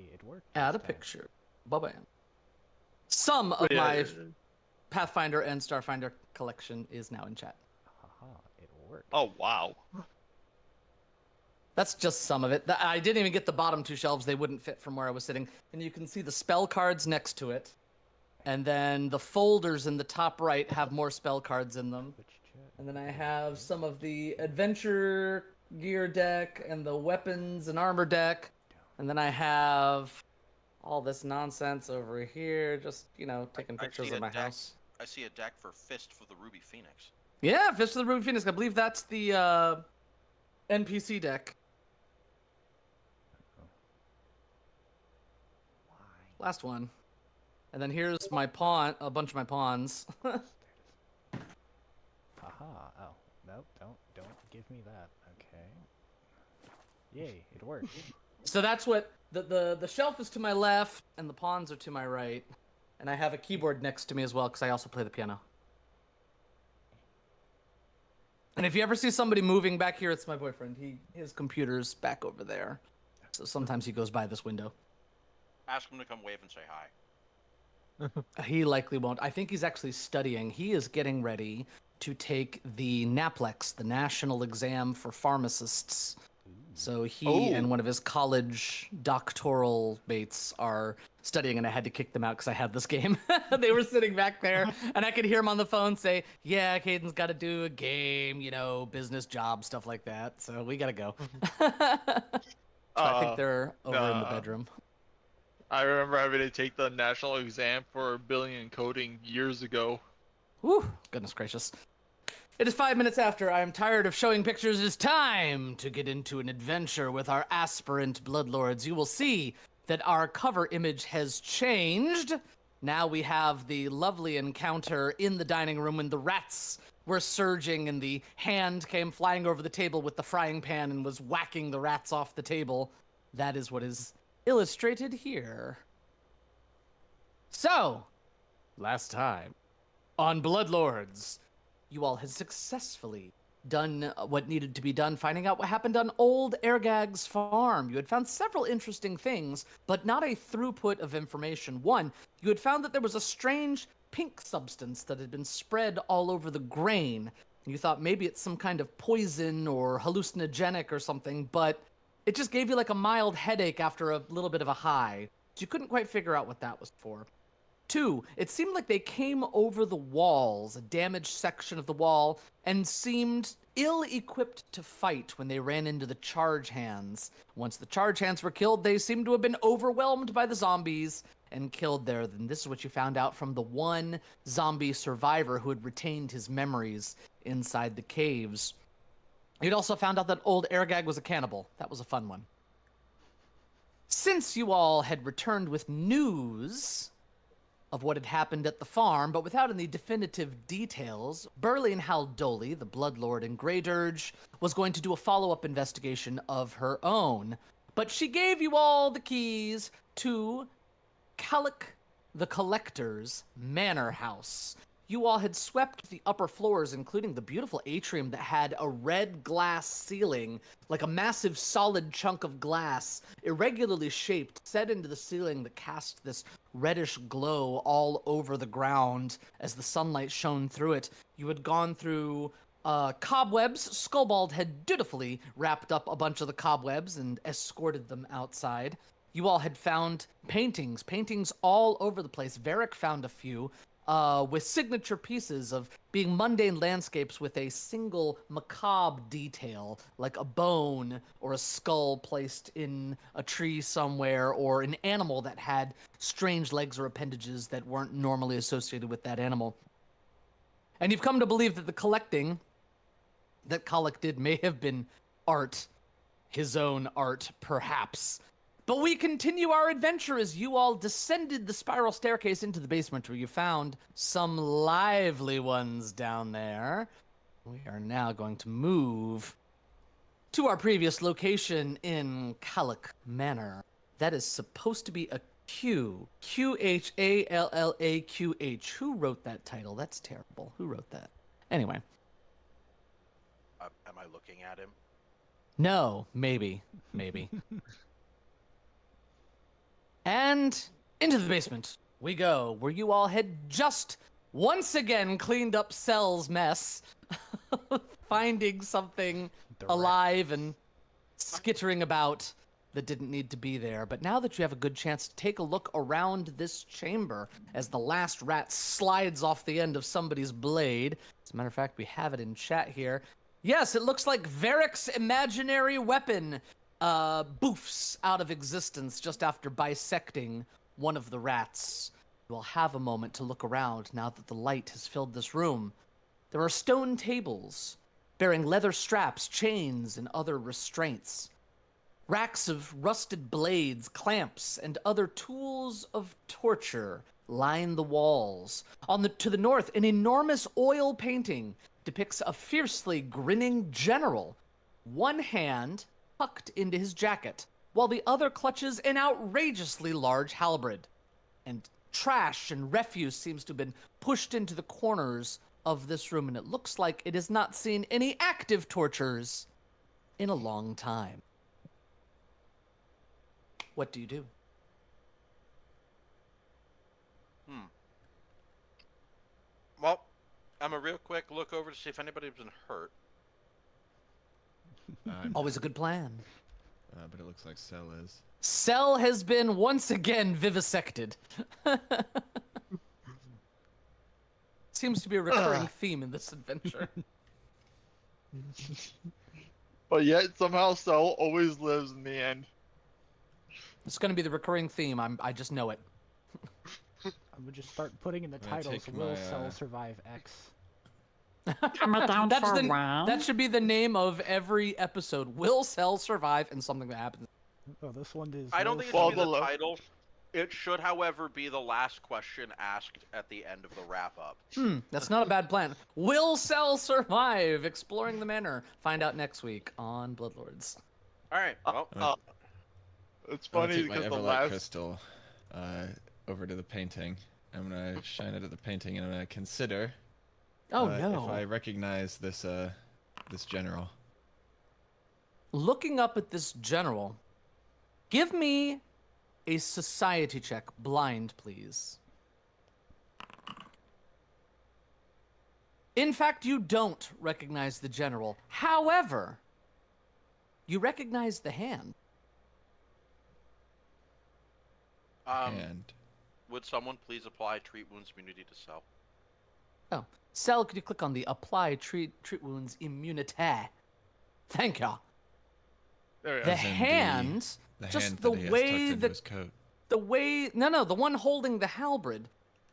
Yay, it worked. Add a this time. picture. Bye-bye. Some of my Pathfinder and Starfinder collection is now in chat. Haha, it worked. Oh, wow. That's just some of it. I didn't even get the bottom two shelves. They wouldn't fit from where I was sitting. And you can see the spell cards next to it. And then the folders in the top right have more spell cards in them. And then I have some of the adventure gear deck and the weapons and armor deck. And then I have all this nonsense over here, just, you know, taking pictures of my house. I see a deck for Fist for the Ruby Phoenix. Yeah, Fist of the Ruby Phoenix. I believe that's the NPC deck. Why? Last one. And then here's my pawn, a bunch of my pawns. Haha. Oh, nope. Don't give me that. Okay. Yay, it worked. So that's what the shelf is to my left and the pawns are to my right. And I have a keyboard next to me as well because I also play the piano. And if you ever see somebody moving back here, it's my boyfriend. His computer's back over there. So sometimes he goes by this window. Ask him to come wave and say hi. He likely won't. I think he's actually studying. He is getting ready to take the NAPLEX, the National Exam for Pharmacists. So he and one of his college doctoral mates are studying, and I had to kick them out because I had this game. They were sitting back there, and I could hear him on the phone say, yeah, Caden's got to do a game, you know, business job, stuff like that. So we got to go. So I think they're over in the bedroom. I remember having to take the national exam for billing and coding years ago. Whew, goodness gracious. It is 5 minutes after. I am tired of showing pictures. It is time to get into an adventure with our aspirant bloodlords. You will see that our cover image has changed. Now we have the lovely encounter in the dining room when the rats were surging and the hand came flying over the table with the frying pan and was whacking the rats off the table. That is what is illustrated here. So, last time on Bloodlords, you all had successfully done what needed to be done, finding out what happened on Old Ergag's farm. You had found several interesting things, but not a throughput of information. One, you had found that there was a strange pink substance that had been spread all over the grain. You thought maybe it's some kind of poison or hallucinogenic or something, but it just gave you like a mild headache after a little bit of a high. So you couldn't quite figure out what that was for. Two, it seemed like they came over the walls, a damaged section of the wall, and seemed ill-equipped to fight when they ran into the charge hands. Once the charge hands were killed, they seemed to have been overwhelmed by the zombies and killed there. Then this is what you found out from the one zombie survivor who had retained his memories inside the caves. You'd also found out that old Ergag was a cannibal. That was a fun one. Since you all had returned with news of what had happened at the farm, but without any definitive details, Burley and Haldoli, the Bloodlord in Greydirge, was going to do a follow-up investigation of her own. But she gave you all the keys to Calic the Collector's manor house. You all had swept the upper floors, including the beautiful atrium that had a red glass ceiling, like a massive solid chunk of glass, irregularly shaped, set into the ceiling that cast this reddish glow all over the ground as the sunlight shone through it. You had gone through cobwebs. Skullbald had dutifully wrapped up a bunch of the cobwebs and escorted them outside. You all had found paintings all over the place. Varric found a few, with signature pieces of being mundane landscapes with a single macabre detail, like a bone or a skull placed in a tree somewhere, or an animal that had strange legs or appendages that weren't normally associated with that animal. And you've come to believe that the collecting that Colic did may have been art, his own art, perhaps. But we continue our adventure as you all descended the spiral staircase into the basement where you found some lively ones down there. We are now going to move to our previous location in Calic Manor. That is supposed to be a Q. Qhallaqh. Who wrote that title? That's terrible. Who wrote that? Anyway. Am I looking at him? No, maybe. And into the basement we go, where you all had just once again cleaned up Cell's mess, finding something The alive and skittering about that didn't need to be there. But now that you have a good chance to take a look around this chamber as the last rat slides off the end of somebody's blade. As a matter of fact, we have it in chat here. Yes, it looks like Varric's imaginary weapon boofs out of existence just after bisecting one of the rats. You will have a moment to look around now that the light has filled this room. There are stone tables bearing leather straps, chains, and other restraints. Racks of rusted blades, clamps, and other tools of torture line the walls. To the north, an enormous oil painting depicts a fiercely grinning general, one hand tucked into his jacket, while the other clutches an outrageously large halberd. And trash and refuse seems to have been pushed into the corners of this room, and it looks like it has not seen any active tortures in a long time. What do you do? Well, I'm a real quick look over to see if anybody's been hurt. Always a good plan. But it looks like Cell is. Cell has been once again vivisected. Seems to be a recurring theme in this adventure. But yet somehow Cell always lives in the end. It's going to be the recurring theme. I just know it. I'm gonna just start putting in the I'm gonna titles. take Will my, Cell survive X? Coming down That's for the, a while. that should be the name of every episode. Will Cell survive and something that happens? Oh, this one is. I don't Will think it Cell- should be the Follow. title. It should, however, be the last question asked at the end of the wrap-up. That's not a bad plan. Will Cell survive? Exploring the manor. Find out next week on Bloodlords. All right. Well, It's I'm gonna funny take my because the Everlight last crystal over to the painting. I'm gonna shine it at the painting, and I'm gonna consider Oh if no. I recognize this this general. Looking up at this general, give me a society check, blind, please. In fact, you don't recognize the general. However, you recognize the hand. And would someone please apply treat wounds immunity to Cell? Oh, Cell, could you click on the apply treat wounds immunity? Thank ya. there we The go. As in hand, the just hand the that he has way tucked into that his coat. the one holding the halberd,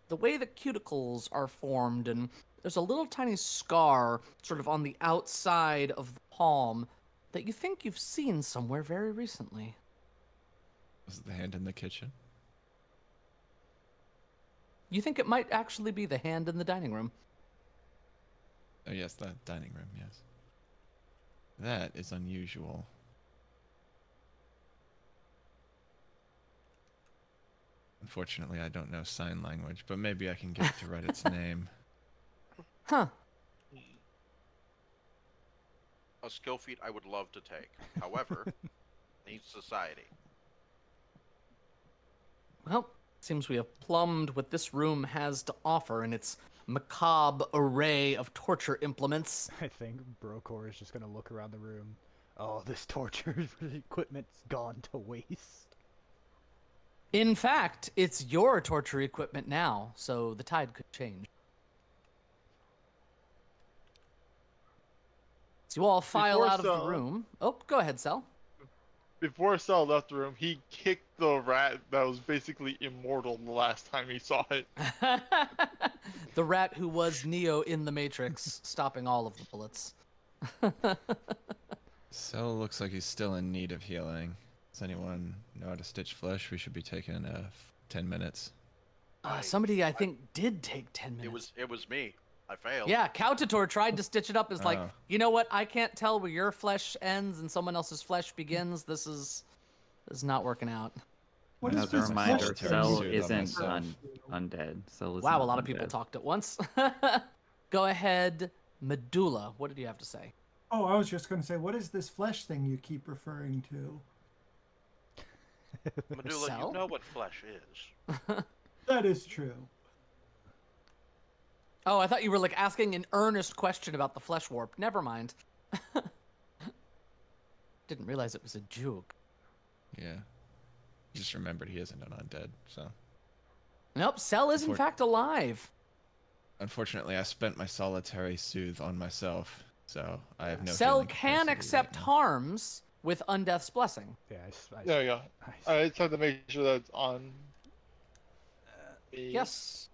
the way the cuticles are formed, and there's a little tiny scar sort of on the outside of the palm that you think you've seen somewhere very recently. Was it the hand in the kitchen? You think it might actually be the hand in the dining room. Oh yes, that dining room. Yes. That is unusual. Unfortunately, I don't know sign language, but maybe I can get it to write its name. Huh. A skill feat I would love to take. However, needs society. Well, seems we have plumbed what this room has to offer in its macabre array of torture implements. I think Brokor is just gonna look around the room. Oh, this torture equipment's gone to waste. In fact, it's your torture equipment now, so the tide could change. So you all file Before out of the Cell- room. Oh, go ahead, Cell. Before Cell left the room, he kicked the rat that was basically immortal the last time he saw it. The rat who was Neo in the Matrix, stopping all of the bullets. Cell looks like he's still in need of healing. Does anyone know how to stitch flesh? We should be taking 10 minutes. Somebody, I think, did take 10 minutes. It was me. I failed. Yeah, Kautator tried to stitch it up. It's like, Oh. you know what? I can't tell where your flesh ends and someone else's flesh begins. This is not working out. What is As a this reminder, flesh Cell thing? isn't Myself. undead. Cell is Wow, a not lot of people undead. talked at once. Go ahead, Medulla. What did you have to say? Oh, I was just going to say, what is this flesh thing you keep referring to? Medulla, Cell? you know what flesh is. That is true. Oh, I thought you were like asking an earnest question about the flesh warp. Never mind. Didn't realize it was a joke. Yeah. Just remembered he isn't an undead, so. Nope, Cell is in fact alive. Unfortunately, I spent my solitary soothe on myself, so I have no Cell healing can capacity accept right now. harms with Undeath's Blessing. Yeah, There you go. I just have to make sure that it's on. Me. Yes.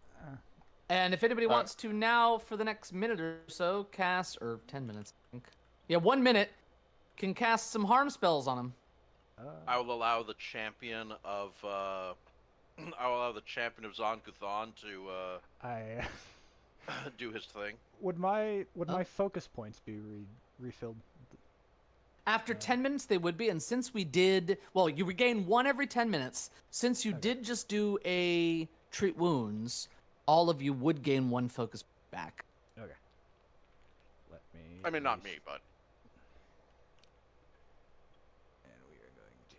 And if anybody wants to now, for the next minute or so, cast, or 10 minutes, I think. Yeah, 1 minute, can cast some harm spells on him. I will allow the champion of I will allow the champion of Zon-Kuthon to I do his thing. would my focus points be refilled? After 10 minutes, they would be, and since we did, well, you regain 1 every 10 minutes. Since you did just do a treat wounds, all of you would gain 1 focus back. Okay. Let me. I mean, not me, but And we are going to.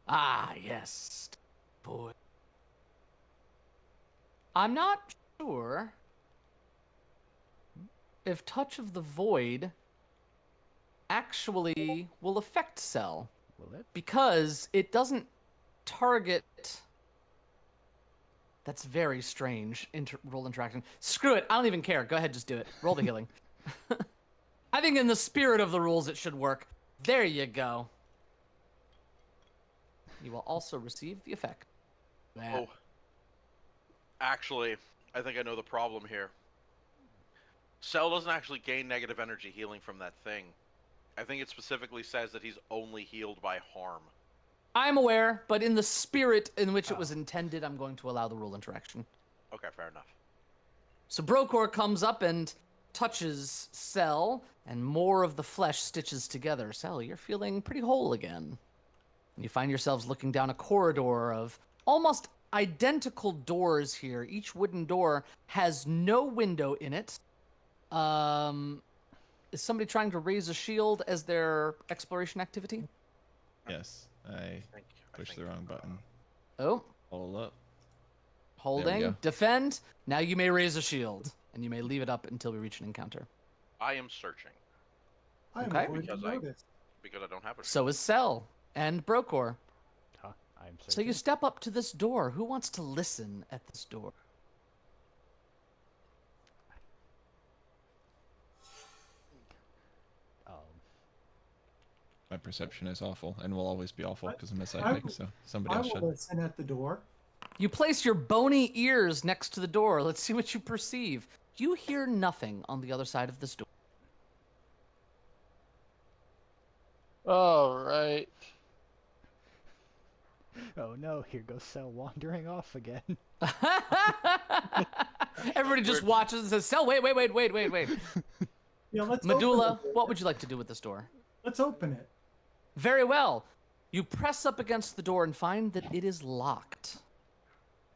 Ah, yes. Boy. I'm not sure if Touch of the Void actually will affect Cell, Will it? because it doesn't target. That's very strange. Roll interaction. Screw it. I don't even care. Go ahead, just do it. Roll the healing. I think in the spirit of the rules, it should work. There you go. You will also receive the effect. oh, actually, I think I know the problem here. Cell doesn't actually gain negative energy healing from that thing. I think it specifically says that he's only healed by harm. I'm aware, but in the spirit in which it was intended, I'm going to allow the rule interaction. Okay, fair enough. So Brokor comes up and touches Cell, and more of the flesh stitches together. Cell, you're feeling pretty whole again. And you find yourselves looking down a corridor of almost identical doors here. Each wooden door has no window in it. Is somebody trying to raise a shield as their exploration activity? Yes, I pushed the wrong button. Oh, Hold up. holding, go. defend. Now you may raise a shield, and you may leave it up until we reach an encounter. I am searching I'm Okay. going to Because I- notice. because I don't have a. So is Cell and Brokor. Huh? I'm So you step up to this door. Who wants to listen at this door? My perception is awful, and will always be awful because I'm a I psychic, will- so somebody I else will should. listen at the door. You place your bony ears next to the door. Let's see what you perceive. You hear nothing on the other side of this door. All right. Oh no! Here goes Cell wandering off again. Everybody just watches and says, Cell, wait. Yeah, let's Medulla, open it. what would you like to do with this door? Let's open it. Very well. You press up against the door and find that it is locked.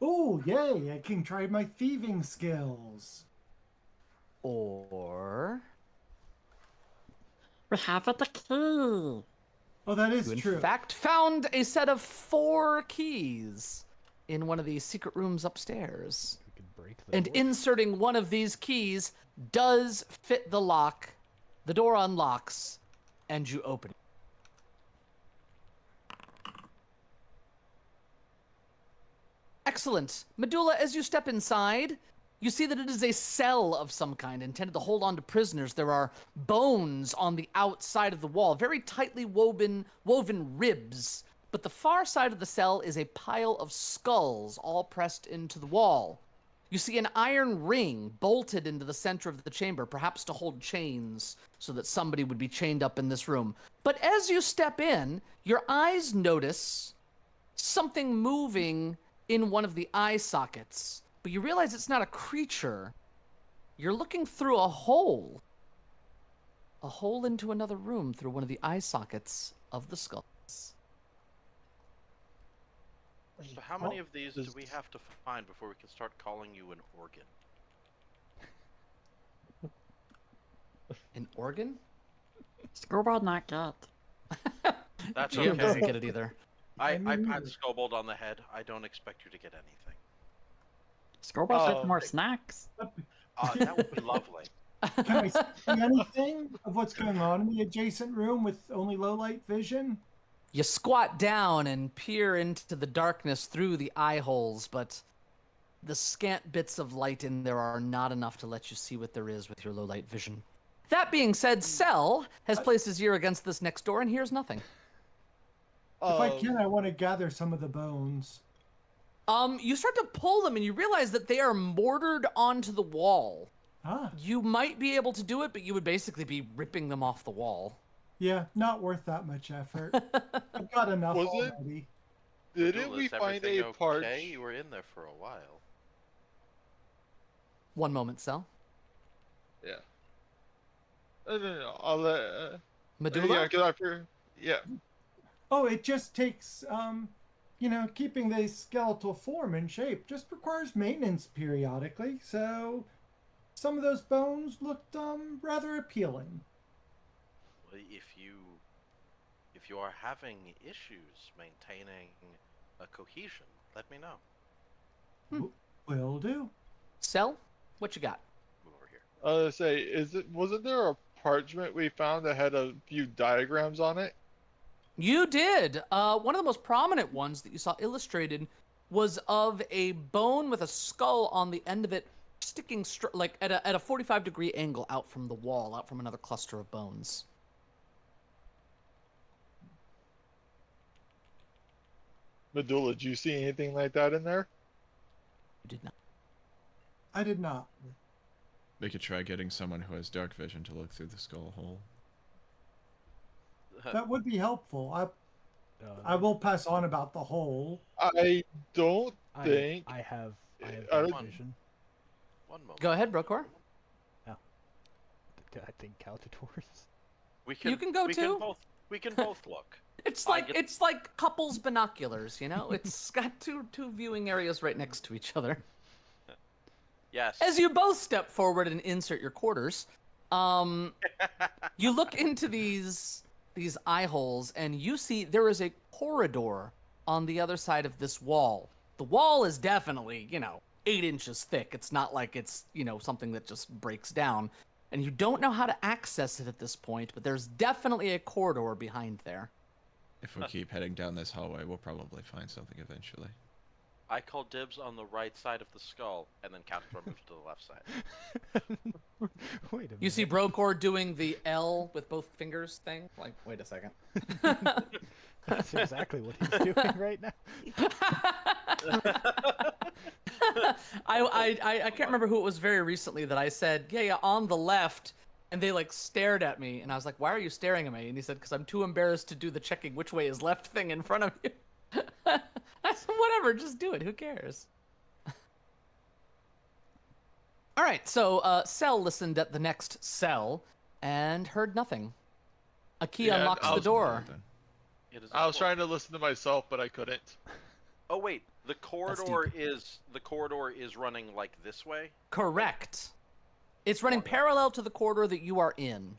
Oh, yay! I can try my thieving skills. Or We have the key. Oh, that is you in true. fact found a set of 4 keys in one of these secret rooms upstairs. We could break the And door. inserting one of these keys does fit the lock. The door unlocks, and you open it. Excellent. Medulla, as you step inside, you see that it is a cell of some kind intended to hold on to prisoners. There are bones on the outside of the wall, very tightly woven ribs. But the far side of the cell is a pile of skulls all pressed into the wall. You see an iron ring bolted into the center of the chamber, perhaps to hold chains so that somebody would be chained up in this room. But as you step in, your eyes notice something moving in one of the eye sockets. But you realize it's not a creature. You're looking through a hole into another room through one of the eye sockets of the skulls. So how many of these do we have to find before we can start calling you an organ? An organ? Screwball not get. That's Jim okay. doesn't get it either. I mean, pat Scobold on the head. I don't expect you to get anything. Scoreboard Oh, with more okay. snacks. That would be lovely. can I see anything of what's going on in the adjacent room with only low light vision? You squat down and peer into the darkness through the eye holes, but the scant bits of light in there are not enough to let you see what there is with your low light vision. That being said, Cell has placed his ear against this next door and hears nothing. If I can, I want to gather some of the bones. You start to pull them and you realize that they are mortared onto the wall. Ah, You might be able to do it, but you would basically be ripping them off the wall. yeah, not worth that much effort. I've got enough Was it? already. Didn't Jewel, we is find everything a part? okay? You were in there for a while. One moment, Cell. Yeah. No. I'll let. Medulla? Yeah, 'cause after. Yeah. Oh, it just takes, keeping the skeletal form in shape just requires maintenance periodically. So, some of those bones looked rather appealing. Well, if you are having issues maintaining a cohesion, let me know. Will do. Cell, what you got? Move over here. Say, wasn't there a parchment we found that had a few diagrams on it? You did. One of the most prominent ones that you saw illustrated was of a bone with a skull on the end of it, sticking like at a 45-degree angle out from the wall, out from another cluster of bones. Medulla, did you see anything like that in there? You did not. I did not. We could try getting someone who has dark vision to look through the skull hole. That would be helpful. I will pass on about the hole. I don't think. I have I dark don't- vision. One moment. Go ahead, Brokor. I think Caltators. You can go too. We can both look. It's I like get- it's like couples binoculars, you know? It's got two viewing areas right next to each other. Yes. As you both step forward and insert your quarters, you look into these eye holes and you see there is a corridor on the other side of this wall. The wall is definitely, 8 inches thick. It's not like it's, something that just breaks down. And you don't know how to access it at this point, but there's definitely a corridor behind there. If we keep heading down this hallway, we'll probably find something eventually. I call dibs on the right side of the skull, and then Capricorn moves to the left side. Wait a minute. You see Brokor doing the L with both fingers thing? Like, wait a second. That's exactly what he's doing right now. I can't remember who it was very recently that I said, yeah, on the left, and they like stared at me, and I was like, why are you staring at me? And he said, because I'm too embarrassed to do the checking which way is left thing in front of you. I said, whatever, just do it. Who cares? All right, so Cell listened at the next cell and heard nothing. A key Yeah, unlocks I the was- door. It is a I was corridor. trying to listen to myself, but I couldn't. Oh wait, the corridor is running like this way. Correct. It's running parallel to the corridor that you are in.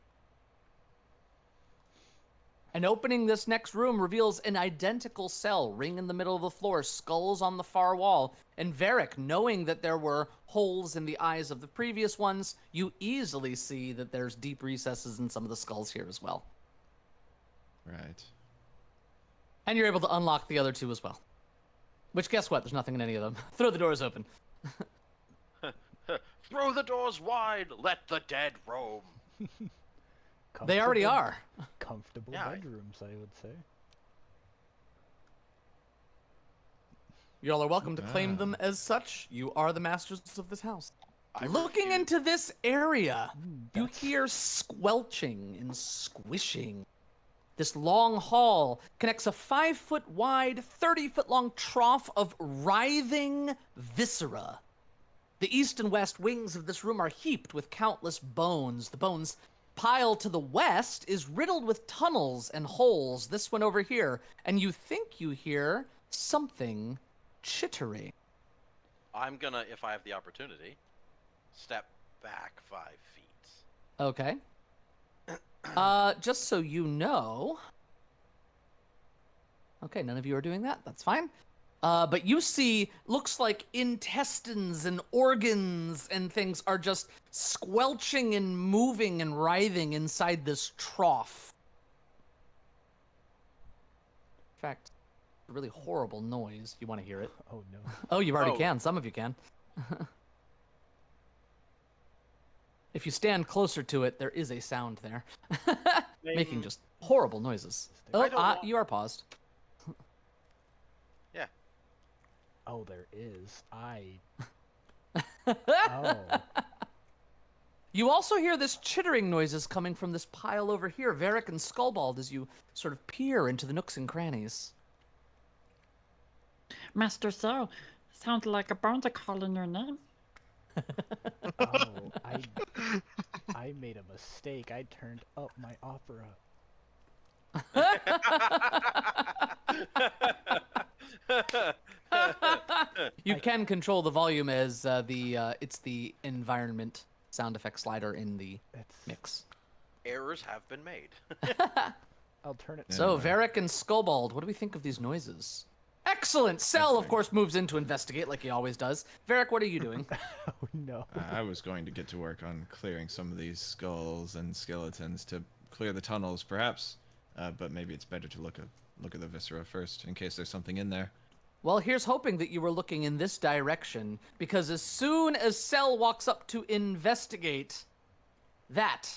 And opening this next room reveals an identical cell, ring in the middle of the floor, skulls on the far wall. And Varric, knowing that there were holes in the eyes of the previous ones, you easily see that there's deep recesses in some of the skulls here as well. Right. And you're able to unlock the other two as well. Which, guess what? There's nothing in any of them. Throw the doors open. Throw the doors wide, let the dead roam. They already Comfortable- are. Comfortable Yeah, bedrooms, I would say. Y'all are welcome to claim Ah. them as such. You are the masters of this house. I Looking refuse. into this area, you That's- hear squelching and squishing. This long hall connects a 5-foot wide, 30-foot long trough of writhing viscera. The east and west wings of this room are heaped with countless bones. The bones pile to the west is riddled with tunnels and holes, this one over here, and you think you hear something chittering. I'm gonna, if I have the opportunity, step back 5 feet. Okay. Just so you know, Okay, none of you are doing that. That's fine. But you see, looks like intestines and organs and things are just squelching and moving and writhing inside this trough. In fact, a really horrible noise. You want to hear it? Oh no. Oh, you already Oh. can. Some of you can. If you stand closer to it, there is a sound there. Making just horrible noises. I Oh, don't want- you are paused. Oh, there is. Oh. You also hear this chittering noises coming from this pile over here, Varric and Skullbald, as you sort of peer into the nooks and crannies. Master So, sounds like a bones are calling your name. Oh, I made a mistake. I turned up my opera. You can control the volume as it's the environment sound effect slider in the It's mix. Errors have been made. I'll turn it. So, Anyway. Varric and Skullbald, what do we think of these noises? Excellent! Cell, of course, moves in to investigate like he always does. Varric, what are you doing? Oh no. I was going to get to work on clearing some of these skulls and skeletons to clear the tunnels, perhaps. But maybe it's better to look at the viscera first, in case there's something in there. Well, here's hoping that you were looking in this direction, because as soon as Cell walks up to investigate, that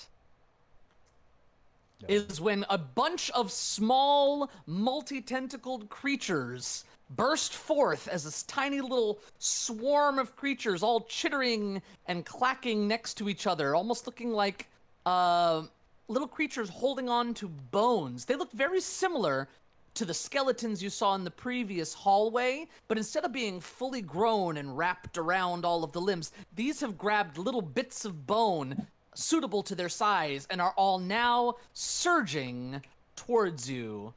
No. is when a bunch of small, multi-tentacled creatures burst forth as this tiny little swarm of creatures, all chittering and clacking next to each other, almost looking like little creatures holding on to bones. They look very similar to the skeletons you saw in the previous hallway, but instead of being fully grown and wrapped around all of the limbs, these have grabbed little bits of bone suitable to their size and are all now surging towards you.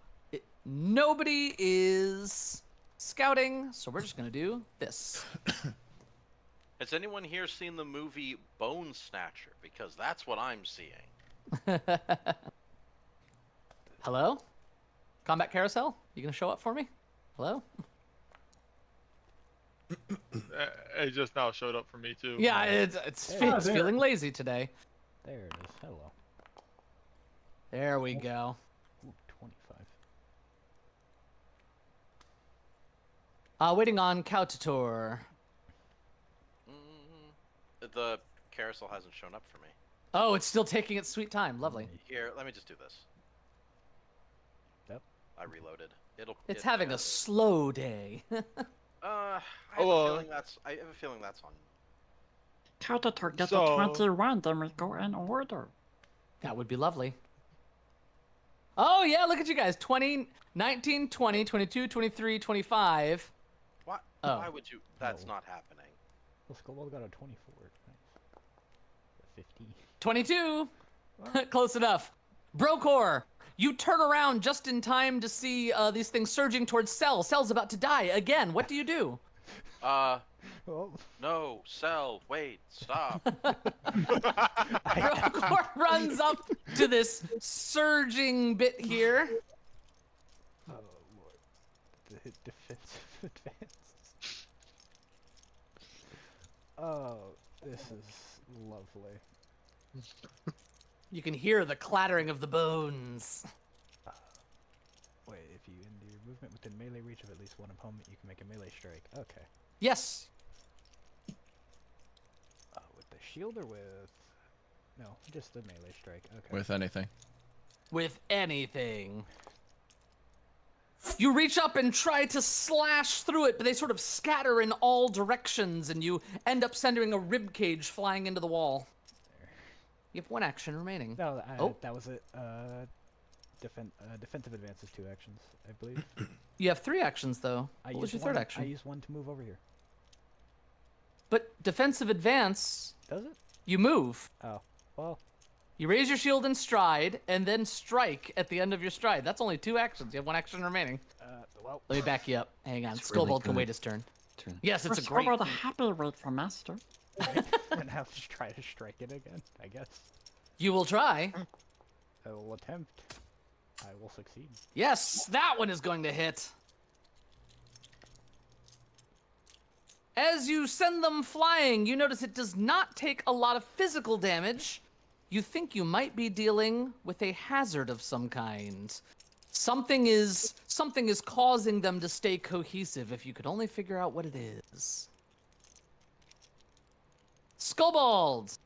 Nobody is scouting, so we're just gonna do this. Has anyone here seen the movie Bone Snatcher? Because that's what I'm seeing. Hello? Combat Carousel? You gonna show up for me? Hello? It just now showed up for me too. Yeah, it's Yeah, it's there. feeling lazy today. There it is. Hello. There we go. Ooh, 25. Waiting on Kautator. The carousel hasn't shown up for me. Oh, it's still taking its sweet time. Lovely. Here, let me just do this. Yep. I reloaded. It's having a slow day. I have Oh, a feeling that's on. Kautator, get So- the 21, then we go in order. That would be lovely. Oh, yeah, look at you guys. 20, 19, 20, 22, 23, 25. What? Oh. Why would you? That's No. not happening. Well, Skullball got a 24. Nice. A 50. 22. Close enough. Brokor, you turn around just in time to see these things surging towards Cell. Cell's about to die again. What do you do? Well, No, Cell, wait, stop. Brokor runs up to this surging bit here. oh lord. The defensive advance. Oh, this is lovely. You can hear the clattering of the bones. Wait, if you end your movement within melee reach of at least one opponent, you can make a melee strike. Okay. Yes. With the shield or with... No, just the melee strike. Okay. With anything. With anything. You reach up and try to slash through it, but they sort of scatter in all directions, and you end up sending a rib cage flying into the wall. You have one action remaining. No, Oh. that was it. Defensive advance is 2 actions, I believe. You have 3 actions, though. I What was used your third one- action? I used one to move over here. But defensive advance, Does it? you move. Oh, well. You raise your shield in stride, and then strike at the end of your stride. That's only 2 actions. You have 1 action remaining. Well. Let me back you up. Hang on. It's really Skullbolt can good. wait his turn. Turn. Yes, it's a Let's great... go with a happy wait for Master. And have to try to strike it again, I guess. You will try. I will attempt. I will succeed. Yes, that one is going to hit. As you send them flying, you notice it does not take a lot of physical damage. You think you might be dealing with a hazard of some kind. Something is causing them to stay cohesive, if you could only figure out what it is. Skullbald!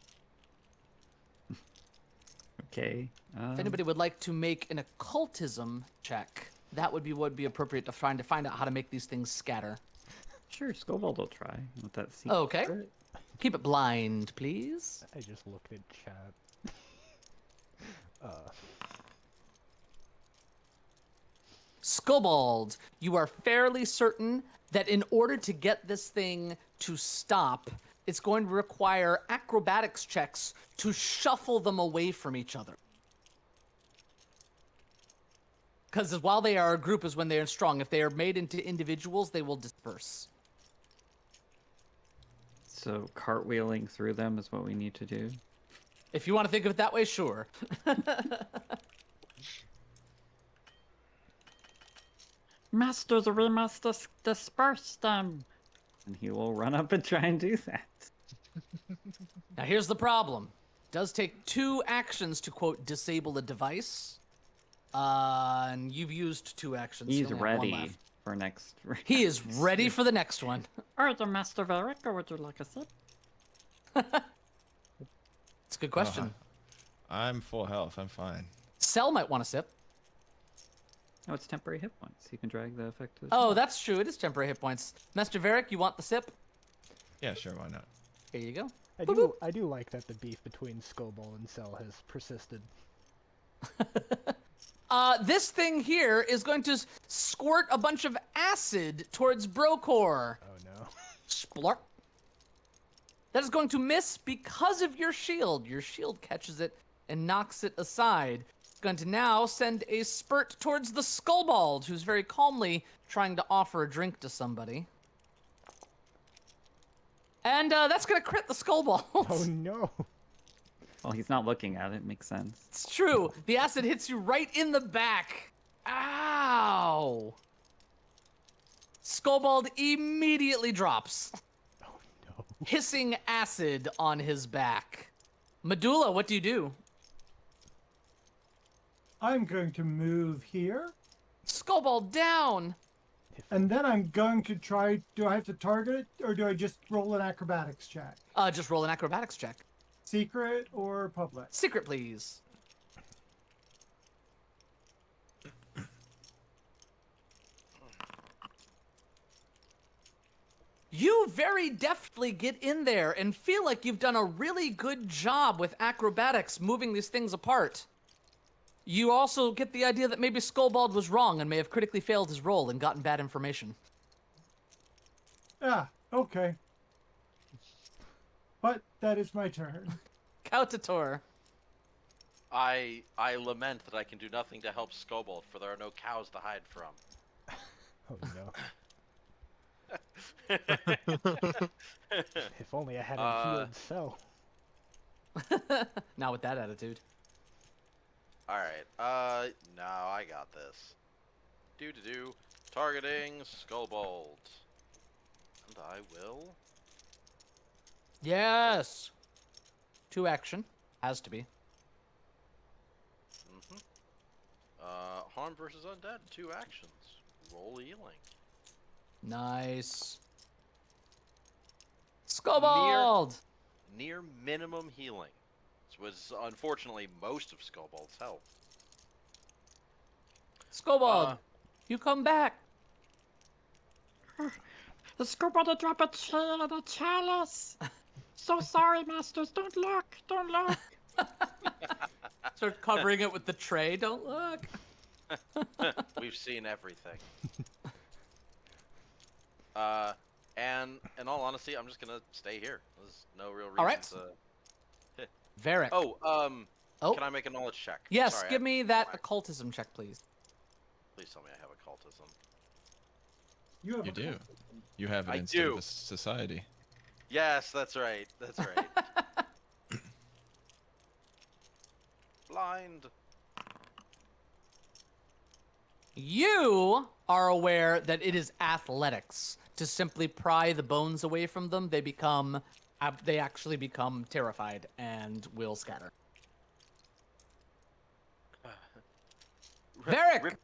Okay. If anybody would like to make an occultism check, that would be appropriate to find out how to make these things scatter. Sure, Scobald will try with that secret. Okay. Keep it blind, please. I just looked at chat. Skullbald, you are fairly certain that in order to get this thing to stop, it's going to require acrobatics checks to shuffle them away from each other. Because while they are a group is when they are strong. If they are made into individuals, they will disperse. So cartwheeling through them is what we need to do. If you want to think of it that way, sure. Masters, we must disperse them. And he will run up and try and do that. Now here's the problem. It does take 2 actions to, quote, disable a device. And you've used 2 actions. He's You only have one ready left. for next. He is ready for the next one. Or the Master Varric, or would you like a sip? It's a good question. I'm full health. I'm fine. Cell might want to sip. Oh, it's temporary hit points. You can drag the effect to the Oh, side. that's true. It is temporary hit points. Master Varric, you want the sip? Yeah, sure. Why not? Here you go. I do like that the beef between Skullball and Cell has persisted. This thing here is going to squirt a bunch of acid towards Brocor. Oh no. Splurk. That is going to miss because of your shield. Your shield catches it and knocks it aside. It's going to now send a spurt towards the Skullbald, who's very calmly trying to offer a drink to somebody. And that's going to crit the Skullbald. Oh no. Well, he's not looking at it. Makes sense. It's true. The acid hits you right in the back. Ow. Skullbald immediately drops, Oh no. hissing acid on his back. Medulla, what do you do? I'm going to move here, Skullbald down. and then I'm going to try. Do I have to target it, or do I just roll an acrobatics check? Just roll an acrobatics check. Secret or public? Secret, please. You very deftly get in there and feel like you've done a really good job with acrobatics moving these things apart. You also get the idea that maybe Skullbald was wrong and may have critically failed his roll and gotten bad information. Ah, okay. But that is my turn. Kautator. I lament that I can do nothing to help Skobold, for there are no cows to hide from. Oh no. If only I had a healed Cell. Not with that attitude. Alright, no, I got this. Do. Targeting Skullbolt. And I will. Yes. 2 action. Has to be. Harm versus Undead, 2 actions. Roll healing. Nice. Skullbald! Near minimum healing. This was unfortunately most of Skullbold's health. Skullbald, you come back. The Scobald to drop a chalice. So sorry, Masters. Don't look. Don't look. Start covering it with the tray. Don't look. We've seen everything. And in all honesty, I'm just gonna stay here. There's no real reason Alright. to... Varric. Oh, Oh. can I make a knowledge check? Yes, Sorry, give I- me that occultism check, please. Please tell me I have occultism. You have You a do. You have it I instead do. of a society. Yes, that's right. That's right. Blind. You are aware that it is athletics to simply pry the bones away from them. They actually become terrified and will scatter. Varric!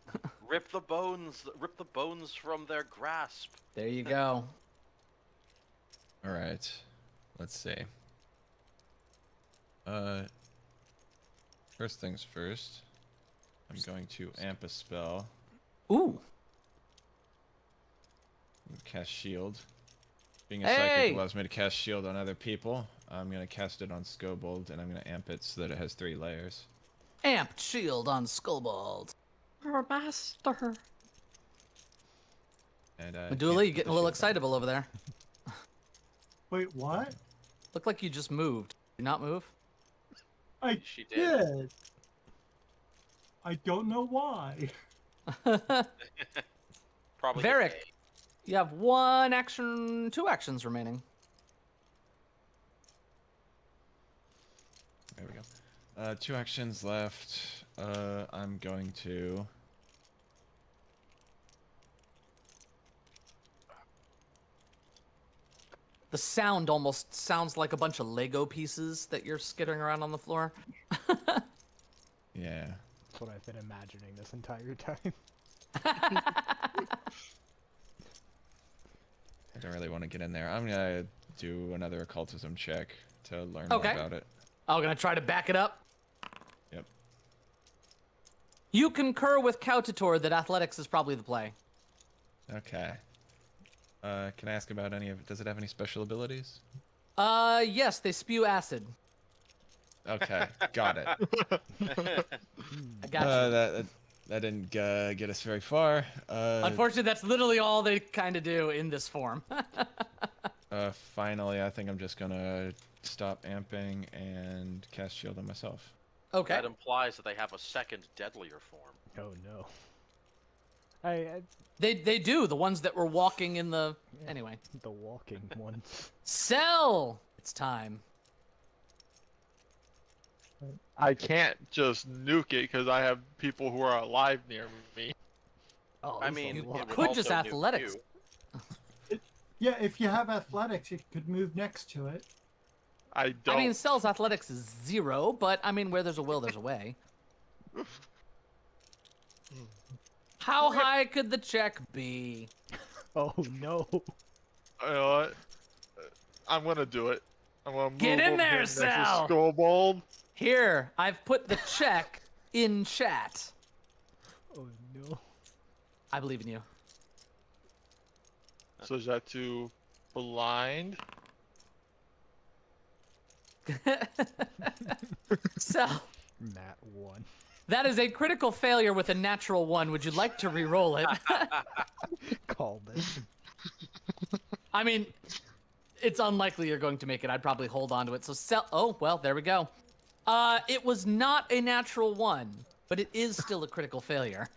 Rip the bones from their grasp. There you go. All right. Let's see. First things first. I'm going to amp a spell. Ooh. Cast shield. Being a Hey! psychic allows me to cast shield on other people. I'm gonna cast it on Skobold, and I'm gonna amp it so that it has 3 layers. Amped shield on Skullbald. Oh, master. And Medulla, you getting a little excitable over there. Wait, what? Look like you just moved. Did you not move? I She did. did. I don't know why. Probably. Varric, you have 2 actions remaining. There we go. 2 actions left. I'm going to. The sound almost sounds like a bunch of Lego pieces that you're skittering around on the floor. Yeah. That's what I've been imagining this entire time. I don't really want to get in there. I'm gonna do another occultism check to learn Okay. more about it. Oh, gonna try to back it up? Yep. You concur with Cautator that athletics is probably the play. Okay. Can I ask about any of it? Does it have any special abilities? Yes, they spew acid. Okay, got it. I got you. That didn't get us very far. Unfortunately, that's literally all they kind of do in this form. Finally, I think I'm just gonna stop amping and cast shield on myself. Okay. That implies that they have a second deadlier form. Oh no. They do, the ones that were walking in the... Anyway. The walking ones. Cell! It's time. I can't just nuke it because I have people who are alive near me. Oh, I he's mean, a it lot. would Could just also nuke athletics. you. Yeah, if you have athletics, you could move next to it. I don't. I mean, Cell's athletics is 0, but I mean, where there's a will, there's a way. How high could the check be? Oh no. You know what? I'm gonna do it. I'm gonna move Get in over there, here next to Sal! Skullbald. Here, I've put the check in chat. Oh no. I believe in you. So is that to blind? So, Nat 1. that is a critical failure with a natural 1. Would you like to re-roll it? Called it. I mean, it's unlikely you're going to make it. I'd probably hold on to it. So, oh, well, there we go. It was not a natural 1, but it is still a critical failure.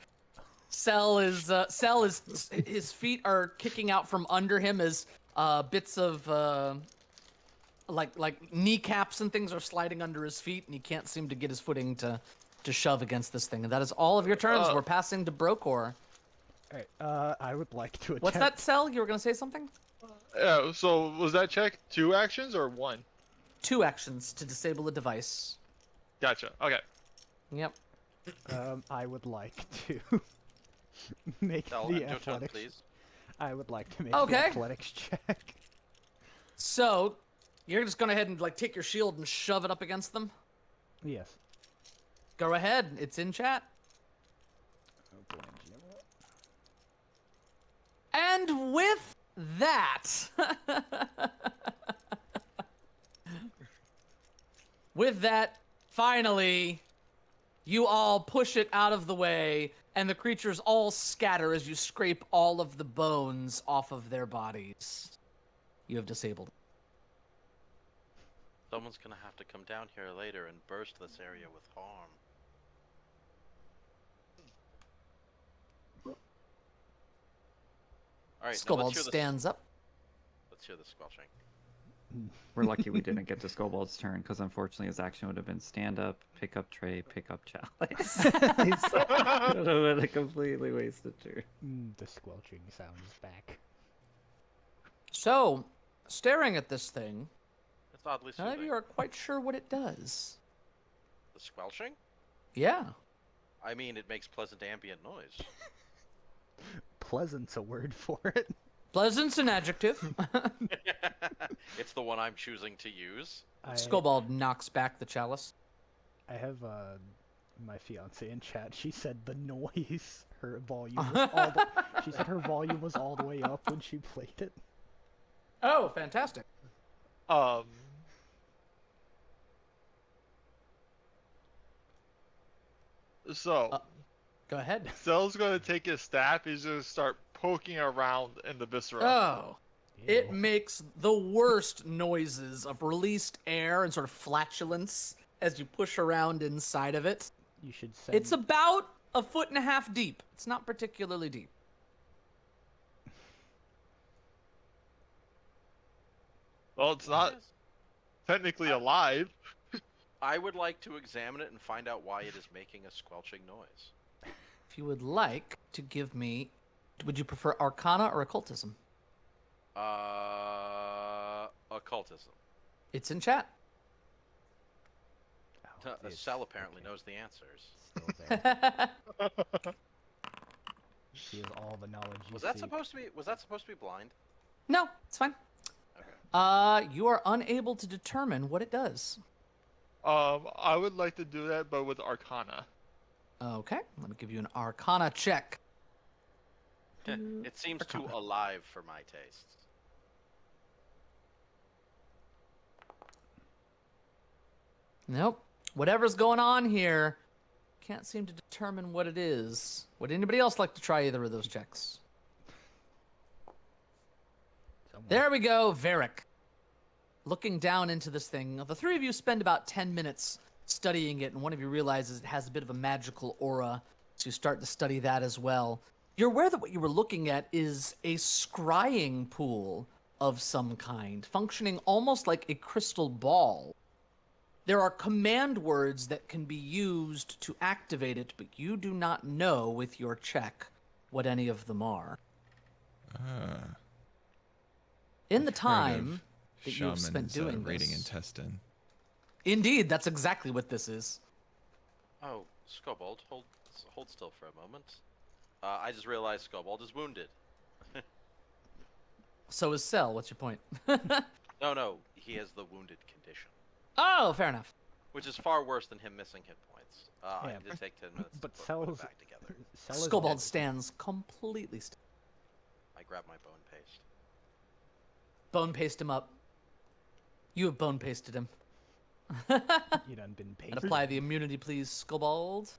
Cell is his feet are kicking out from under him as bits of like kneecaps and things are sliding under his feet, and he can't seem to get his footing to shove against this thing. And that is all of your turns. We're passing to Brokor. Alright, I would like to attempt... What's that, Cell? You were gonna say something? Yeah. So was that check 2 actions or 1? 2 actions to disable a device. Gotcha. Okay. Yep. I would like to make Tell the end your turn, athletics... please. I would like to make Okay. the athletics check. So, you're just gonna go ahead and like take your shield and shove it up against them? Yes. Go ahead. It's in chat. Oh, boy, And with that, finally, you all push it out of the way, and the creatures all scatter as you scrape all of the bones off of their bodies. You have disabled. Someone's gonna have to come down here later and burst this area with harm. All right, now Skullbald stands up. Let's hear the squelching. We're lucky we didn't get to Scold's turn, because unfortunately his action would have been stand up, pick up tray, pick up chalice. It would have been a completely wasted turn. The squelching sound is back. So, staring at this thing, It's oddly none of soothing. you are quite sure what it does. The squelching? Yeah. I mean, it makes pleasant ambient noise. Pleasant's a word for it. Pleasant's an adjective. It's the one I'm choosing to use. Skobald knocks back the chalice. I have my fiance in chat. She said the noise. Her volume was all the, she said her volume was all the way up when she played it. Oh, fantastic. So, Go ahead. Cell's gonna take his staff. He's gonna start poking around in the viscera. Oh. It Ew. makes the worst noises of released air and sort of flatulence as you push around inside of it. You should send. It's about 1.5 feet deep. It's not particularly deep. Well, it's not technically alive. I would like to examine it and find out why it is making a squelching noise. If you would like to give me, would you prefer Arcana or Occultism? Occultism. It's in chat. Oh, The it's cell apparently okay. knows the answers. Still there. She has all the knowledge you Was that seek. supposed to be? Was that supposed to be blind? No, it's fine. Okay. You are unable to determine what it does. I would like to do that, but with Arcana. Okay, let me give you an Arcana check. It seems too Arcana. alive for my tastes. Nope. Whatever's going on here, can't seem to determine what it is. Would anybody else like to try either of those checks? Someone- There we go, Varric. Looking down into this thing, the three of you spend about 10 minutes studying it, and one of you realizes it has a bit of a magical aura, so you start to study that as well. You're aware that what you were looking at is a scrying pool of some kind, functioning almost like a crystal ball. There are command words that can be used to activate it, but you do not know with your check what any of them are. In the time that you've spent Shaman's doing raiding this, intestine. indeed, that's exactly what this is. Oh, Scobold, hold still for a moment. I just realized Scobold is wounded. So is Cell. What's your point? No, he has the wounded condition, Oh, fair enough. which is far worse than him missing hit points. I Yeah, did take 10 minutes but to put Cell's it back together. Cell is Skobald dead. stands completely still. I grabbed my bone paste. Bone paste him up. You have bone pasted him. You done been paid. And apply the immunity, please, Skobald.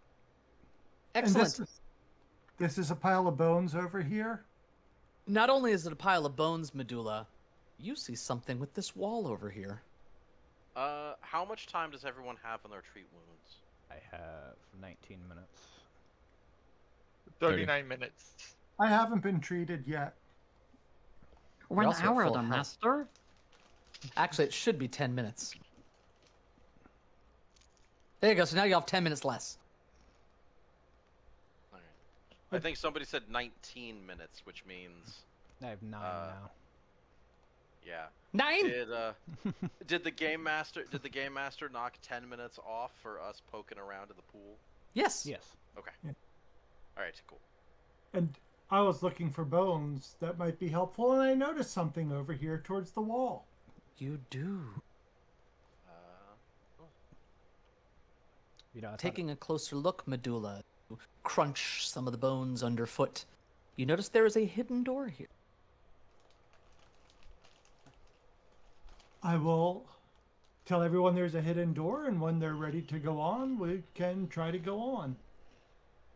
And Excellent. this is a pile of bones over here. Not only is it a pile of bones, Medulla, you see something with this wall over here. How much time does everyone have on their treat wounds? I have 19 minutes. 39 minutes. I haven't been treated yet. 1 also at hour, full the health. master. Actually, it should be 10 minutes. There you go. So now you have 10 minutes less. All right. I think somebody said 19 minutes, which means I have 9 now. yeah. 9? Did the game master knock 10 minutes off for us poking around in the pool? Yes. Yes. Okay. Yeah. All right, cool. And I was looking for bones that might be helpful, and I noticed something over here towards the wall. You do. You know, I thought Taking a closer look, Medulla, you crunch some of the bones underfoot. You notice there is a hidden door here. I will tell everyone there's a hidden door, and when they're ready to go on, we can try to go on.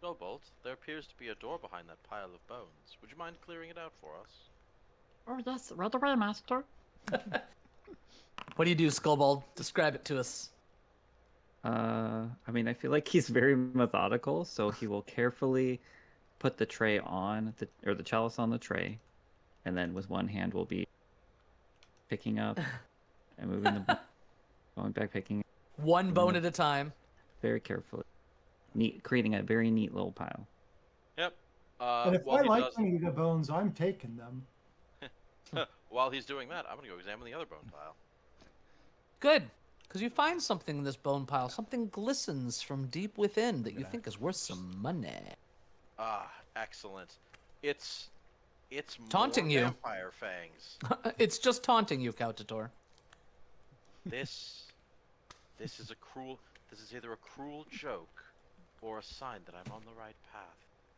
Scobold, there appears to be a door behind that pile of bones. Would you mind clearing it out for us? Oh yes, right away, master. What do you do, Skullbald? Describe it to us. I mean, I feel like he's very methodical, so he will carefully put the tray on the chalice on the tray, and then with one hand will be picking up and moving the bone, going back, picking it One bone at a time. very carefully, creating a very neat little pile. Yep. And if While I he like does, any of the bones, I'm taking them. while he's doing that, I'm gonna go examine the other bone pile. Good, because you find something in this bone pile. Something glistens from deep within that you think is worth some money. Ah, excellent. It's Taunting more you. vampire fangs. It's just taunting you, Kautator. This is either a cruel joke or a sign that I'm on the right path.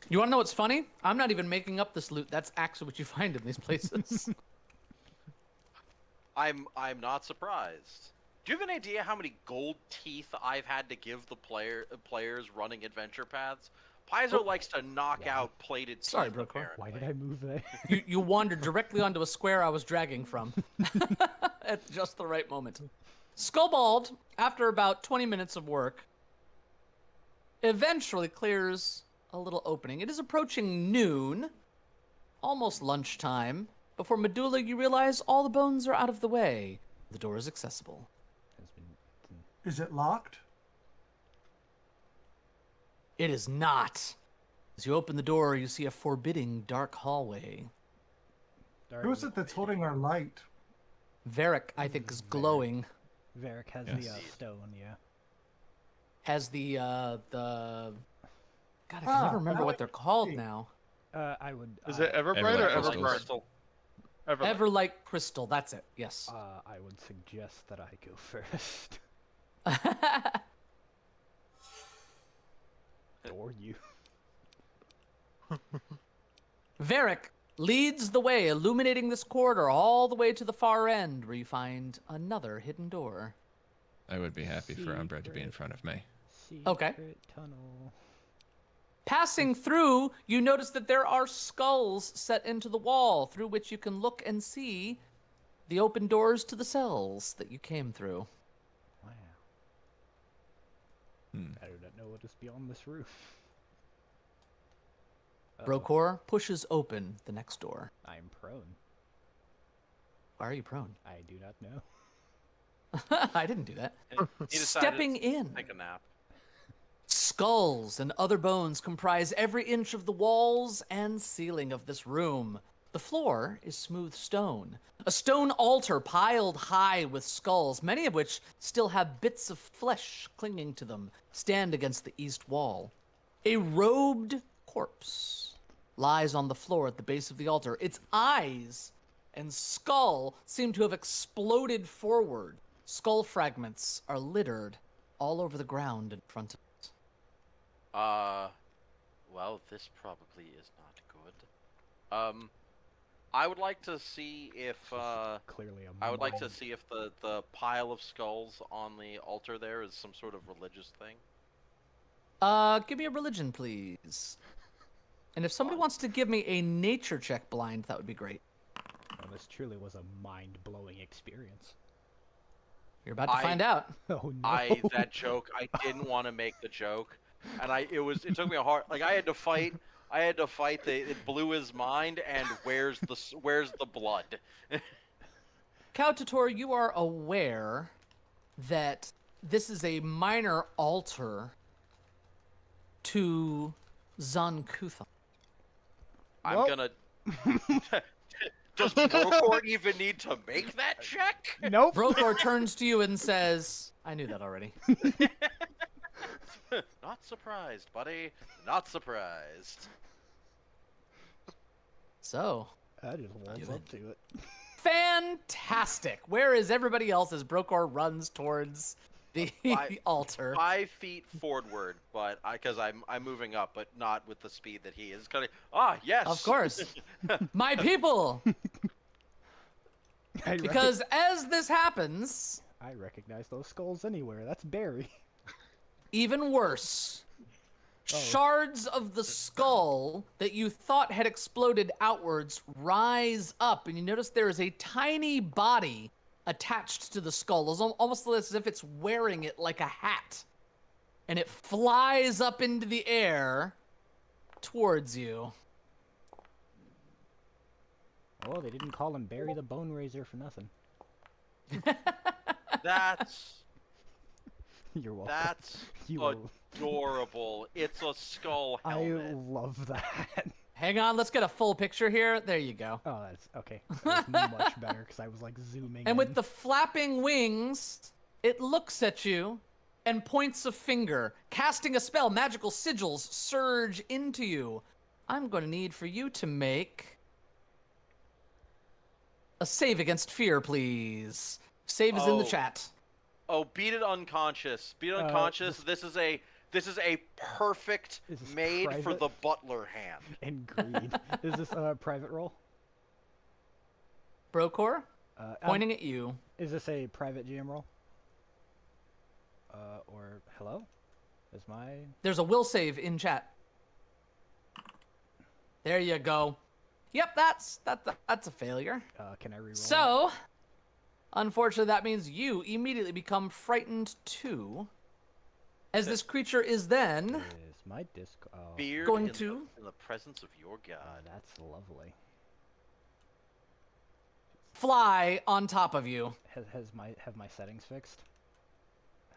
You want to know what's funny? I'm not even making up this loot. That's actually what you find in these places. I'm not surprised. Do you have an idea how many gold teeth I've had to give the players running adventure paths? Paizo likes to knock out plated teeth. Sorry, Brookhorn. Why did I move there? You wandered directly onto a square I was dragging from. At just the right moment. Skullbald, after about 20 minutes of work, eventually clears a little opening. It is approaching noon, almost lunchtime. Before Medulla, you realize all the bones are out of the way. The door is accessible. Is it locked? It is not. As you open the door, you see a forbidding dark hallway. Who is it that's holding our light? Varric, I think, is glowing. Varric has Yes. the stone, yeah. Has the God, I can never remember what they're called now. I would. Is it Everbright Everlight or crystals. Everbright? Crystal. Everlight. Everlight Crystal, that's it, yes. I would suggest that I go first. Or you. Varric leads the way, illuminating this corridor all the way to the far end, where you find another hidden door. I would be happy for Umbra to be in front of me. Okay. Secret tunnel. Passing through, you notice that there are skulls set into the wall, through which you can look and see the open doors to the cells that you came through. Wow. Hmm. I do not know what is beyond this roof. Brokor pushes open the next door. I am prone. Why are you prone? I do not know. I didn't do that. He decided Stepping to in. Take a nap. Skulls and other bones comprise every inch of the walls and ceiling of this room. The floor is smooth stone. A stone altar piled high with skulls, many of which still have bits of flesh clinging to them, stand against the east wall. A robed corpse lies on the floor at the base of the altar. Its eyes and skull seem to have exploded forward. Skull fragments are littered all over the ground in front of it. Well, this probably is not good. I would like to see if, Clearly a I would like to mind. see if the pile of skulls on the altar there is some sort of religious thing. Give me a religion, please. And if somebody wants to give me a nature check blind, that would be great. Well, this truly was a mind-blowing experience. You're about to find out. Oh no. That joke, I didn't want to make the joke, and it took me a hard, like I had to fight it blew his mind, and where's the blood? Kautator, you are aware that this is a minor altar to Zankutha. Well- I'm gonna. Does Brokor even need to make that check? Nope. Brokor turns to you and says, I knew that already. Not surprised, buddy. Not surprised. So, I just walls up to it. fantastic. Where is everybody else as Brokor runs towards the altar? 5 feet forward, but because I'm moving up, but not with the speed that he is. Kind of. Yes. Of course. My people! Because as this happens, I recognize those skulls anywhere. That's Barry. even worse, shards of the skull that you thought had exploded outwards rise up, and you notice there is a tiny body attached to the skull. It's almost as if it's wearing it like a hat. And it flies up into the air towards you. Oh, they didn't call him Barry the Bone Raiser for nothing. That's You're welcome. that's You are... adorable. It's a skull I helmet. love that. Hang on, let's get a full picture here. There you go. Oh, that's okay. That was much better because I was like zooming. And with in. the flapping wings, it looks at you and points a finger, casting a spell. Magical sigils surge into you. I'm going to need for you to make a save against fear, please. Save is in the Oh. chat. Oh, beat it unconscious. Beat it unconscious. This is a perfect Is this made for private? the butler hand. And greed. Is this a private roll? Brocor, Um, pointing at you. Is this a private GM roll? Or hello? Is my... There's a will save in chat. There you go. Yep, that's a failure. Can I reroll? So, unfortunately, that means you immediately become frightened too, as this creature is then Is my disc... Oh, Beard Going in to- the presence of your god. that's lovely. fly on top of you. Have my settings fixed?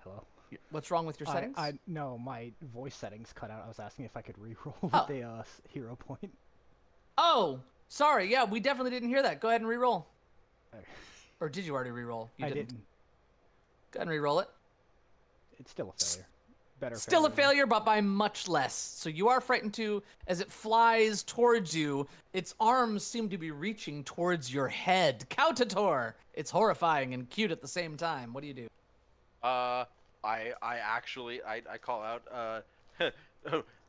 Hello? What's wrong with your settings? No, my voice settings cut out. I was asking if I could reroll Oh. with a hero point. Oh, sorry. Yeah, we definitely didn't hear that. Go ahead and re-roll. Okay. Or did you already re-roll? You I didn't. didn't. Go ahead and re-roll it. It's still a failure. Better. Still a than- failure, but by much less. So you are frightened too. As it flies towards you, its arms seem to be reaching towards your head. Kautator! It's horrifying and cute at the same time. What do you do? I actually call out,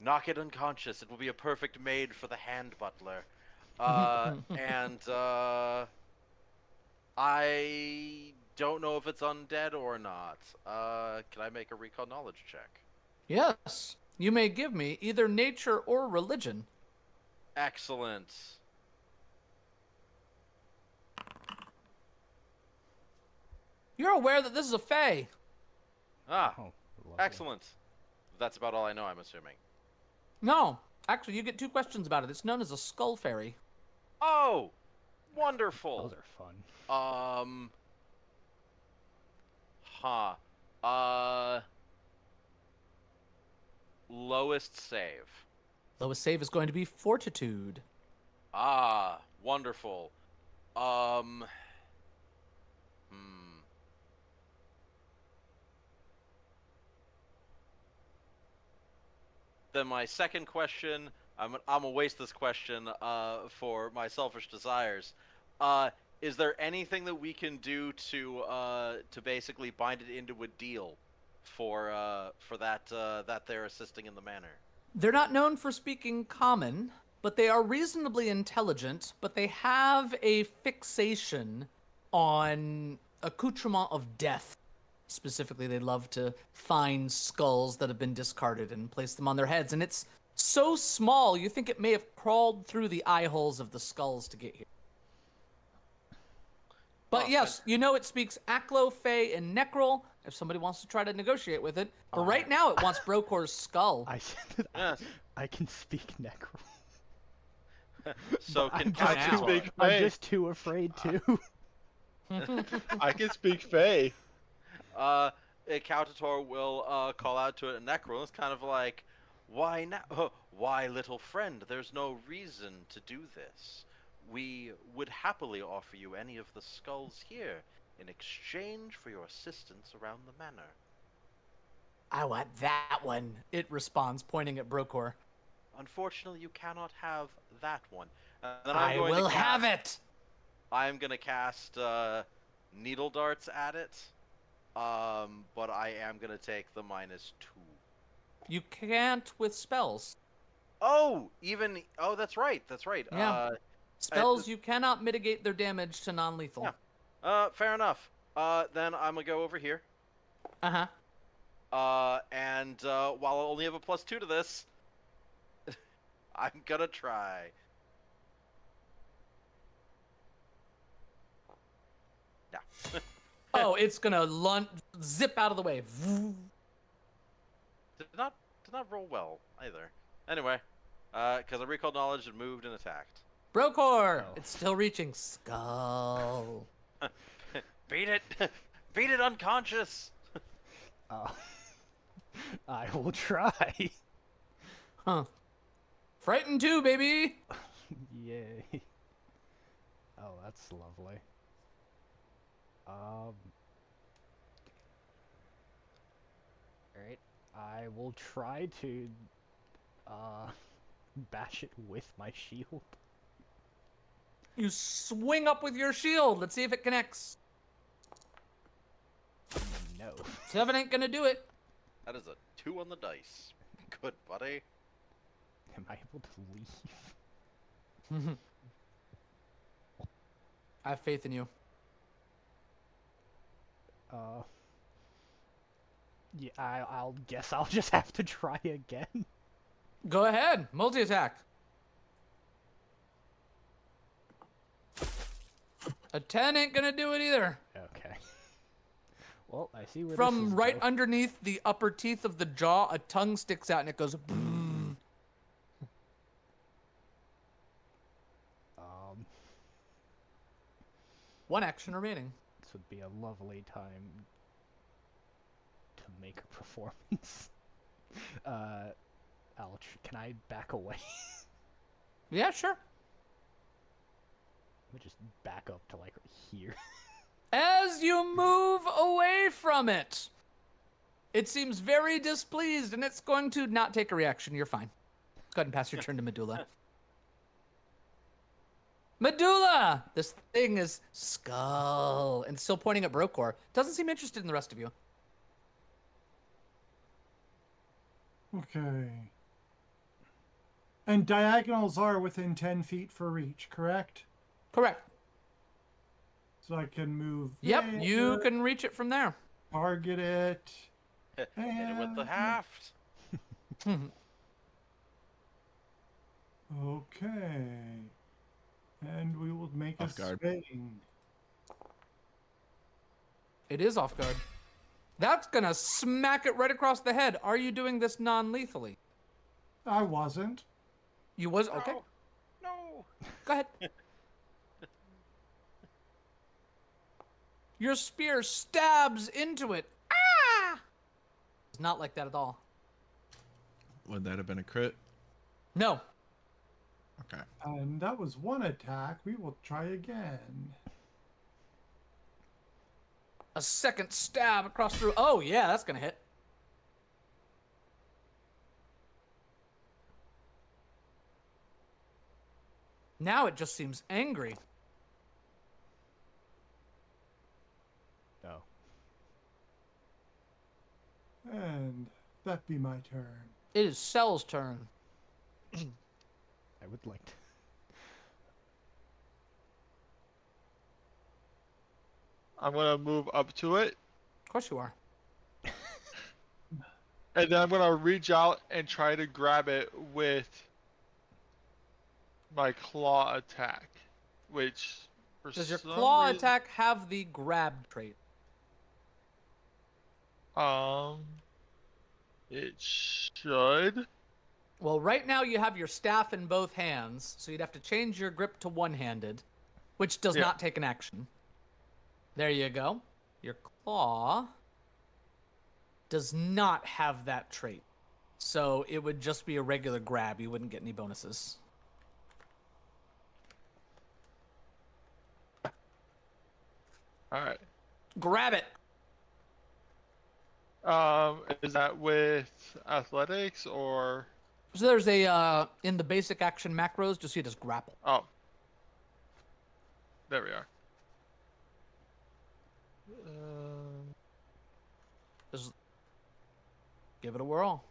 knock it unconscious. It will be a perfect maid for the hand butler. And I don't know if it's undead or not. Can I make a recall knowledge check? Yes. You may give me either nature or religion. Excellent. You're aware that this is a fae. Ah, Oh, lovely. excellent. That's about all I know, I'm assuming. No. Actually, you get 2 questions about it. It's known as a skull fairy. Oh, wonderful. Those are fun. Lowest save. Lowest save is going to be fortitude. Ah, wonderful. Then my second question, I'm gonna waste this question for my selfish desires. Is there anything that we can do to basically bind it into a deal for that they're assisting in the manor? They're not known for speaking common, but they are reasonably intelligent, but they have a fixation on accoutrement of death. Specifically, they love to find skulls that have been discarded and place them on their heads, and it's so small you think it may have crawled through the eye holes of the skulls to get here. But Oh, yes, you know it speaks Aklo, Fey, and Necrol if somebody wants to try to negotiate with it. But right now it wants Brokor's skull. I said Yes. I can speak necro. So But can I'm I just can Kazator. speak I'm Fey. just too afraid to. I can speak Fey. Kautator will call out to it, and Necro is kind of like, "Why now? Why, little friend? There's no reason to do this. We would happily offer you any of the skulls here in exchange for your assistance around the manor." I want that one, it responds, pointing at Brokor. Unfortunately, you cannot have that one. Then I going to will have cast- it! I'm gonna cast needle darts at it, but I am gonna take the -2. You can't with spells. Oh, that's right. Yeah. Spells, you cannot mitigate their damage to non-lethal. Yeah. Fair enough. Then I'm gonna go over here. Uh-huh. And while I only have a +2 to this, I'm gonna try. Yeah. Oh, it's gonna zip out of the way. Did not roll well either. Anyway, because I recalled knowledge and moved and attacked. Brokor! Oh. It's still reaching. Skull. Beat it! Beat it unconscious. Uh, I will try. Huh. Frightened too, baby. Yay. Oh, that's lovely. Alright. I will try to bash it with my shield. You swing up with your shield. Let's see if it connects. No. 7 ain't gonna do it. That is a 2 on the dice. Good, buddy. Am I able to leave? I have faith in you. Yeah, I'll guess I'll just have to try again. Go ahead. Multi-attack. A 10 ain't gonna do it either. Okay. Well, I see where this From is right going. underneath the upper teeth of the jaw, a tongue sticks out and it goes. One action remaining. This would be a lovely time to make a performance. Can I back away? Yeah, sure. I'm gonna just back up to like here. As you move away from it, it seems very displeased and it's going to not take a reaction. You're fine. Go ahead and pass your turn to Medulla. Medulla! This thing is skull and still pointing at Brokor. Doesn't seem interested in the rest of you. Okay. And diagonals are within 10 feet for reach, correct? Correct. So I can move. Yep, there, you can reach it from there. target it. Hit it with the and- haft. Okay. And we will make Off a guard. swing. It is off guard. That's gonna smack it right across the head. Are you doing this non-lethally? I wasn't. You was okay. No. Go ahead. Your spear stabs into it. Ah! It's not like that at all. Would that have been a crit? No. Okay. And that was one attack. We will try again. A second stab across through. Oh, yeah, that's gonna hit. Now it just seems angry. Oh. And that be my turn. It is Cell's turn. I would like to. I'm gonna move up to it, Of course you are. and then I'm gonna reach out and try to grab it with my claw attack, which for Does your some claw reason- attack have the grab trait? It should. Well, right now you have your staff in both hands, so you'd have to change your grip to one-handed, which does Yeah. not take an action. There you go. Your claw does not have that trait. So it would just be a regular grab. You wouldn't get any bonuses. All right. Grab it. Is that with athletics or? So there's a, in the basic action macros, just see it as grapple. Oh. There we are. Just give it a whirl.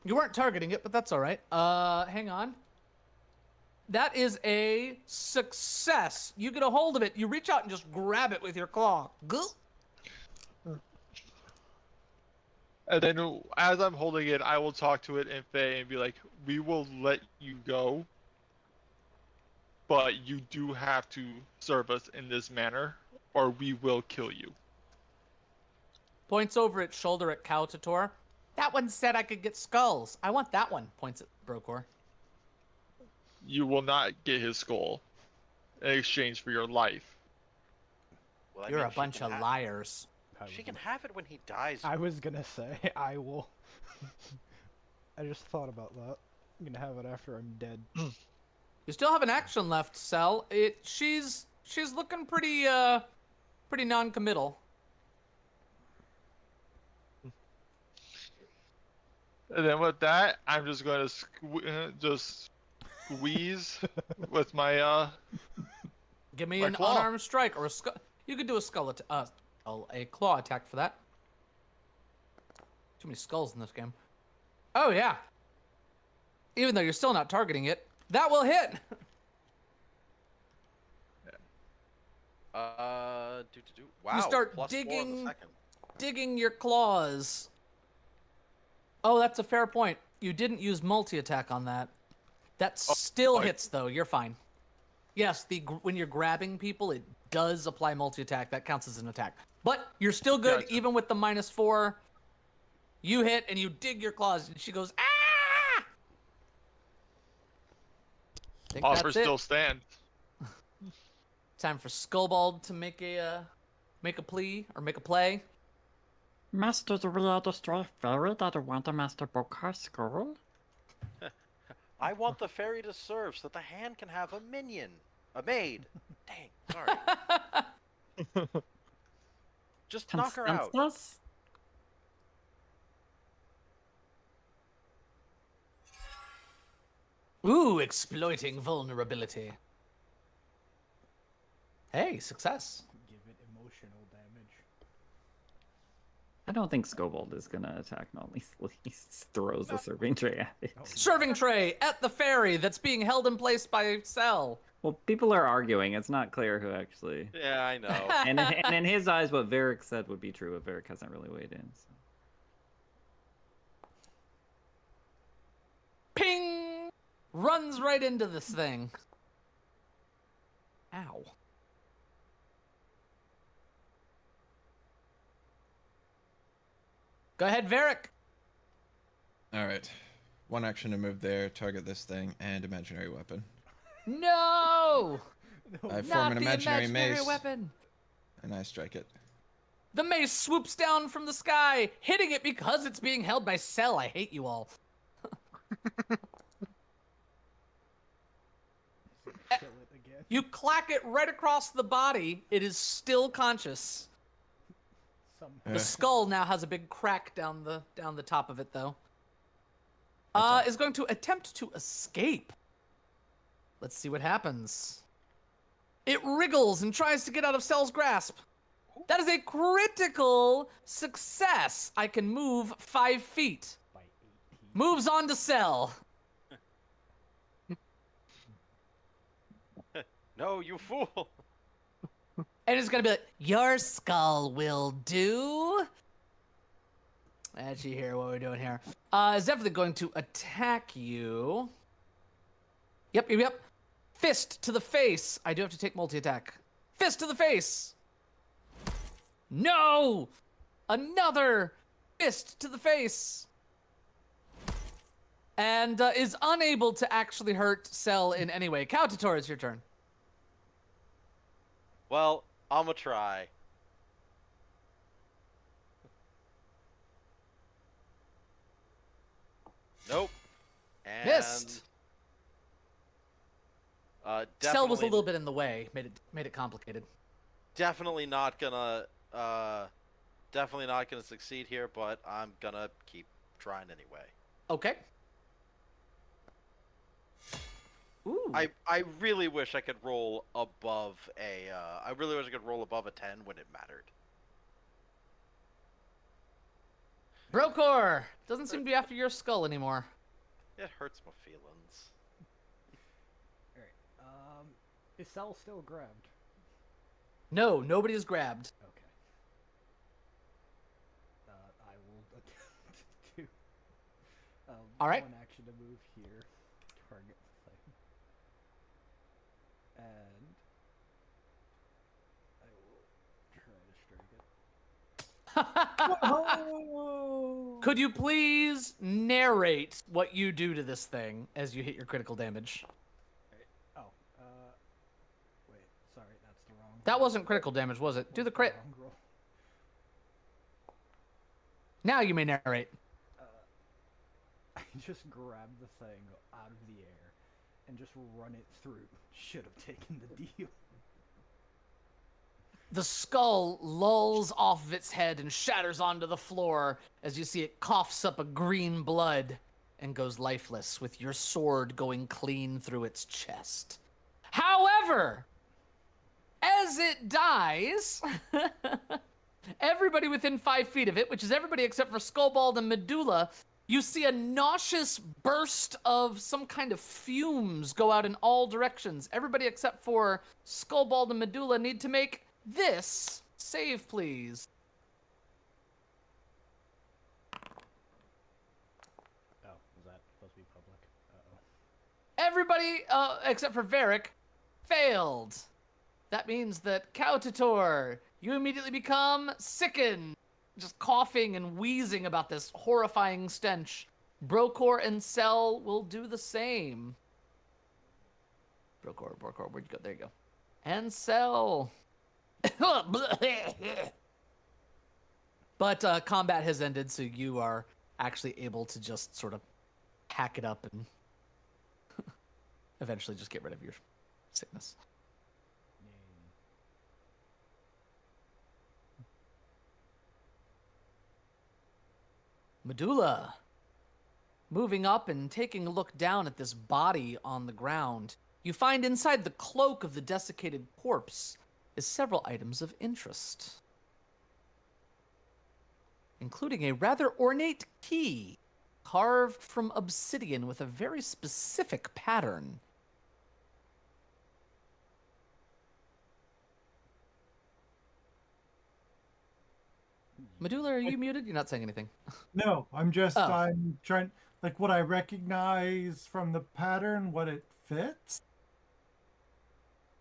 You weren't targeting it, but that's all right. Hang on. That is a success. You get a hold of it. You reach out and just grab it with your claw. Gulp. And then as I'm holding it, I will talk to it in Fey and be like, "We will let you go, but you do have to serve us in this manner, or we will kill you." Points over its shoulder at Kautator. That one said I could get skulls. I want that one. Points at Brokor. You will not get his skull in exchange for your life. Well, I You're mean, a bunch of liars. She can have it when he dies. I was gonna say I will. I just thought about that. I'm gonna have it after I'm dead. You still have an action left, Cell. She's looking pretty pretty non-committal. And then with that, I'm just going to just squeeze with my Give me My an claw. unarmed strike or a skull. You could do a a claw attack for that. Too many skulls in this game. Oh yeah. Even though you're still not targeting it, that will hit. Wow. You start +4 on the digging- second. Digging your claws. Oh, that's a fair point. You didn't use multi-attack on that. That still hits, though. You're fine. Yes, when you're grabbing people, it does apply multi-attack. That counts as an attack. But you're still good, Gotcha. even with the -4. You hit, and you dig your claws, and she goes, ah! Think offer that's it. still stands. Time for Skullbald to make a plea, or make a play. Master, do we all destroy fairy that want to Master Bokar's skull? I want the fairy to serve so that the hand can have a minion. A maid. Dang, sorry. Just knock her out. Consensus? Ooh, exploiting vulnerability. Hey, success. Give it emotional damage. I don't think Scobold is gonna attack Nolly. He throws a serving tray at it. Serving tray at the ferry that's being held in place by Cell. Well, people are arguing. It's not clear who actually. Yeah, I know. And in his eyes, what Varric said would be true, but Varric hasn't really weighed in. So. Ping! Runs right into this thing. Ow. Go ahead, Varric. All right. One action to move there, target this thing, and imaginary weapon. No! I form Not an the imaginary mace, weapon. and I strike it. The mace swoops down from the sky, hitting it because it's being held by Cell. I hate you all. Kill it again. You clack it right across the body. It is still conscious. Somehow. The skull now has a big crack down the top of it, though. Is going to attempt to escape. Let's see what happens. It wriggles and tries to get out of Cell's grasp. That is a critical success. I can move 5 feet. By 18. Moves on to Cell. No, you fool. And it's gonna be like, your skull will do. Actually, here, what we're doing here. Is definitely going to attack you. Yep. Fist to the face. I do have to take multi-attack. Fist to the face. No! Another fist to the face. And is unable to actually hurt Cell in any way. Kautator, it's your turn. Well, I'ma try. Nope. And, Missed. Definitely, Cell was a little bit in the way. Made it complicated. Definitely not gonna succeed here, but I'm gonna keep trying anyway. Okay. Ooh. I really wish I could roll above a I really wish I could roll above a 10 when it mattered. Brokor doesn't seem to be after your skull anymore. It hurts my feelings. Alright. Is Cell still grabbed? No, nobody is grabbed. Okay. I will attempt to. All right. One action to move here. Target the thing. And I will try to strike it. Oh! Could you please narrate what you do to this thing as you hit your critical damage? Oh, wait. sorry, that's the wrong. That wasn't critical damage, was it? Do the crit. wrong roll. Now you may narrate. I just grabbed the thing out of the air and just run it through. Should have taken the deal. The skull lulls off of its head and shatters onto the floor as you see it coughs up a green blood and goes lifeless, with your sword going clean through its chest. However, as it dies, everybody within 5 feet of it, which is everybody except for Skullbald and Medulla, you see a nauseous burst of some kind of fumes go out in all directions. Everybody except for Skullbald and Medulla need to make this save, please. Oh, was that supposed to be public? Uh-oh. Everybody except for Varric failed. That means that Kautator, you immediately become sickened, just coughing and wheezing about this horrifying stench. Brokor and Cell will do the same. Brokor, where'd you go? There you go. And Cell. But combat has ended, so you are actually able to just sort of hack it up and eventually just get rid of your sickness. Medulla, moving up and taking a look down at this body on the ground, you find inside the cloak of the desiccated corpse is several items of interest, including a rather ornate key carved from obsidian with a very specific pattern. Medulla, are you muted? You're not saying anything. No, I'm just, Oh. I'm trying, like, what I recognize from the pattern, what it fits.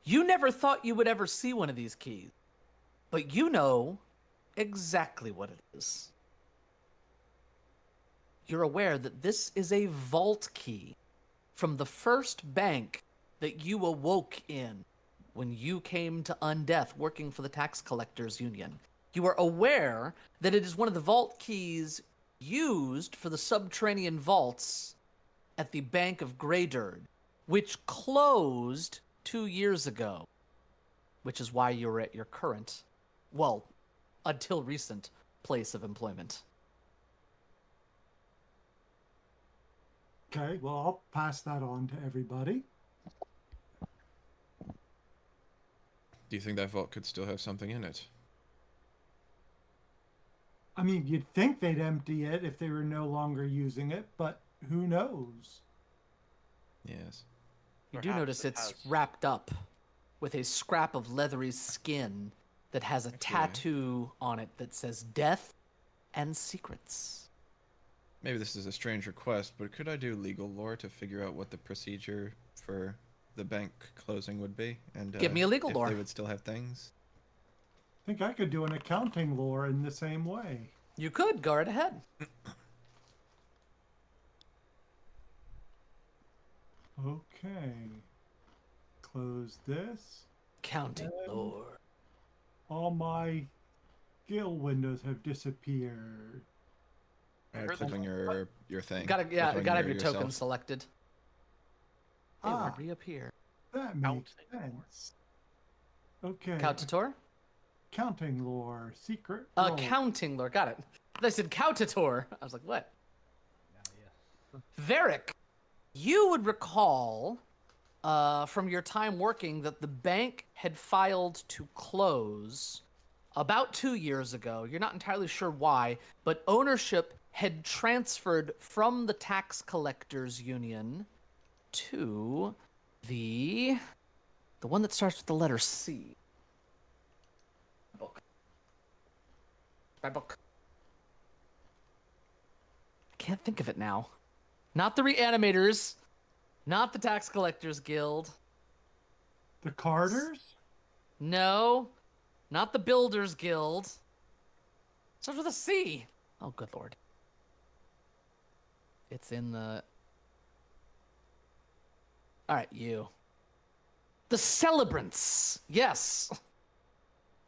You never thought you would ever see one of these keys, but you know exactly what it is. You're aware that this is a vault key from the first bank that you awoke in when you came to Undeath working for the Tax Collectors Union. You are aware that it is one of the vault keys used for the subterranean vaults at the Bank of Greydirge, which closed 2 years ago, which is why you're at your current, well, until recent, place of employment. Okay, well, I'll pass that on to everybody. Do you think that vault could still have something in it? I mean, you'd think they'd empty it if they were no longer using it, but who knows? Yes. You do Perhaps notice it it's has. wrapped up with a scrap of leathery skin that has a tattoo on it that says death and secrets. Maybe this is a strange request, but could I do legal lore to figure out what the procedure for the bank closing would be? And Give me a legal if lore. they would still have things? I think I could do an accounting lore in the same way. You could go right ahead. Okay. Close this. Counting lore. All my skill windows have disappeared. heard Click that- on your thing. Gotta Click on have your token yourself. selected. They will Ah. reappear. That makes Counting lore. sense. Okay. Cautator? Counting lore. Secret. roll. Accounting lore. Got it. They said Cautator. I was like, what? Now, yes. Varric, you would recall from your time working that the bank had filed to close about 2 years ago. You're not entirely sure why, but ownership had transferred from the Tax Collectors Union to the one that starts with the letter C. Book. My book. I can't think of it now. Not the Reanimators. Not the Tax Collectors Guild. The Carters? No. Not the Builders Guild. Starts with a C. Oh, good lord. It's in the... Alright, you. The Celebrants. Yes.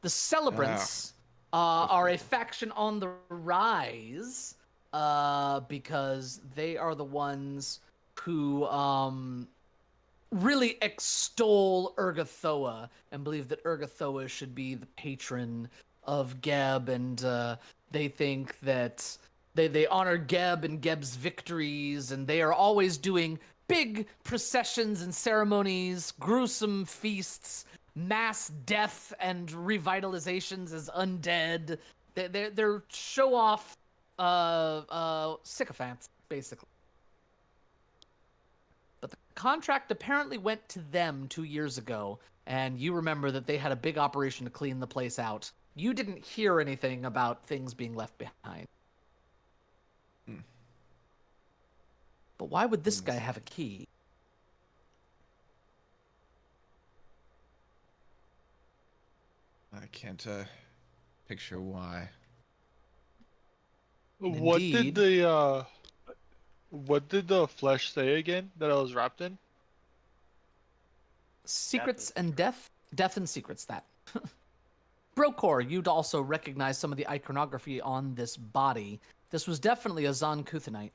The Celebrants are a faction on the rise because they are the ones who really extol Urgathoa and believe that Urgathoa should be the patron of Geb, and they think that they honor Geb and Geb's victories, and they are always doing big processions and ceremonies, gruesome feasts, mass death and revitalizations as undead. They're show off sycophants, basically. But the contract apparently went to them 2 years ago, and you remember that they had a big operation to clean the place out. You didn't hear anything about things being left behind. But why would this guy have a key? I can't picture why. What did Indeed. the flesh say again that I was wrapped in? Secrets and death? Death and secrets, that. Brokor, you'd also recognize some of the iconography on this body. This was definitely a Zon Kuthanite.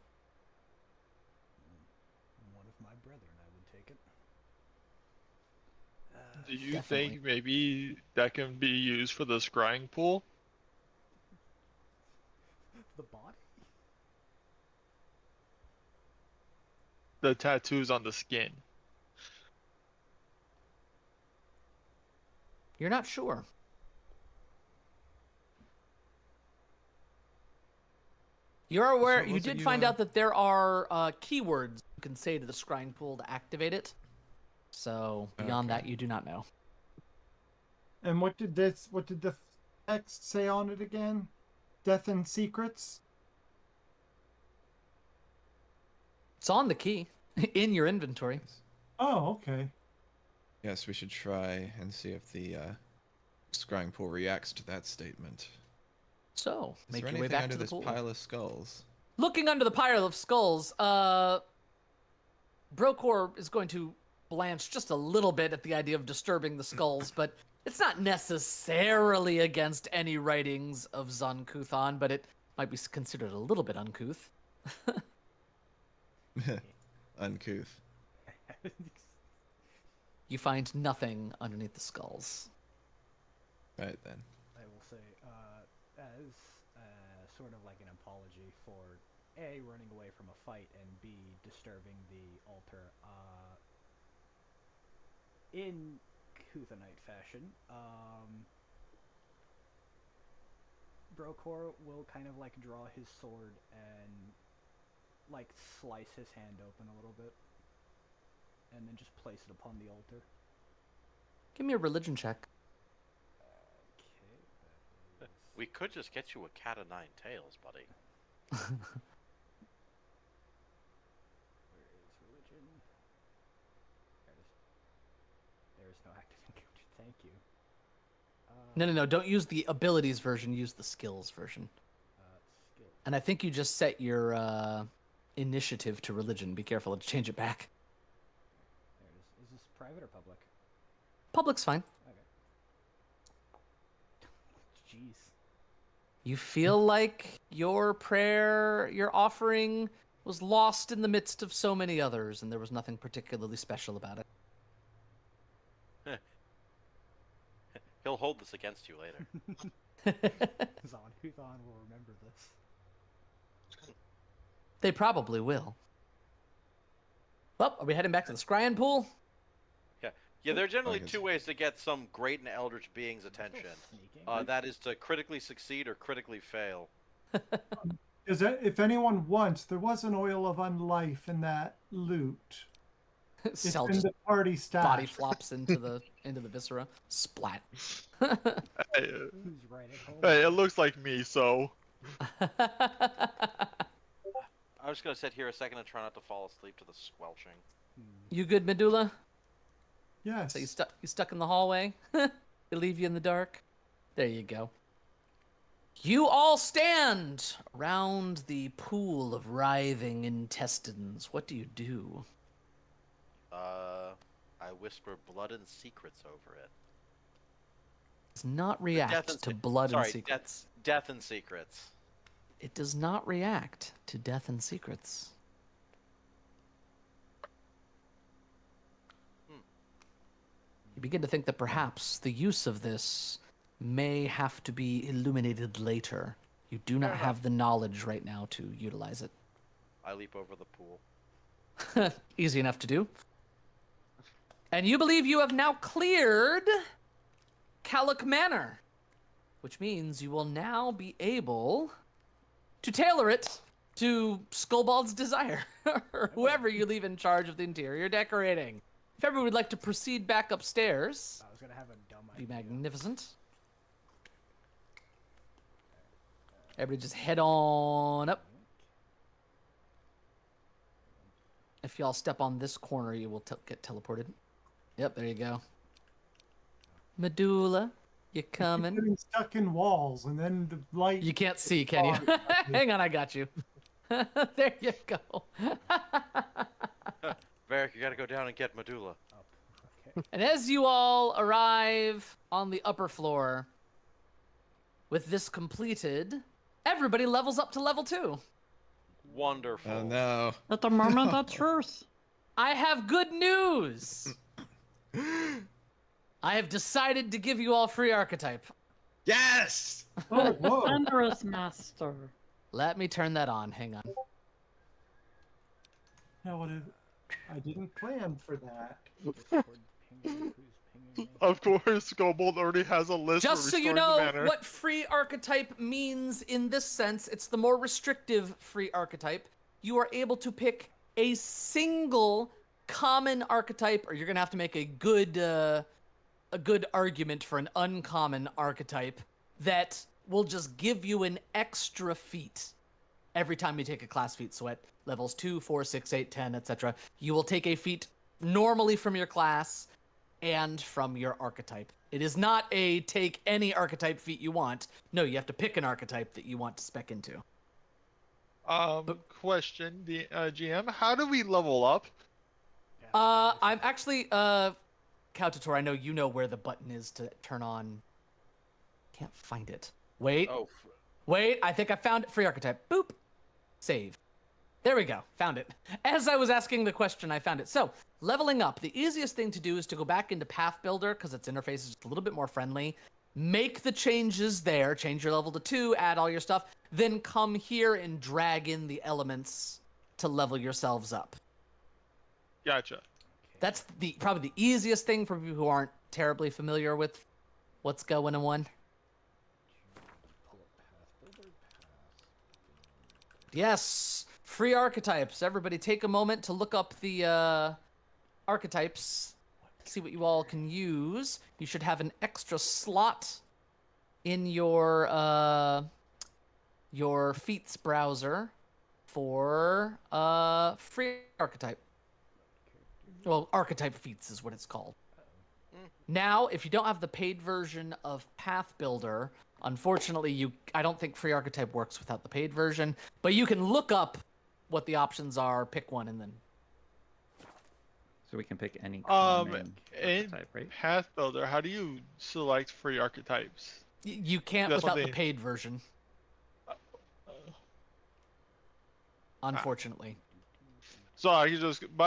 One of my brethren, I would take it. Do you Definitely. think maybe that can be used for the scrying pool? The body? The tattoos on the skin. You're not sure. You're aware. what You was it did you, find out that there are keywords you can say to the scrying pool to activate it. So beyond Okay. that, you do not know. And what did the text say on it again? Death and secrets? It's on the key in your inventory. Oh, okay. Yes, we should try and see if the scrying pool reacts to that statement. So Is make there your way anything back under to the this pool. pile of skulls? Looking under the pile of skulls, Brokor is going to blanch just a little bit at the idea of disturbing the skulls, but it's not necessarily against any writings of Zon Kuthan, but it might be considered a little bit uncouth. Uncouth. You find nothing underneath the skulls. Right then. I will say, as sort of like an apology for A, running away from a fight, and B, disturbing the altar, in Kuthanite fashion, Brokor will kind of like draw his sword and like slice his hand open a little bit, and then just place it upon the altar. Give me a religion check. Okay, that is... We could just get you a cat of nine tails, buddy. Where is religion? There it is. There is no active encounter. Thank you. No. Don't use the abilities version. Use the skills version. Skill. And I think you just set your initiative to religion. Be careful to change it back. There it is. Is this private or public? Public's fine. Okay. Jeez. You feel like your prayer, your offering, was lost in the midst of so many others, and there was nothing particularly special about it. He'll hold this against you later. Zon Huthan will remember this. They probably will. Well, are we heading back to the scrying pool? Yeah, there are generally guess- two ways to get some great and eldritch being's attention. Sneaking. That is to critically succeed or critically fail. Is that, if anyone wants, there was an oil of unlife in that loot. It's Cell in just the party stash. body flops into the viscera. Splat. Hey, Who's right at home? hey, it looks like me, so I was just gonna sit here a second and try not to fall asleep to the squelching. You good, Medulla? Yes. So you stuck in the hallway? They leave you in the dark? There you go. You all stand around the pool of writhing intestines. What do you do? I whisper blood and secrets over it. Does not Death react and to se- blood sorry, and secrets. Death and secrets. It does not react to death and secrets. You begin to think that perhaps the use of this may have to be illuminated later. You do not Fair have enough. the knowledge right now to utilize it. I leap over the pool. Easy enough to do. And you believe you have now cleared Calic Manor, which means you will now be able to tailor it to Skullbald's desire, or whoever you leave in charge of the interior decorating. If everyone would like to proceed back upstairs, I was gonna have a dumb be idea. magnificent. Everybody just head on up. If y'all step on this corner, you will get teleported. Yep, there you go. Medulla, you coming? Getting stuck in walls, and then the light. You can't see, can you? Hang on, I got you. There you go. Varric, you gotta go down and get Medulla. Up. Okay. And as you all arrive on the upper floor, with this completed, everybody levels up to level 2. Wonderful. Oh no. At the moment of truth. I have good news. I have decided to give you all free archetype. Yes! Oh, Whoa. generous master. Let me turn that on. Hang on. Now what if I didn't plan for that? Discord pinging, who's pinging me? Of course, Gobold already has a list Just for so you restoring the know manor. what free archetype means in this sense, it's the more restrictive free archetype. You are able to pick a single common archetype, or you're gonna have to make a good argument for an uncommon archetype that will just give you an extra feat every time you take a class feat. So at levels 2, 4, 6, 8, 10, etc., you will take a feat normally from your class and from your archetype. It is not a take any archetype feat you want. No, you have to pick an archetype that you want to spec into. Question, the GM, how do we level up? I'm actually, Kaututor, I know you know where the button is to turn on. Can't find it. Wait, Oh, wait, I think I found it. Free archetype. Boop. Save. There we go. Found it. As I was asking the question, I found it. So, leveling up. The easiest thing to do is to go back into Path Builder, because its interface is just a little bit more friendly. Make the changes there. Change your level to 2, add all your stuff. Then come here and drag in the elements to level yourselves up. Gotcha. That's probably the easiest thing for people who aren't terribly familiar with what's going on. Pull up Path Builder, Yes, free archetypes. Everybody take a moment to look up the archetypes. See what you all can use. You should have an extra slot in your feats browser for free archetype. Well, archetype feats is what it's called. Now, if you don't have the paid version of Path Builder, unfortunately, I don't think free archetype works without the paid version, but you can look up what the options are, pick one, and then... So we can pick any In common archetype, right? Path Builder, how do you select free archetypes? You can't That's without the something- paid version. Unfortunately. So I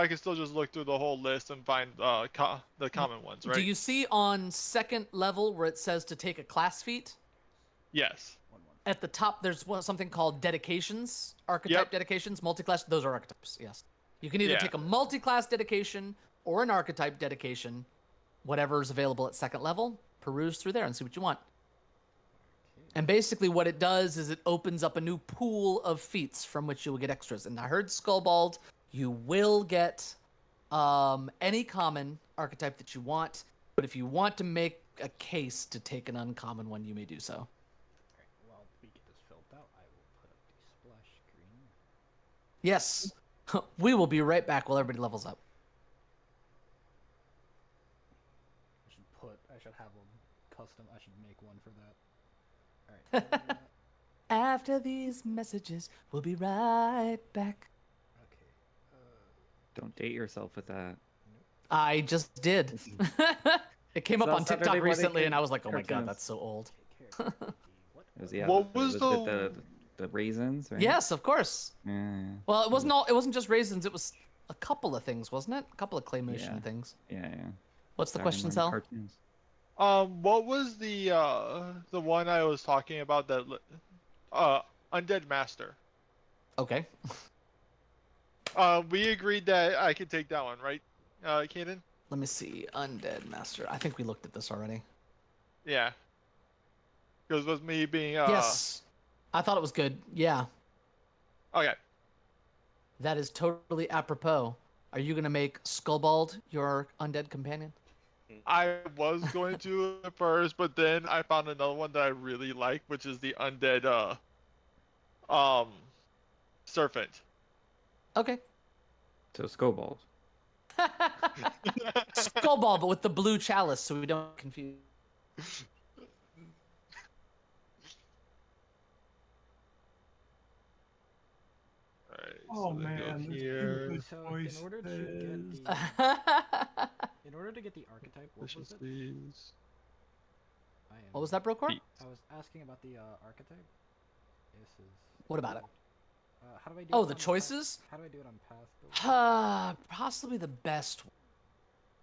can still just look through the whole list and find the common ones, right? Do you see on second level where it says to take a class feat? Yes. At the top, there's something called dedications, archetype Yep. dedications, multi-class. Those are archetypes, yes. You can either Yeah. take a multi-class dedication or an archetype dedication, whatever is available at second level. Peruse through there and see what you want. And basically what it does is it opens up a new pool of feats from which you will get extras. And I heard Skullbald, you will get any common archetype that you want, but if you want to make a case to take an uncommon one, you may do so. Alright, while we get this filled out, I will put up the splash screen. Yes, we will be right back while everybody levels up. I should have them custom. I should make one for that. Alright. After these messages, we'll be right back. Okay. Don't date yourself with that. I just did. It came up So on Saturday TikTok morning recently, and I was like, "Oh my god, cartoons. that's so old." What? It was, yeah, What was was it the- the raisins, right? Yes, of course. Yeah, Well, it wasn't all. It wasn't just raisins. It was a couple of things, wasn't it? A couple of claymation Yeah. things. yeah. What's the Saturday question, morning Sal? cartoons. What was the one I was talking about that Undead Master? Okay. We agreed that I could take that one, right? Kaden? Let me see. Undead Master. I think we looked at this already. Yeah. Because with me being Yes. I thought it was good. Yeah. Okay. That is totally apropos. Are you gonna make Skullbald your undead companion? I was going to at first, but then I found another one that I really like, which is the undead serpent. Okay. So Skobald. Skullbald, but with the blue chalice, so we don't confuse. Alright, Oh so then go man, there's here. two So good in order to get choices. the in order to get the archetype, what was it? Efficiencies. I am, What was that, Brocor? Feet. I was asking about the archetype. This is. What about it? How do I do? Oh, it the on choices? How do I do it on Path? Possibly the best.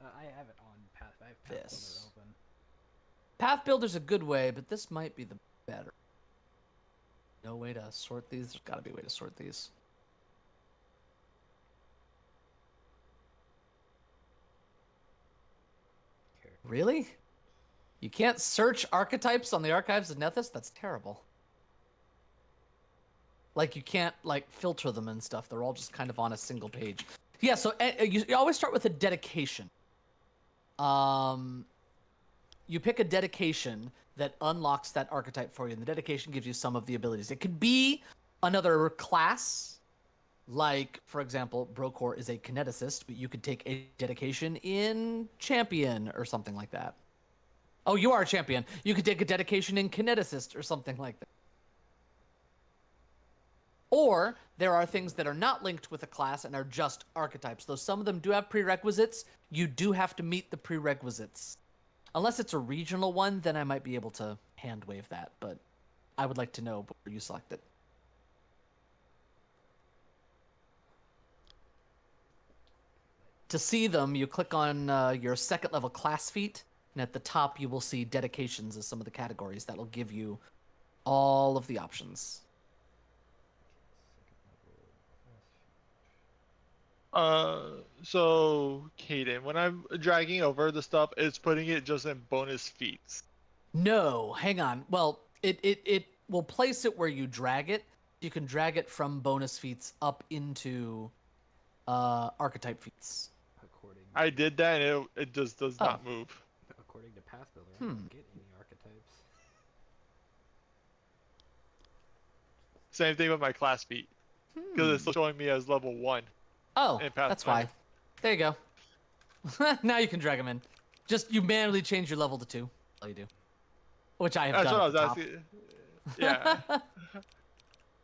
I have it on Path. I have Path This. Builder open. Path Builder's a good way, but this might be the better. No way to sort these. There's got to be a way to sort these. Really? You can't search archetypes on the archives of Nethys? That's terrible. Like, you can't, like, filter them and stuff. They're all just kind of on a single page. Yeah, so you always start with a dedication. You pick a dedication that unlocks that archetype for you, and the dedication gives you some of the abilities. It could be another class, like, for example, Brocor is a kineticist, but you could take a dedication in champion or something like that. Oh, you are a champion. You could take a dedication in kineticist or something like that. Or there are things that are not linked with a class and are just archetypes. Though some of them do have prerequisites, you do have to meet the prerequisites. Unless it's a regional one, then I might be able to hand wave that, but I would like to know before you select it. To see them, you click on your second level class feat, and at the top you will see dedications as some of the categories. That will give you all of the options. So Kaden, when I'm dragging over the stuff, it's putting it just in bonus feats. No, hang on. Well, it will place it where you drag it. You can drag it from bonus feats up into archetype feats. According. I did that, and it just does Oh. not move. According to Path Builder, I don't get any archetypes. Same thing with my class feat, because it's still showing me as level 1. Oh, in that's why. Pathfinder. There you go. Now you can drag them in. Just you manually change your level to 2. All you do. Which I have That's done. what I At was the top. asking. Yeah.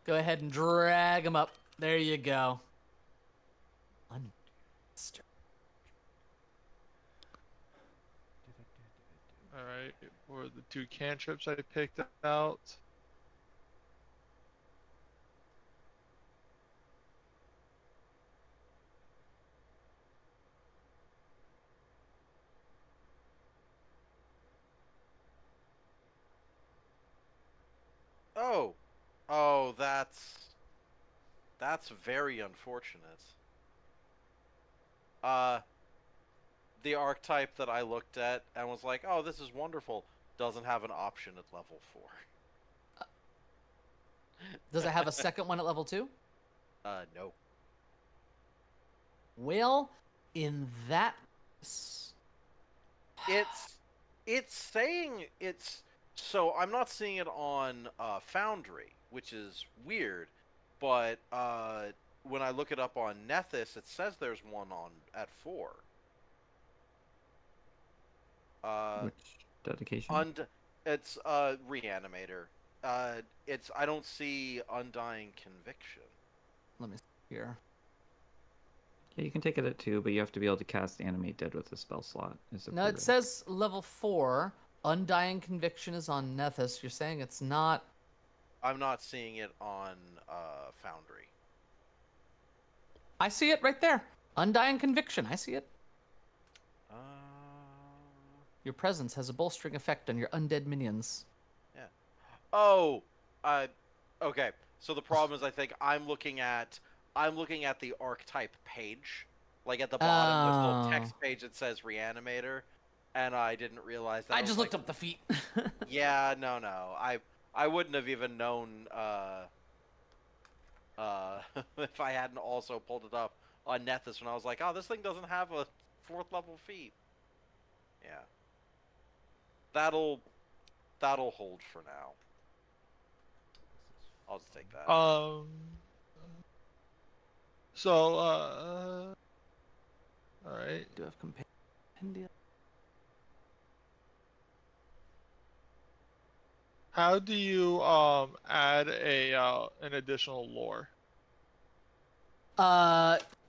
Go ahead and drag them up. There you go. Unmaster. Alright, or the 2 cantrips I picked out. Oh, that's very unfortunate. The archetype that I looked at and was like, "Oh, this is wonderful," doesn't have an option at level 4. Does it have a second one at level 2? No. Well, in that. It's saying it's so I'm not seeing it on Foundry, which is weird, but when I look it up on Nethys, it says there's one on at 4. Which dedication? It's Reanimator. I don't see Undying Conviction. Let me see here. Yeah, you can take it at 2, but you have to be able to cast Animate Dead with a spell slot. No, it says level 4. Undying Conviction is on Nethys. You're saying it's not. I'm not seeing it on Foundry. I see it right there. Undying Conviction. I see it. Uh, Your presence has a bolstering effect on your undead minions. yeah. Oh, okay. So the problem is, I think I'm looking at the archetype page, like at the bottom. There's a little text page that says Reanimator, and I didn't realize that. I just looked up the feat. Yeah, no. I wouldn't have even known if I hadn't also pulled it up on Nethys when I was like, oh, this thing doesn't have a 4th level feat. Yeah. That'll hold for now. I'll just take that. So, alright. Do have compendia? How do you add an additional lore?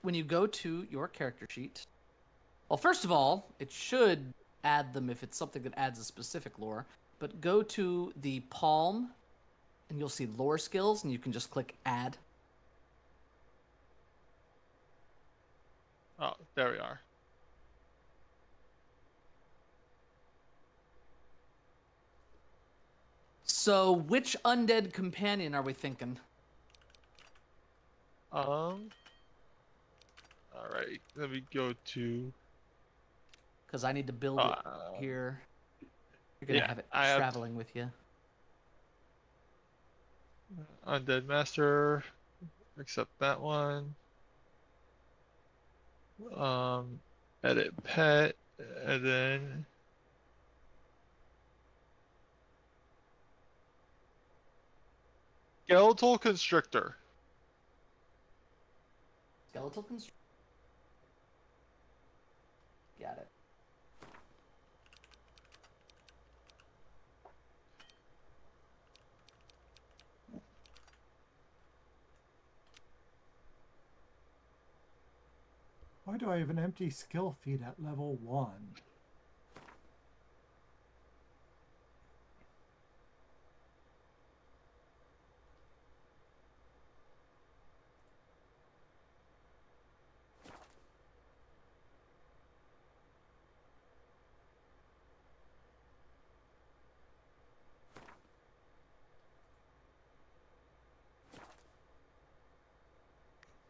When you go to your character sheet, well, first of all, it should add them if it's something that adds a specific lore. But go to the palm, and you'll see lore skills, and you can just click add. Oh, there we are. So, which undead companion are we thinking? Alright, let me go to... Because I need to build it here. You're going to have it traveling with you. Undead Master, accept that one. Edit pet, and then... Skeletal Constrictor. Skeletal constrictor. Got it. Why do I have an empty skill feed at level 1?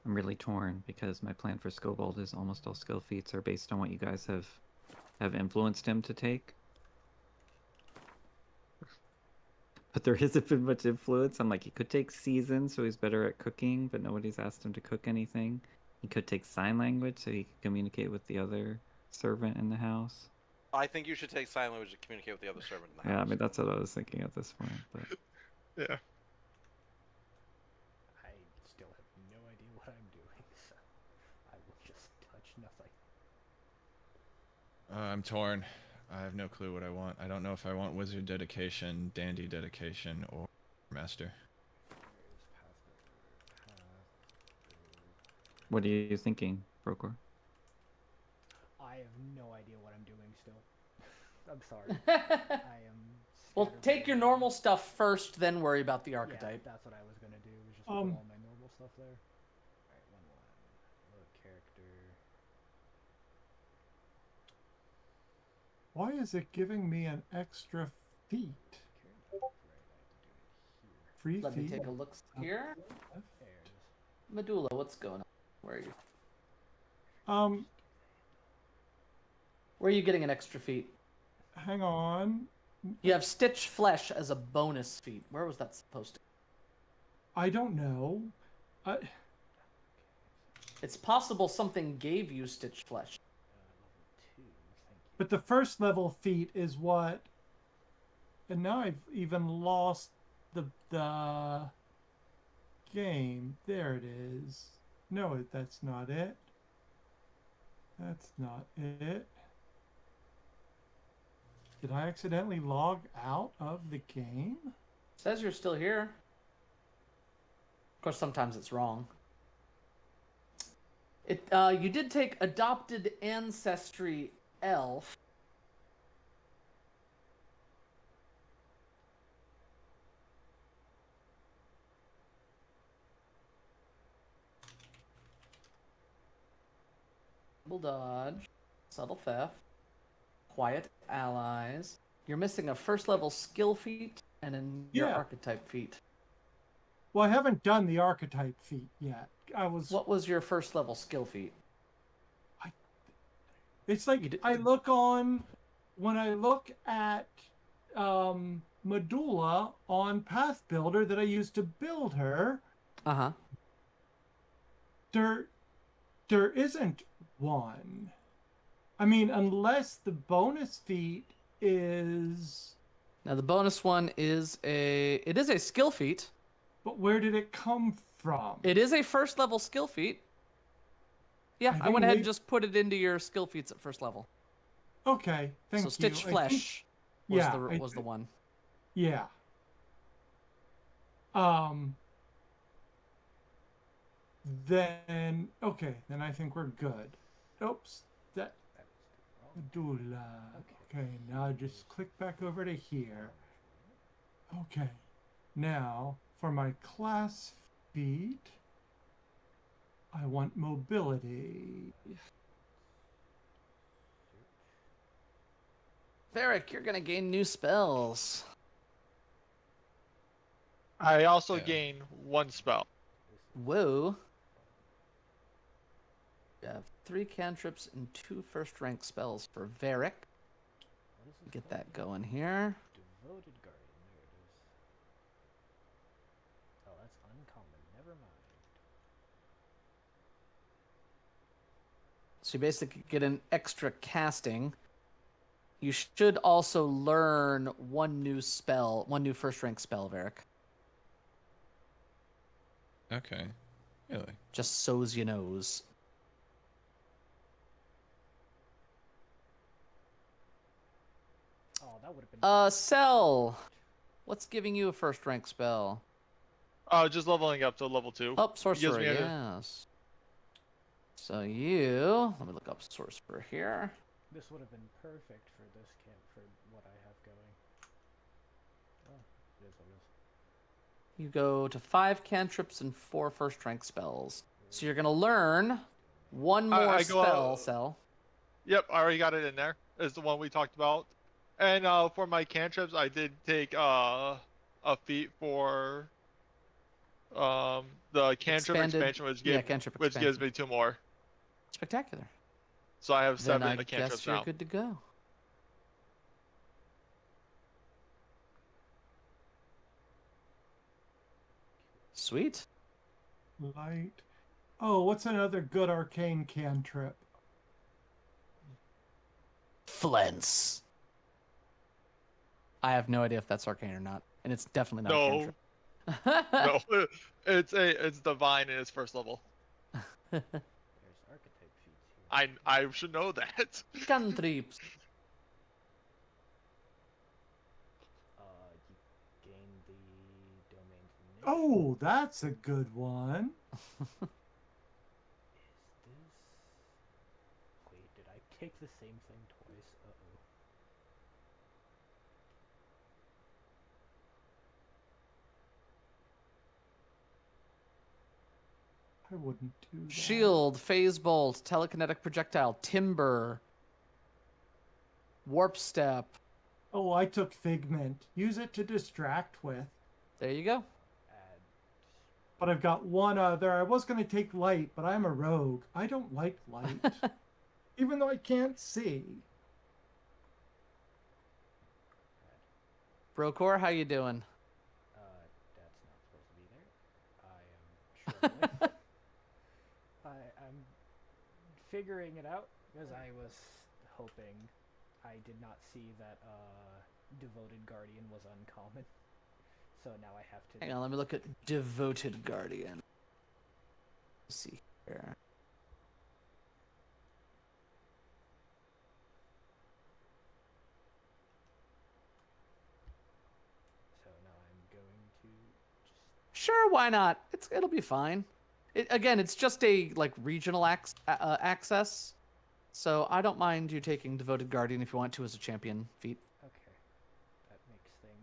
I'm really torn because my plan for Scobold is almost all skill feats are based on what you guys have influenced him to take. But there hasn't been much influence. I'm like, he could take season, so he's better at cooking, but nobody's asked him to cook anything. He could take sign language, so he could communicate with the other servant in the house. I think you should take sign language to communicate with the other servant in the house. Yeah, I mean, that's what I was thinking at this point. But Yeah. I still have no idea what I'm doing, so I will just touch nothing. I'm torn. I have no clue what I want. I don't know if I want Wizard Dedication, Dandy Dedication, or Master. what are you thinking, Procor? I have no idea what I'm doing still. I'm sorry. I am. Well, take your normal stuff first, then worry about the archetype. Yeah, that's what I was gonna do. Was just put all my normal stuff there. All right, one. Load character. Why is it giving me an extra feat? Free Let me feat? take a look here. There it is. Medulla, what's going on? Where are you? Where are you getting an extra feat? Hang on. You have Stitch Flesh as a bonus feat. Where was that supposed to? I don't know. It's possible something gave you Stitch Flesh. Level 2. Thank you. But the first level feat is what? And now I've even lost the game. There it is. No, that's not it. That's not it. Did I accidentally log out of the game? Says you're still here. Of course, sometimes it's wrong. You did take adopted ancestry elf. Double dodge, subtle theft, quiet allies. You're missing a first level skill feat and your Yeah. archetype feat. Well, I haven't done the archetype feat yet. What was your first level skill feat? It's like I look on when I look at Medulla on Path Builder that I used to build her. Uh-huh. There isn't one. I mean, unless the bonus feat is. Now the bonus one is a skill feat. But where did it come from? It is a first level skill feat. Yeah, I went ahead and just put it into your skill feats at first level. Okay, thank you. So Stitch Flesh was the one. Yeah. Then I think we're good. Oops, that Medulla. Okay, now just click back over to here. Okay, now for my class feat, I want mobility. Varric, you're gonna gain new spells. I also gain one spell. Whoa. You have 3 cantrips and 2 first rank spells for Varric. Get that going here. Devoted Guardian, there it is. Oh, that's uncommon. Never mind. So you basically get an extra casting. You should also learn one new first rank spell, Varric. Okay. Really? Just so's you knows. Oh, that would have been. Cell. What's giving you a first rank spell? Just leveling up to level 2. Oh, sorcerer, me a- yes. So let me look up sorcerer here. This would have been perfect for this camp for what I have going. Oh, it is what it is. You go to 5 cantrips and 4 first rank spells. So you're gonna learn one more spell, Cell. Yep, I already got it in there. It's the one we talked about. And for my cantrips, I did take a feat for the cantrip expansion, which gives me 2 more. Spectacular. So I have 7 then I the cantrips guess you're now. good to go. Sweet. Light. Oh, what's another good arcane cantrip? Flens. I have no idea if that's arcane or not, and it's definitely not a No, cantrip. no, it's divine in its first level. There's archetype feats here. I should know that. Cantrips. You gain the domain's name. Oh, that's a good one. Is this? Wait, did I take the same thing twice? Uh-oh. I wouldn't do that. Shield, phase bolt, telekinetic projectile, timber, warp step. Oh, I took Figment. Use it to distract with. There you go. But I've got one other. I was going to take Light, but I'm a rogue. I don't like light. Even though I can't see. Brocor, how you doing? That's not supposed to be there. I am struggling. I'm figuring it out because I was hoping I did not see that Devoted Guardian was uncommon. So now I have to. Hang on, let me look at Devoted Guardian. Let's see here. So now I'm going to just. Sure, why not? It'll be fine. Again, it's just a like regional access, so I don't mind you taking Devoted Guardian if you want to as a champion feat. Okay. That makes things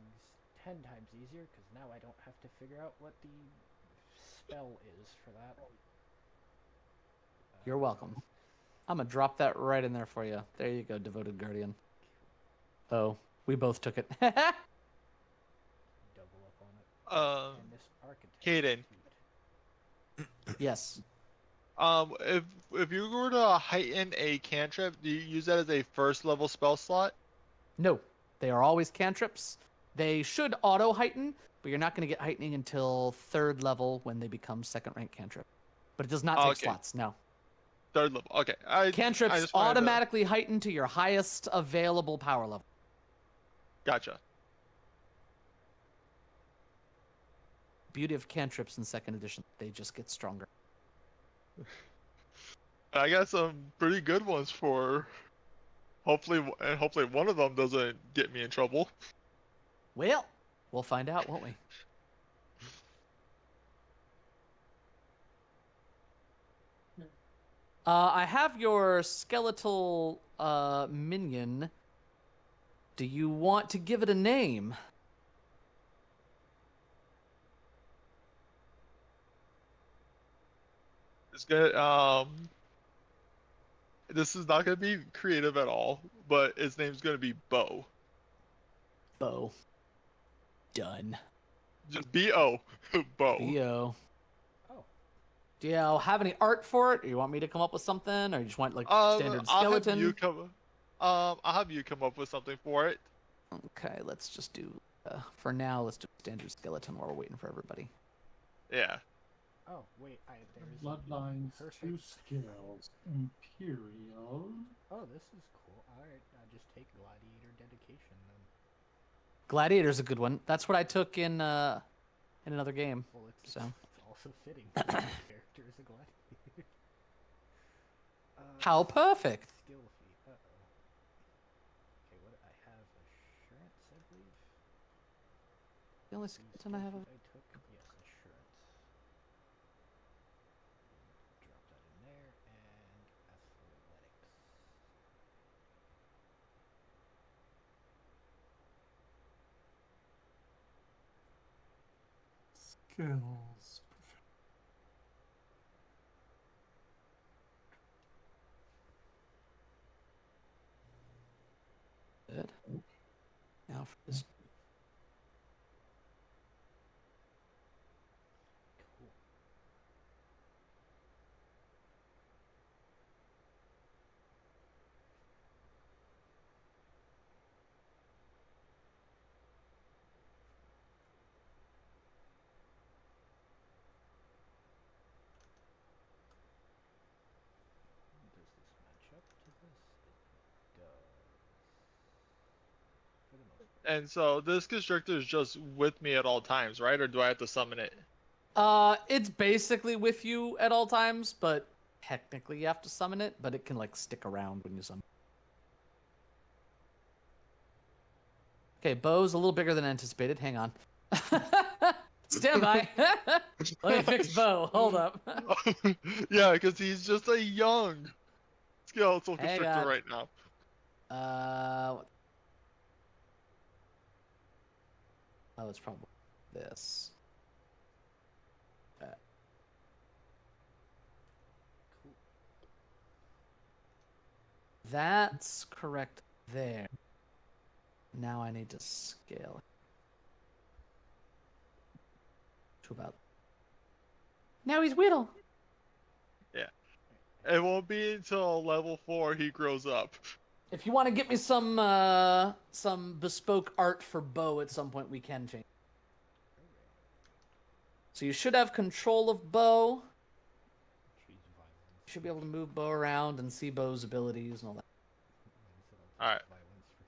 10 times easier, because now I don't have to figure out what the spell is for that. You're welcome. I'm gonna drop that right in there for you. There you go, Devoted Guardian. Oh, we both took it. Double up on it. And this architect. Caden. Yes. If you were to heighten a cantrip, do you use that as a first level spell slot? No, they are always cantrips. They should auto heighten, but you're not going to get heightening until 3rd level when they become 2nd rank cantrip. But it does not take slots. No. 3rd level. Okay. Cantrips I just wanted automatically heighten to your highest available power level. Gotcha. Beauty of cantrips in 2nd edition, they just get stronger. I got some pretty good ones for. Hopefully one of them doesn't get me in trouble. Well, we'll find out, won't we? I have your skeletal minion. Do you want to give it a name? It's gonna This is not gonna be creative at all, but his name's gonna be Bo. Bo. Done. Just B-O. Bo. B-O. Oh. Do you have any art for it? Or you want me to come up with something? Or you just want like standard skeleton? I'll have you come up with something for it. Okay, let's just do for now, let's do standard skeleton while we're waiting for everybody. Yeah. Oh, wait, there's Bloodlines, 2 perfect. skills, Imperial. Oh, this is cool. Alright, I'll just take Gladiator Dedication then. Gladiator's a good one. That's what I took in another game. Well, it's So also fitting. My character is a gladiator. how perfect. Skill feat. Uh-oh. Okay, what I have? Assurance, I believe. The only The skeleton I have. skill feat I took, yes, assurance. Drop that in there, and athletics. Skills. Good. Now for this. Cool. Does this match up to this? It does. For the most part. And so this constrictor is just with me at all times, right? Or do I have to summon it? It's basically with you at all times, but technically you have to summon it, but it can like stick around when you summon. Okay, Bo's a little bigger than anticipated. Hang on. Stand by. Let me fix Bo. Hold up. Yeah, because he's just a young skeletal Hang constrictor on. right now. Oh, it's probably this. Cool. That's correct there. Now I need to scale it to about. Now he's Whittle. It won't be until level 4 he grows up. If you want to get me some bespoke art for Bo at some point, we can change. So you should have control of Bo. Choose violence. You should be able to move Bo around and see Bo's abilities and all that. Alright. Violence for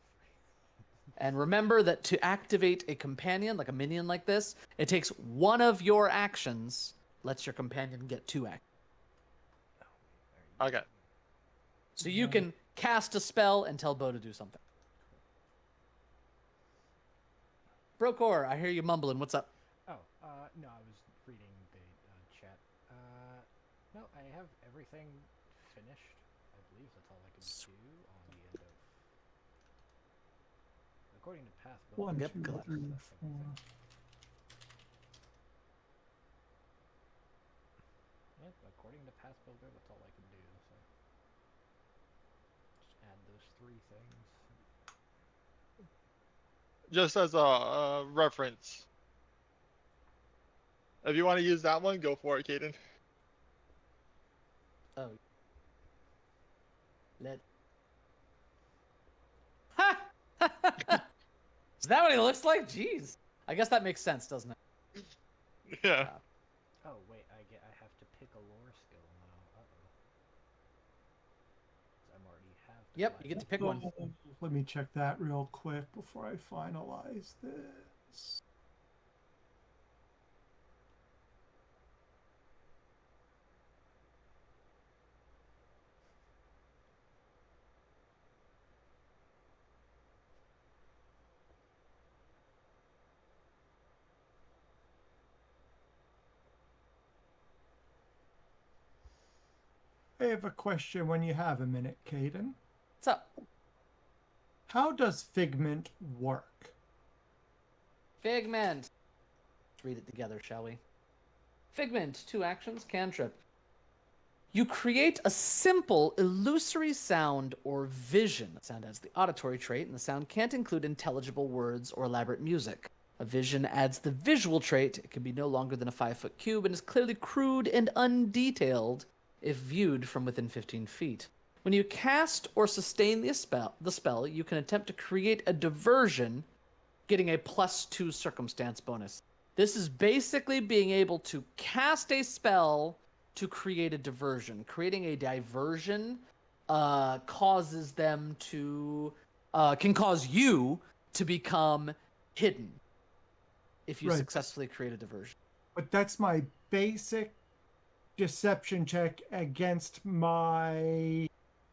3. And remember that to activate a companion, like a minion like this, it takes one of your actions, lets your companion get 2 actions. Okay. So you can cast a spell and tell Bo to do something. Brokor, I hear you mumbling. What's up? Oh, no, I was reading the chat. No, I have everything finished. I believe that's all I can do on the end of. According to Path Builder, 1, Yep, 2, collect. 3, that's 4. everything. Yep, according to Path Builder, that's all I can do. So just add those 3 things. Just as a reference, if you want to use that one, go for it, Caden. Oh. Let. Ha! Is that what he looks like? Jeez. I guess that makes sense, doesn't it? Yeah. Oh wait, I have to pick a lore skill now. Uh-oh. 'Cause I'm already have. Yep, you get to pick one. Let me check that real quick before I finalize this. I have a question when you have a minute, Caden. What's up? How does Figment work? Figment. Let's read it together, shall we? Figment, 2 actions, cantrip. You create a simple, illusory sound or vision. The sound adds the auditory trait, and the sound can't include intelligible words or elaborate music. A vision adds the visual trait. It can be no longer than a 5-foot cube and is clearly crude and undetailed if viewed from within 15 feet. When you cast or sustain the spell, you can attempt to create a diversion, getting a +2 circumstance bonus. This is basically being able to cast a spell to create a diversion. Creating a diversion causes them to can cause you to become hidden if you Right. successfully create a diversion. But that's my basic deception check against my.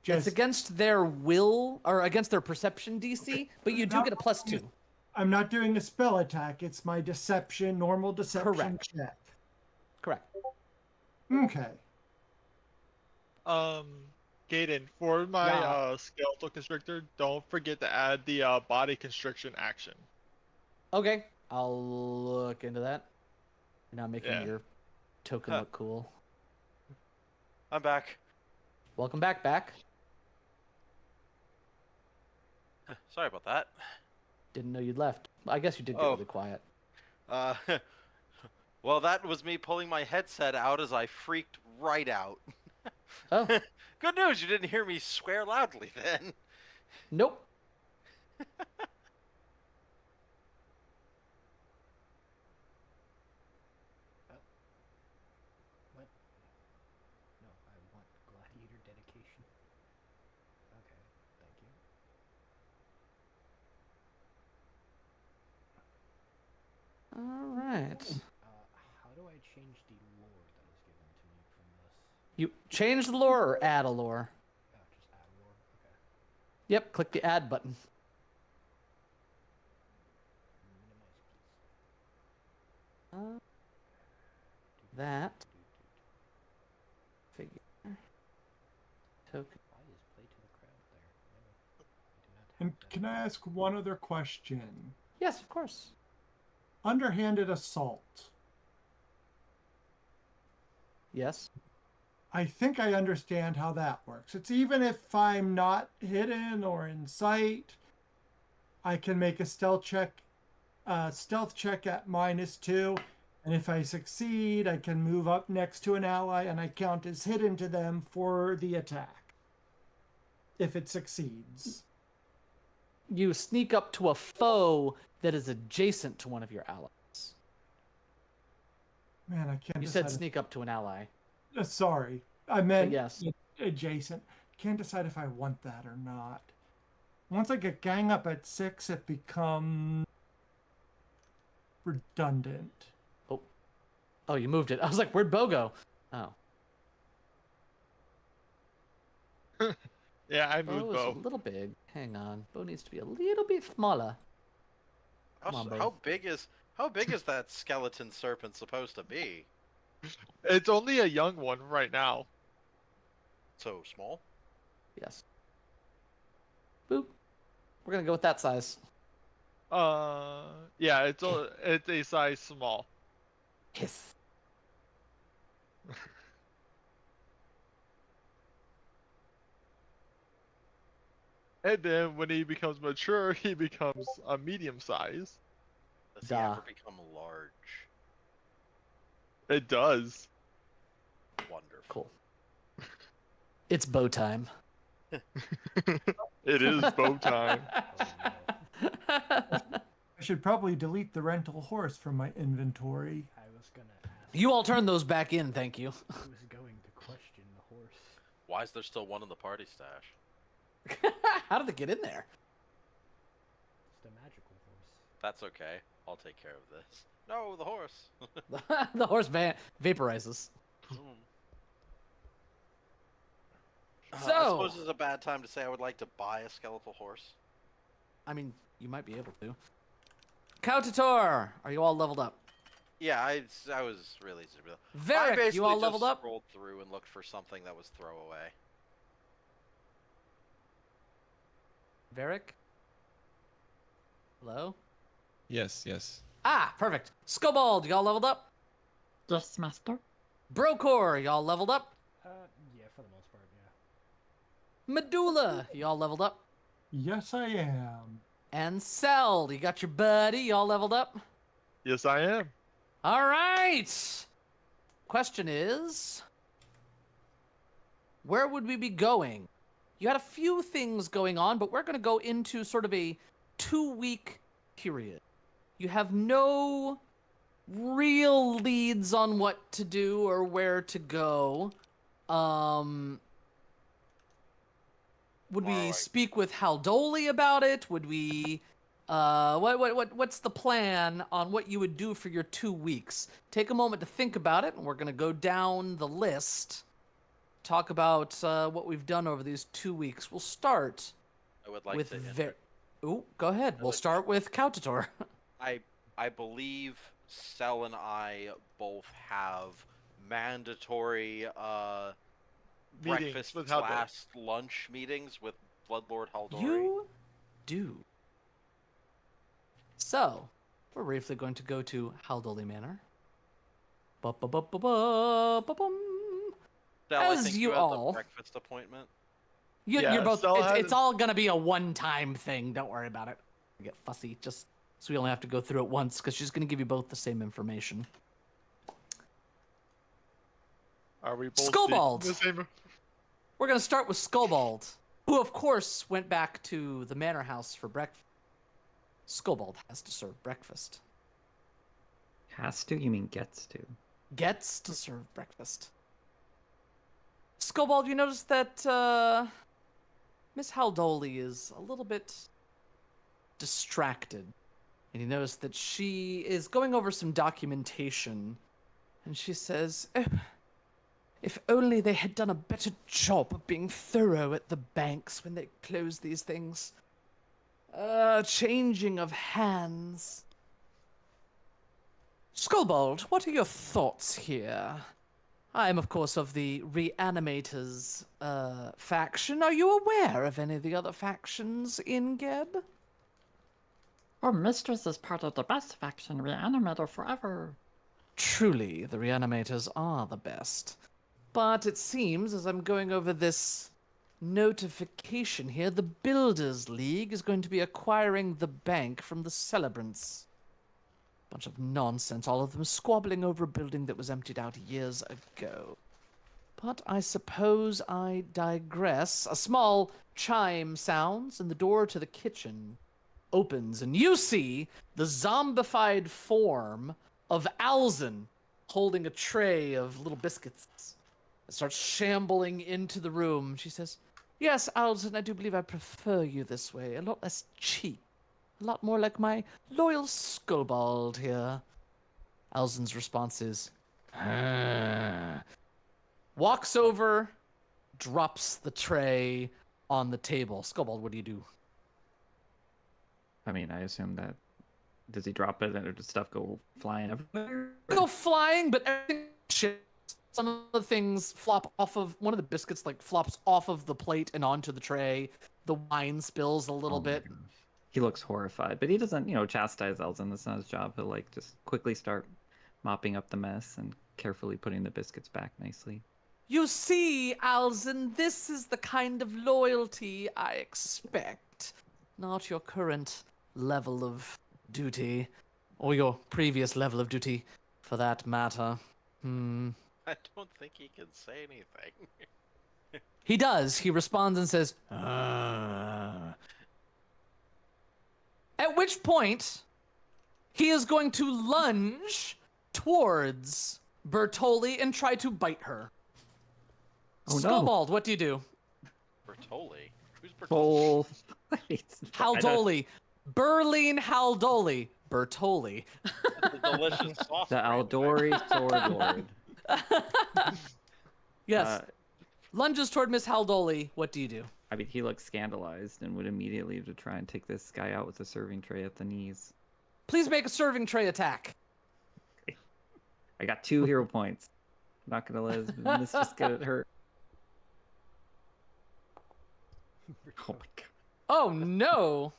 It's against their will or against their perception DC, Okay. but you do get a +2. I'm not doing a spell attack. It's my deception, normal deception Correct. check. Correct. Okay. Gaiden, for my Yeah. skeletal constrictor, don't forget to add the body constriction action. Okay, I'll look into that. Now making Yeah. your token Huh. look cool. I'm back. Welcome back. Sorry about that. Didn't know you'd left. I guess you did get Oh. really quiet. Uh, well, that was me pulling my headset out as I freaked right out. Oh, Good news, you didn't hear me swear loudly then. nope. What? No, I want gladiator dedication. Okay, thank you. All right. How do I change the lore that was given to me from this? You change the lore or add a lore? Oh, just add lore. Okay. Yep, click the add button. Minimize, please. That figure token. Why is play to the crowd there? No, I do not have And that. can I ask one other question? Yes, of course. Underhanded assault. Yes. I think I understand how that works. It's even if I'm not hidden or in sight, I can make a stealth check at -2, and if I succeed, I can move up next to an ally and I count as hidden to them for the attack. If it succeeds. You sneak up to a foe that is adjacent to one of your allies. Man, I can't You decide said sneak up to an ally. Sorry, I meant yes. adjacent. Can't decide if I want that or not. Once I get gang up at 6, it becomes redundant. Oh, you moved it. I was like, where'd Bo go? Oh. Yeah, I Bo moved is a Bo. little big. Hang on. Bo needs to be a little bit smaller. Come on, Bo. How big is that skeleton serpent supposed to be? It's only a young one right now. So small. Yes. Boop. We're gonna go with that size. Yeah, it's a size small. Hiss. And then when he becomes mature, he becomes a medium size. Does he Duh. ever become large? It does. Wonderful. Cool. It's bow time. It is bow time. Oh, no. I should probably delete the rental horse from my inventory. I was gonna ask. You all turn those back in, thank you. I was going to question the horse. Why is there still one in the party stash? How did they get in there? It's the magical horse. That's okay. I'll take care of this. No, the horse. The horse vaporizes. I So- suppose it's a bad time to say I would like to buy a skeletal horse. I mean, you might be able to. Kautator, are you all leveled up? Yeah, I was really easy to build. I Varric, basically you all just leveled up? scrolled through and looked for something that was throwaway. Varric? Hello? Yes, yes. Ah, perfect. Skobald, y'all leveled up? Yes, master. Brokor, y'all leveled up? Yeah, for the most part, yeah. Medulla, y'all leveled up? Yes, I am. And Seld, you got your buddy, y'all leveled up? Yes, I am. All right. Question is, where would we be going? You had a few things going on, but we're going to go into sort of a 2-week period. You have no real leads on what to do or where to go. Would we Alright. speak with Haldoli about it? Would we what's the plan on what you would do for your 2 weeks? Take a moment to think about it, and we're going to go down the list. Talk about what we've done over these 2 weeks. We'll start I would like with to. Ooh, go ahead. We'll like- start with Kautator. I believe Cell and I both have mandatory Meetings breakfast with Haldor. / lunch meetings with Bloodlord Haldori. You do. So, we're briefly going to go to Haldoli Manor. Ba-ba-ba-ba-ba-ba-bum. Cell, I as think you have all- the breakfast appointment. Yeah, You're both. Stella It's has- all gonna be a one-time thing. Don't worry about it. Get fussy. Just so we only have to go through it once, because she's gonna give you both the same information. Are we both Skobald. speaking the same? We're gonna start with Skobald, who of course went back to the manor house for breakfast. Skobald has to serve breakfast. Has to? You mean gets to? Gets to serve breakfast. Skobald, you notice that Miss Haldoli is a little bit distracted. And you notice that she is going over some documentation. And she says, "Oh, if only they had done a better job of being thorough at the banks when they close these things. Changing of hands. Skobald, what are your thoughts here? I am, of course, of the Reanimators faction. Are you aware of any of the other factions in Geb? Our mistress is part of the best faction, Reanimator forever. Truly, the Reanimators are the best. But it seems, as I'm going over this notification here, the Builders League is going to be acquiring the bank from the Celebrants. Bunch of nonsense, all of them squabbling over a building that was emptied out years ago. But I suppose I digress. A small chime sounds, and the door to the kitchen opens, and you see the zombified form of Alzin holding a tray of little biscuits. It starts shambling into the room. She says, "Yes, Alzin, I do believe I prefer you this way. A lot less cheap. A lot more like my loyal Skobald here." Alzin's response is, "Ah." Walks over, drops the tray on the table. Skobald, what do you do? I mean, I assume that. Does he drop it and does stuff go flying everywhere? Go flying, but everything Some of the things flop off of one of the biscuits, like flops off of the plate and onto the tray. The wine spills a little Oh my bit. gosh. He looks horrified, but he doesn't, chastise Elzen. That's not his job. He'll like just quickly start mopping up the mess and carefully putting the biscuits back nicely. You see, Alzen, this is the kind of loyalty I expect. Not your current level of duty, or your previous level of duty, for that matter. I don't think he can say anything. He does. He responds and says, "Ah." At which point, he is going to lunge towards Bertoli and try to bite her. Oh, no. Skullbald, what do you do? Bertoli? Who's Bertoli? Oh, Haldoli. Berlin Haldoli. Bertoli. The delicious sauce. the brand, Aldori Sword Lord. Yes. Lunges toward Miss Haldoli. What do you do? I mean, he looks scandalized and would immediately to try and take this guy out with a serving tray at the knees. Please make a serving tray attack. I got 2 hero points. I'm not gonna let his mistress get it hurt. Oh my god. Oh no.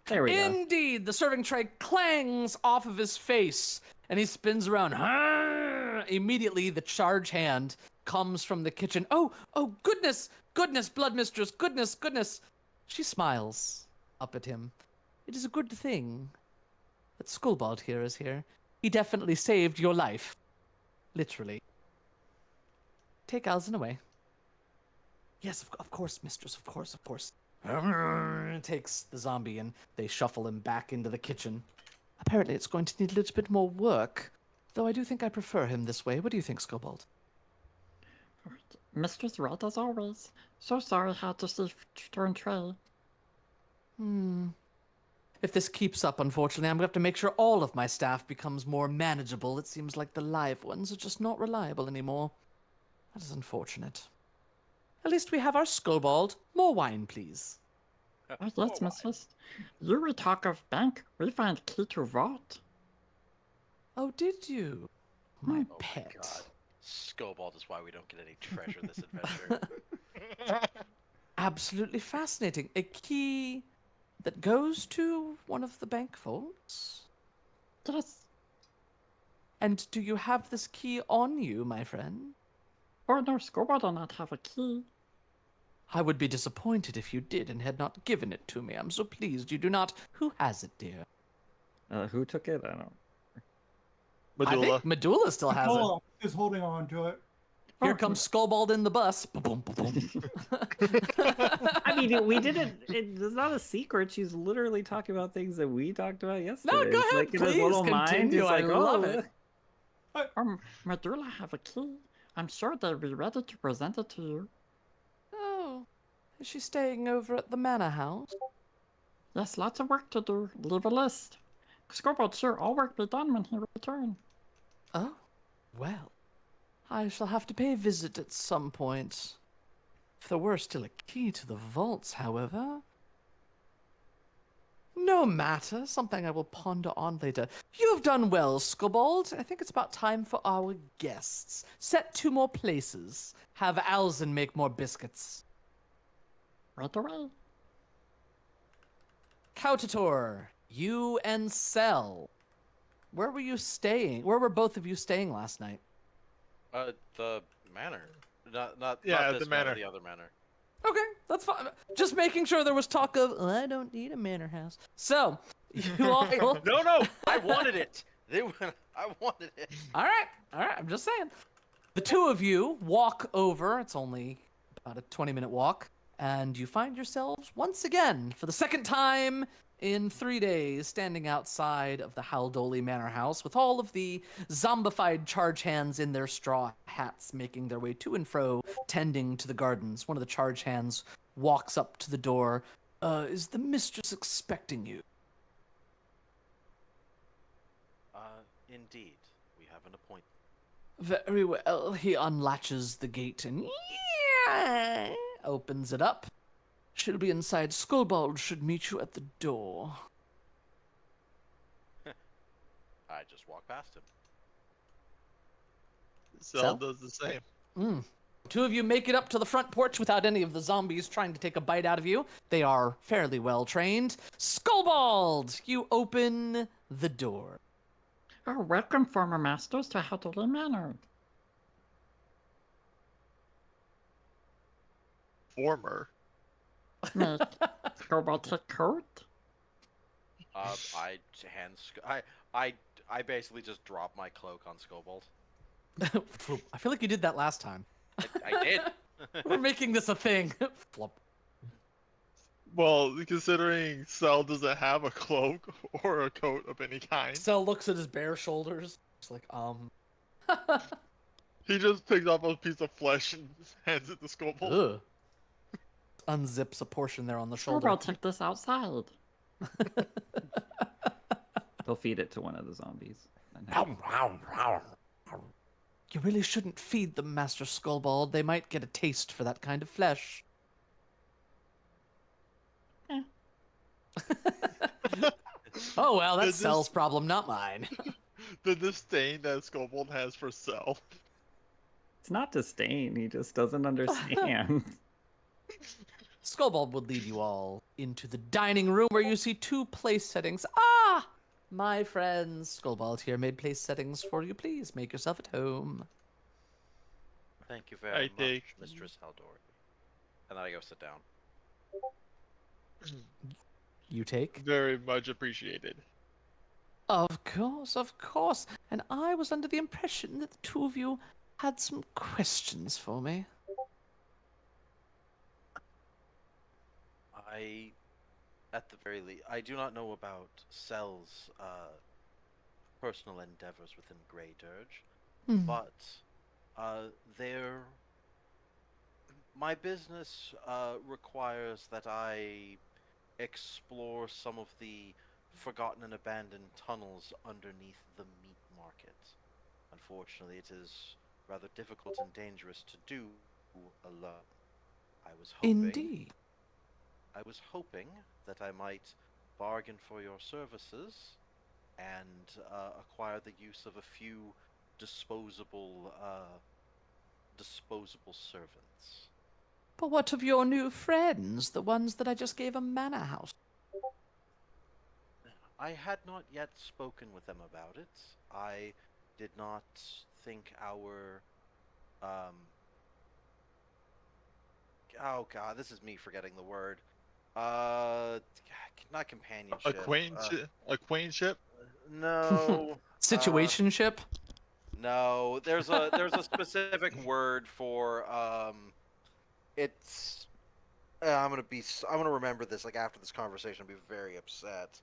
There we go. Indeed, the serving tray clangs off of his face, and he spins around. Immediately, the charge hand comes from the kitchen. Oh, goodness, blood mistress, goodness. She smiles up at him. It is a good thing that Skullbald here is here. He definitely saved your life. Literally. Take Alzen away. Yes, of course, mistress, of course. Takes the zombie and they shuffle him back into the kitchen. Apparently it's going to need a little bit more work, though I do think I prefer him this way. What do you think, Skullbald? Mistress Red as always. So sorry how to see turn tray. If this keeps up, unfortunately, I'm going to have to make sure all of my staff becomes more manageable. It seems like the live ones are just not reliable anymore. That is unfortunate. At least we have our Skullbald. More wine, please. Oh, yes, mistress. You we talk of bank, we find key to vault. Oh, did you? My Oh pet. my god. Skullbald is why we don't get any treasure this adventure. Absolutely fascinating. A key that goes to one of the bank vaults? Yes. And do you have this key on you, my friend? Oh no, Scuba do not have a key. I would be disappointed if you did and had not given it to me. I'm so pleased you do not. Who has it, dear? Who took it? I don't. I Medulla. think Medulla still has it. Paul is holding on to it. Here comes Skullbald in the bus. Ba-boom, ba-boom. I mean, we didn't. It's not a secret. She's literally talking about things that we talked about yesterday. No, go It's ahead, like in his please little mind, continue. he's like, I love "Oh, it." Medulla have a key. I'm sure they'll be ready to present it to you. Oh, is she staying over at the manor house? Yes, lots of work to do. Leave a list. Scoreboard, sure, all work be done when he return. Oh, well, I shall have to pay a visit at some point. If there were still a key to the vaults, however. No matter, something I will ponder on later. You've done well, Skullbald. I think it's about time for our guests. Set 2 more places. Have Alzen make more biscuits. Right away. Kautator, you and Cell. Where were you staying? Where were both of you staying last night? The manor. Not Yeah, this the manor. The other manor. Okay, that's fine. Just making sure there was talk of, I don't need a manor house. So, you all... No, I wanted it. I wanted it. All right, I'm just saying. The 2 of you walk over. It's only about a 20-minute walk. And you find yourselves, once again, for the second time in 3 days, standing outside of the Haldoli Manor House with all of the zombified charge hands in their straw hats making their way to and fro, tending to the gardens. One of the charge hands walks up to the door. Is the mistress expecting you? Indeed. We have an appointment. Very well. He unlatches the gate and opens it up. She'll be inside. Skullbald should meet you at the door. I just walked past him. Cell Cell? does the same. Two of you make it up to the front porch without any of the zombies trying to take a bite out of you. They are fairly well trained. Skullbald, you open the door. Oh, welcome, former masters, to Hatterley Manor. Former. Make Scobaltic coat. I basically just dropped my cloak on Scobold. I feel like you did that last time. I did. We're making this a thing. Flop. Well, considering Cell doesn't have a cloak or a coat of any kind, Cell looks at his bare shoulders. It's like, he just picks up a piece of flesh and hands it to Scoble. ugh. Unzips a portion there on the shoulder. Scobaltic this outside. They'll feed it to one of the zombies. and You really shouldn't feed them, Master Skullbald. They might get a taste for that kind of flesh. Eh. Oh, well, that's This is- Cell's problem, not mine. The disdain that Scobold has for Cell. It's not disdain. He just doesn't understand. Skullbald would lead you all into the dining room where you see two place settings. Ah! My friends, Skullbald here made place settings for you. Please make yourself at home. Thank you very I much, take- Mistress Haldori. And then I go sit down. You take? Very much appreciated. Of course, of course. And I was under the impression that the two of you had some questions for me. At the very least, I do not know about Cell's personal endeavors within Grey Dirge, Hmm. but my business requires that I explore some of the forgotten and abandoned tunnels underneath the meat market. Unfortunately, it is rather difficult and dangerous to do alone. I was hoping Indeed. that I might bargain for your services and acquire the use of a few disposable servants. But what of your new friends, the ones that I just gave a manor house? I had not yet spoken with them about it. I did not think our oh god, this is me forgetting the word. Not companionship. Acquaintanceship? No. Situationship? No. There's a specific word for it's I'm gonna remember this like after this conversation. I'll be very upset.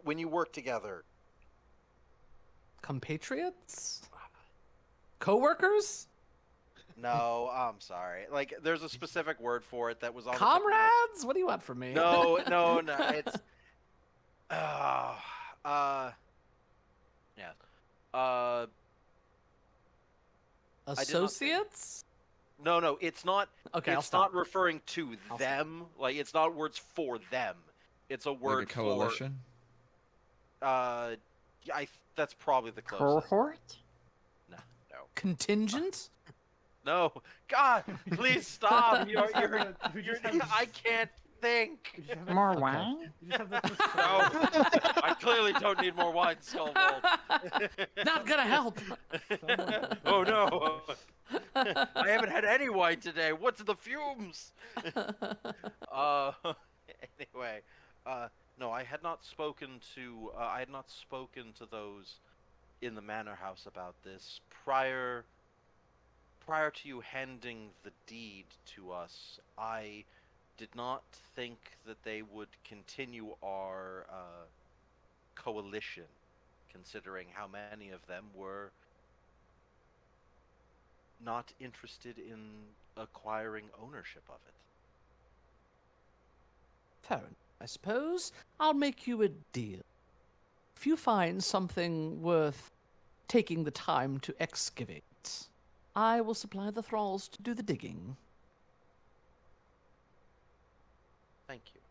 When you work together. Compatriots? Co-workers? No, I'm sorry. Like, there's a specific word for it that was on the tip of my- Comrades? What do you want from me? No, it's yeah. Associates? No, it's not. Okay, I'll It's stop. not referring to I'll them. Like, it's not words for them. It's a word Like a coalition? for. That's probably the closest. Cohort? No. Contingent? No. God, please stop. We just have the- we just have the- I can't think. we just have the- More Okay. wine? we just have the No. I clearly don't need more wine, Skullbold. Not gonna help. Oh no. I haven't had any wine today. What's the fumes? Anyway, no, I had not spoken to those in the manor house about this prior to you handing the deed to us. I did not think that they would continue our coalition, considering how many of them were not interested in acquiring ownership of it. Fair enough, I suppose. I'll make you a deal. If you find something worth taking the time to excavate, I will supply the thralls to do the digging. Thank you.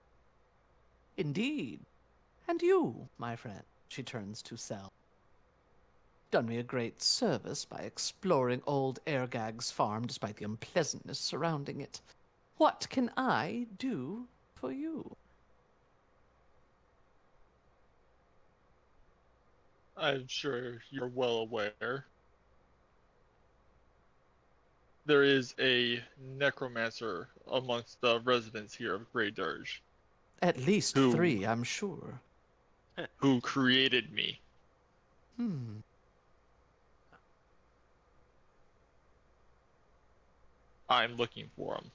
Indeed. And you, my friend, she turns to Sel. done me a great service by exploring old Ergag's farm despite the unpleasantness surrounding it. What can I do for you? I'm sure you're well aware. There is a necromancer amongst the residents here of Grey Dirge At least Who? 3, I'm sure. who created me. Hmm. I'm looking for him.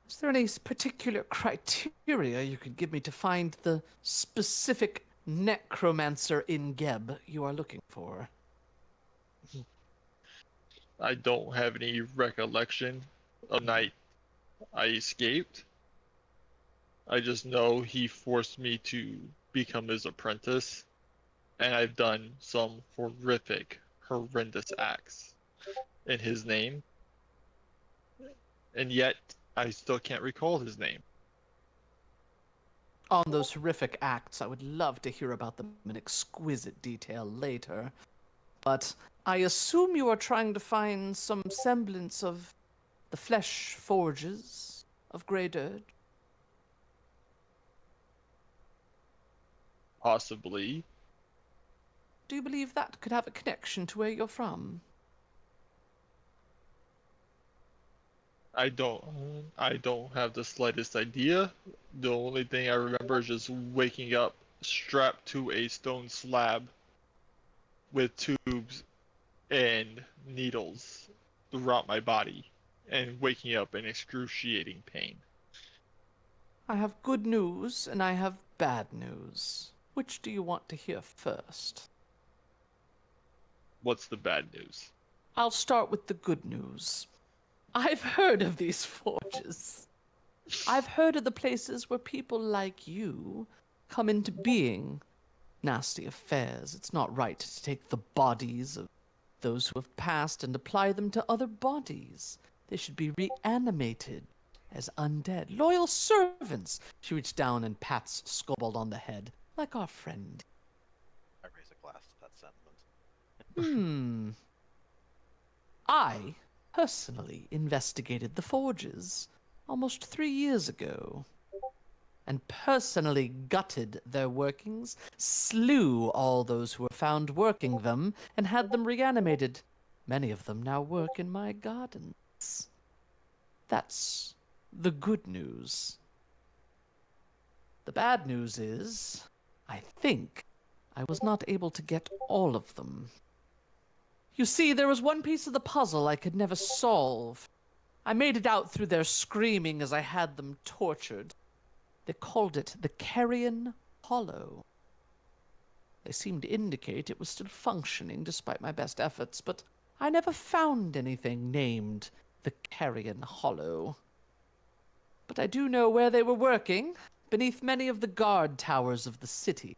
Is there any particular criteria you could give me to find the specific necromancer in Geb you are looking for? I don't have any recollection of the night I escaped. I just know he forced me to become his apprentice, and I've done some horrendous acts in his name, and yet I still can't recall his name. On those horrific acts, I would love to hear about them in exquisite detail later. But I assume you are trying to find some semblance of the flesh forges of Grey Dirge? Possibly. Do you believe that could have a connection to where you're from? I don't have the slightest idea. The only thing I remember is just waking up strapped to a stone slab with tubes and needles throughout my body and waking up in excruciating pain. I have good news and I have bad news. Which do you want to hear first? What's the bad news? I'll start with the good news. I've heard of these forges. I've heard of the places where people like you come into being. Nasty affairs. It's not right to take the bodies of those who have passed and apply them to other bodies. They should be reanimated as undead. Loyal servants. She reached down and pats Scobold on the head, like our friend. I raise a glass to that sentiment. I personally investigated the forges almost 3 years ago, and personally gutted their workings, slew all those who were found working them, and had them reanimated. Many of them now work in my gardens. That's the good news. The bad news is, I think I was not able to get all of them. You see, there was one piece of the puzzle I could never solve. I made it out through their screaming as I had them tortured. They called it the Carrion Hollow. They seemed to indicate it was still functioning despite my best efforts, but I never found anything named the Carrion Hollow. But I do know where they were working, beneath many of the guard towers of the city.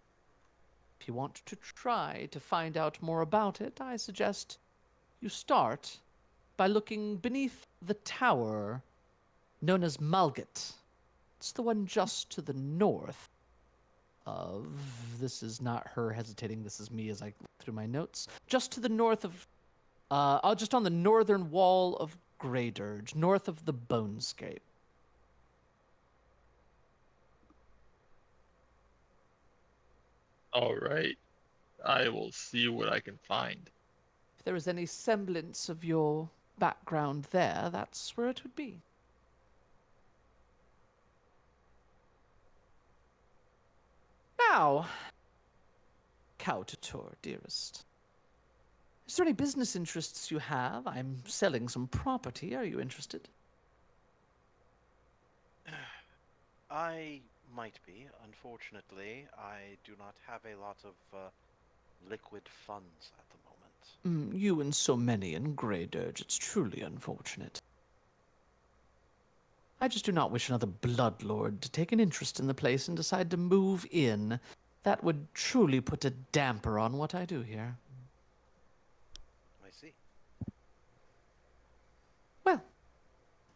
If you want to try to find out more about it, I suggest you start by looking beneath the tower known as Malgat. It's the one just to the north of... This is not her hesitating, this is me as I look through my notes. Just to the north of... just on the northern wall of Grey Dirge, north of the Bonescape. All right. I will see what I can find. If there is any semblance of your background there, that's where it would be. Now, Kaututor, dearest. Is there any business interests you have? I'm selling some property. Are you interested? I might be. Unfortunately, I do not have a lot of liquid funds at the moment. You and so many in Grey Dirge. It's truly unfortunate. I just do not wish another bloodlord to take an interest in the place and decide to move in. That would truly put a damper on what I do here. I see. Well,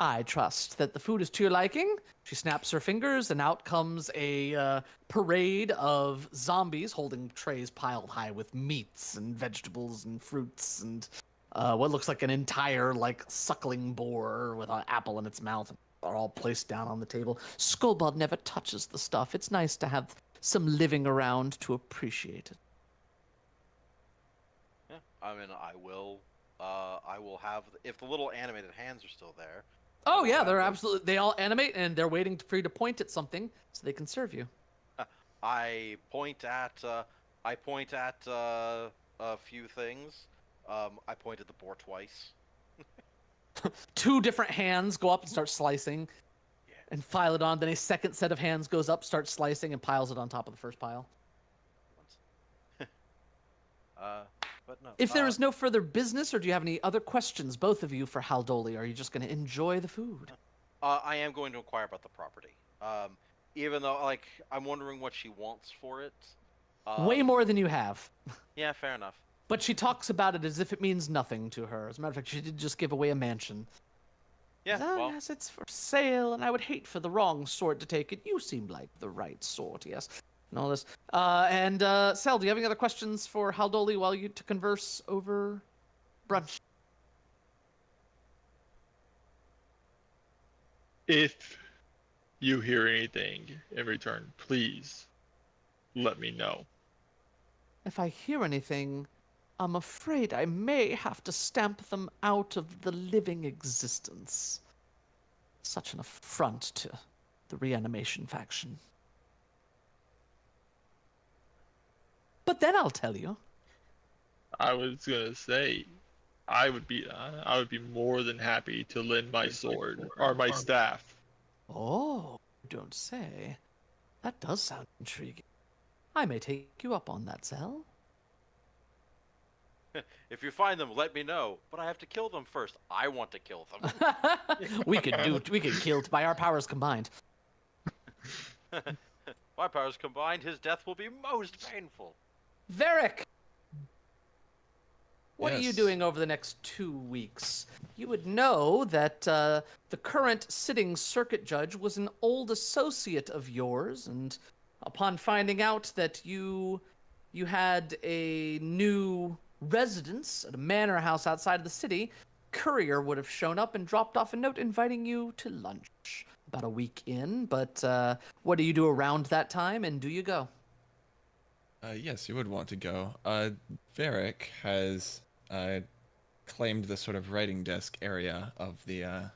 I trust that the food is to your liking. She snaps her fingers, and out comes a parade of zombies holding trays piled high with meats and vegetables and fruits and what looks like an entire suckling boar with an apple in its mouth. Are all placed down on the table. Skullbald never touches the stuff. It's nice to have some living around to appreciate it. Yeah, I mean, I will have if the little animated hands are still there. Oh I'll yeah, have they're those- absolutely. They all animate, and they're waiting for you to point at something so they can serve you. I point at a few things. I point at the boar twice. 2 different hands go up and start slicing, Yeah. and file it on. Then a second set of hands goes up, starts slicing, and piles it on top of the first pile. But no. If there is no further business, or do you have any other questions, both of you, for Haldoli? Are you just going to enjoy the food? I am going to inquire about the property. Even though, I'm wondering what she wants for it. Way more than you have. Yeah, fair enough. But she talks about it as if it means nothing to her. As a matter of fact, she did just give away a mansion. Yeah, Oh, well, yes, it's for sale, and I would hate for the wrong sort to take it. You seem like the right sort, yes. And all this. Sel, do you have any other questions for Haldoli while you to converse over brunch? If you hear anything in return, please let me know. If I hear anything, I'm afraid I may have to stamp them out of the living existence. Such an affront to the reanimation faction. But then I'll tell you. I was gonna say, I would be more than happy to lend my sword or my staff. Oh, don't say. That does sound intriguing. I may take you up on that, Zell. if you find them, let me know. But I have to kill them first. I want to kill them. we could kill by our powers combined. My powers combined, his death will be most painful. Varric! What are you Yes. doing over the next 2 weeks? You would know that the current sitting circuit judge was an old associate of yours, and upon finding out that you had a new residence at a manor house outside of the city, courier would have shown up and dropped off a note inviting you to lunch. About a week in, but what do you do around that time, and do you go? Yes, you would want to go. Varric has claimed the sort of writing desk area of the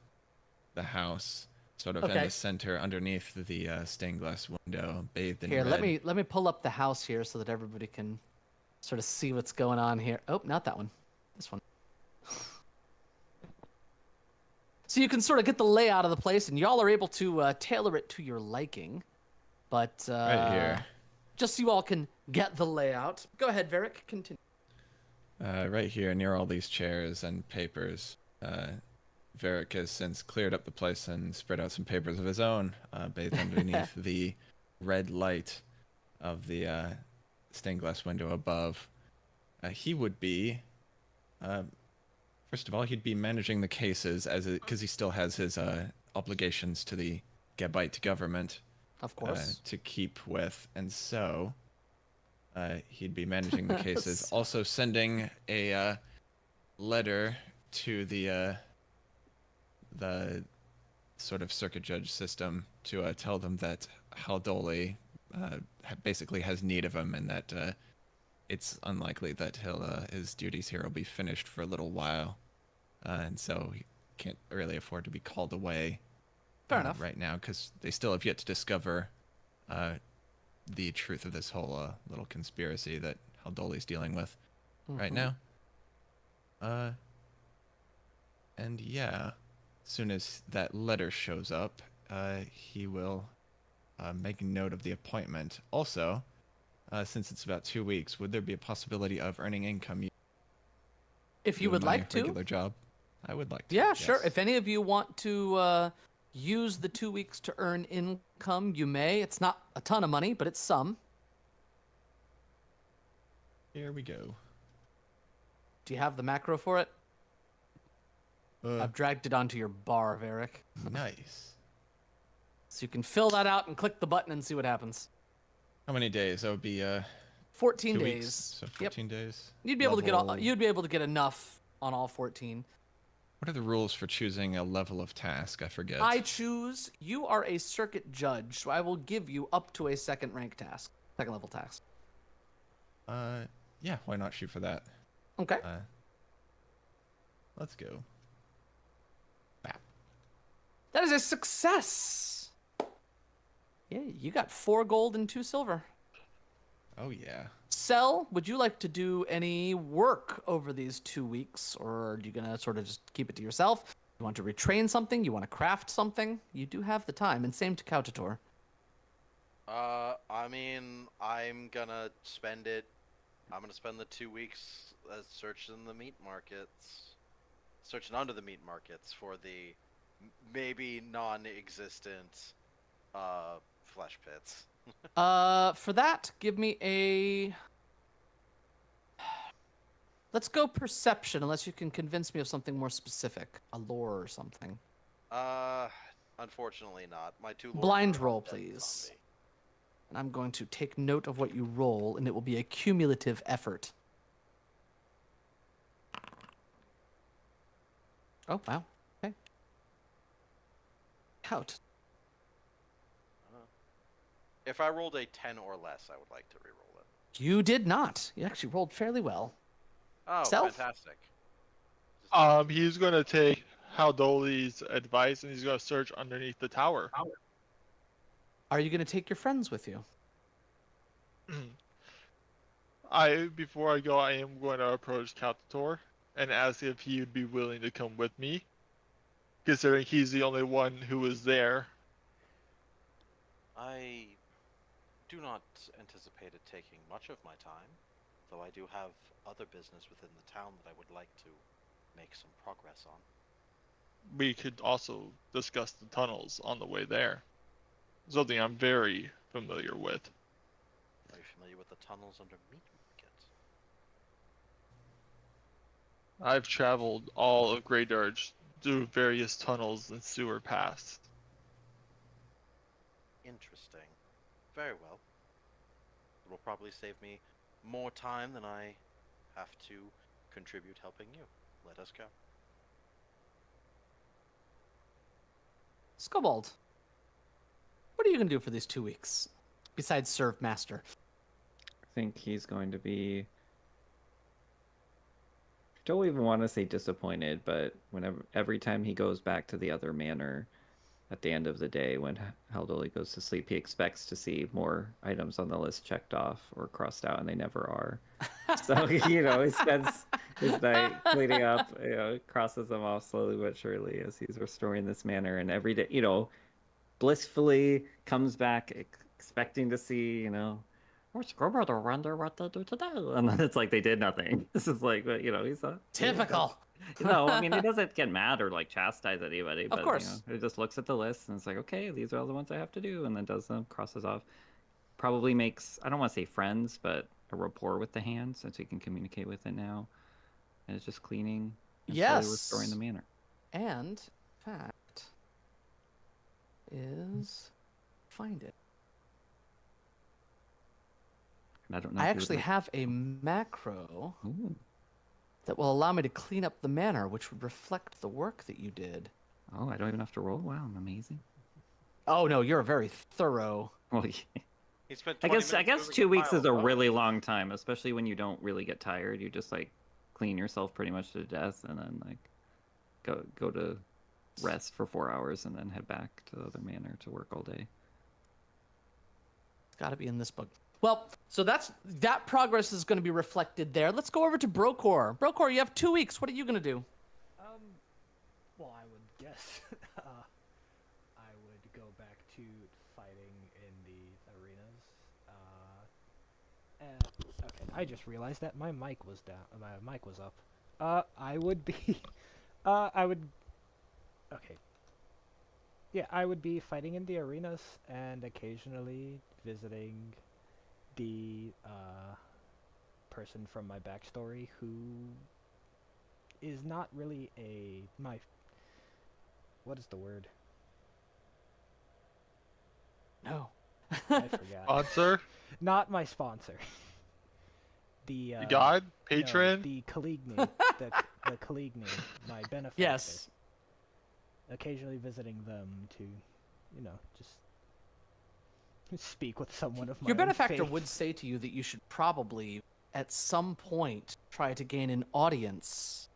house, sort of in Okay. the center underneath the stained glass window, bathed in Here, red. let me pull up the house here so that everybody can sort of see what's going on here. Oh, not that one. This one. So you can sort of get the layout of the place, and y'all are able to tailor it to your liking. But Right here. just so you all can get the layout. Go ahead, Varric. Continue. Right here, near all these chairs and papers, Varric has since cleared up the place and spread out some papers of his own, bathed underneath the red light of the stained glass window above. He would be, first of all, he'd be managing the cases because he still has his obligations to the Gabite government Of course. to keep with, and so he'd be managing the cases. Also sending a letter to the sort of circuit judge system to tell them that Haldoli basically has need of him, and that it's unlikely that his duties here will be finished for a little while, and so he can't really afford to be called away. Fair enough. Right now, because they still have yet to discover the truth of this whole little conspiracy that Haldoli's dealing with right Mhm. now. And yeah, as soon as that letter shows up, he will make note of the appointment. Also, since it's about 2 weeks, would there be a possibility of earning income? If you doing would my like to. regular job, I would like to. Yeah, sure. yes. If any of you want to use the 2 weeks to earn income, you may. It's not a ton of money, but it's some. Here we go. Do you have the macro for it? I've dragged it onto your bar, Varric. Nice. So you can fill that out and click the button and see what happens. How many days? That would be 14 2 days. weeks. So 14 days. You'd be able to get all, Level- you'd be able to get enough on all 14. What are the rules for choosing a level of task? I forget. You are a circuit judge, so I will give you up to a second level task. Yeah, why not shoot for that? Okay. Let's go. Bap. That is a success. Yeah, you got 4 gold and 2 silver. Oh yeah. Cell, would you like to do any work over these 2 weeks, or are you gonna sort of just keep it to yourself? You want to retrain something? You want to craft something? You do have the time, and same to Kautator. I mean, I'm gonna spend the 2 weeks searching the meat markets, searching under the meat markets for the maybe non-existent flesh pits. For that, give me a... Let's go perception, unless you can convince me of something more specific. A lore or something. Unfortunately not. My 2 lords Blind are roll, undead please. zombie. And I'm going to take note of what you roll, and it will be a cumulative effort. Oh, wow. Okay. Count. If I rolled a 10 or less, I would like to reroll it. You did not. You actually rolled fairly well. Oh, Self? fantastic. He's gonna take Haldoli's advice and he's gonna search underneath the tower. Are you going to take your friends with you? Before I go, I am going to approach Caltator and ask if he would be willing to come with me, considering he's the only one who was there. I do not anticipate it taking much of my time, though I do have other business within the town that I would like to make some progress on. We could also discuss the tunnels on the way there. Something I'm very familiar with. Are you familiar with the tunnels under Meat Market? I've traveled all of Grey Dirge through various tunnels and sewer paths. Interesting. Very well. It will probably save me more time than I have to contribute helping you. Let us go. Skobald, what are you going to do for these 2 weeks, besides serve Master? I think he's going to be... Don't even want to say disappointed, but every time he goes back to the other manor at the end of the day when Haldoli goes to sleep, he expects to see more items on the list checked off or crossed out, and they never are. So, he spends his night cleaning up, crosses them off slowly but surely as he's restoring this manor, and every day, blissfully comes back expecting to see, what's Grover to wonder what they do today? And then it's like they did nothing. This is like, he's a... Typical. No, I mean, he doesn't get mad or chastise anybody. But, Of course. He just looks at the list and it's like, okay, these are all the ones I have to do, and then does them, crosses off. Probably makes, I don't want to say friends, but a rapport with the hand, since he can communicate with it now. And it's just cleaning and slowly restoring the manor. And fact is find it. And I don't know. I actually have a macro Ooh. that will allow me to clean up the manor, which would reflect the work that you did. Oh, I don't even have to roll? Wow, I'm amazing. Oh no, you're very thorough. Well, yeah. He spent I 20 guess minutes moving 2 a weeks pile is of a bones. really long time, especially when you don't really get tired. You just clean yourself pretty much to death, and then go to rest for 4 hours, and then head back to the other manor to work all day. It's got to be in this book. Well, so that progress is going to be reflected there. Let's go over to Brokor. Brokor, you have 2 weeks. What are you going to do? Well, I would guess I would go back to fighting in the arenas. Okay, I just realized that my mic was down. My mic was up. I would be, okay. Yeah, I would be fighting in the arenas and occasionally visiting the person from my backstory who is not really what is the word? No. I forgot. Sponsor, Not my sponsor. The God, no, patron. the Caligny, the Caligny, my benefactor. Yes. Occasionally visiting them to, just speak with someone of my Your own benefactor faith. would say to you that you should probably, at some point, try to gain an audience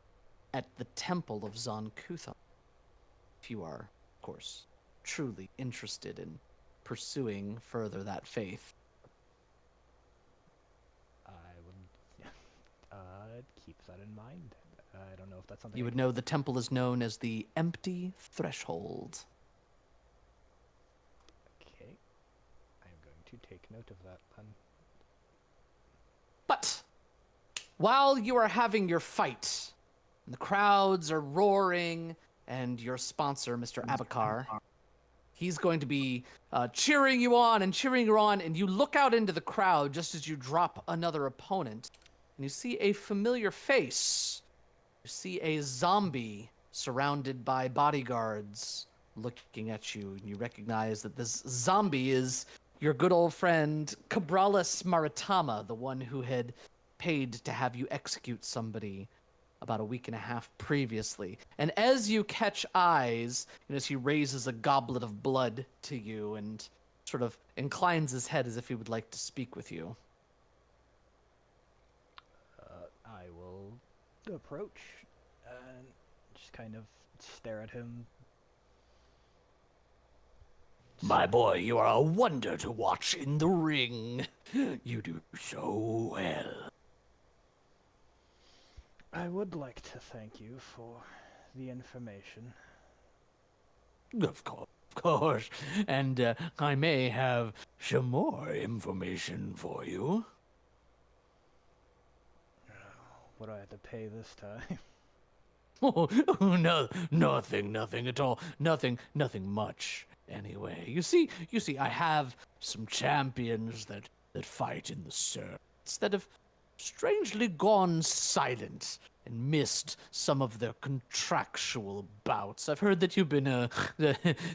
at the Temple of Zon-Kuthon. If you are, of course, truly interested in pursuing further that faith. I would keep that in mind. I don't know if that's something You would know the temple is known as the Empty Threshold. Okay. I'm going to take note of that then. But while you are having your fight, and the crowds are roaring, and your sponsor, Mr. Abakar, he's going to be cheering you on, and you look out into the crowd just as you drop another opponent, and you see a familiar face. You see a zombie surrounded by bodyguards looking at you, and you recognize that this zombie is your good old friend Cabrales Maritama, the one who had paid to have you execute somebody about a week and a half previously. And as you catch eyes, and as he raises a goblet of blood to you and sort of inclines his head as if he would like to speak with you. I will approach and just kind of stare at him. My boy, you are a wonder to watch in the ring. You do so well. I would like to thank you for the information. Of course. And I may have some more information for you. What do I have to pay this time? Oh, no, nothing at all. Nothing much. Anyway, you see, I have some champions that fight in the circuits that have strangely gone silent and missed some of their contractual bouts. I've heard that you've been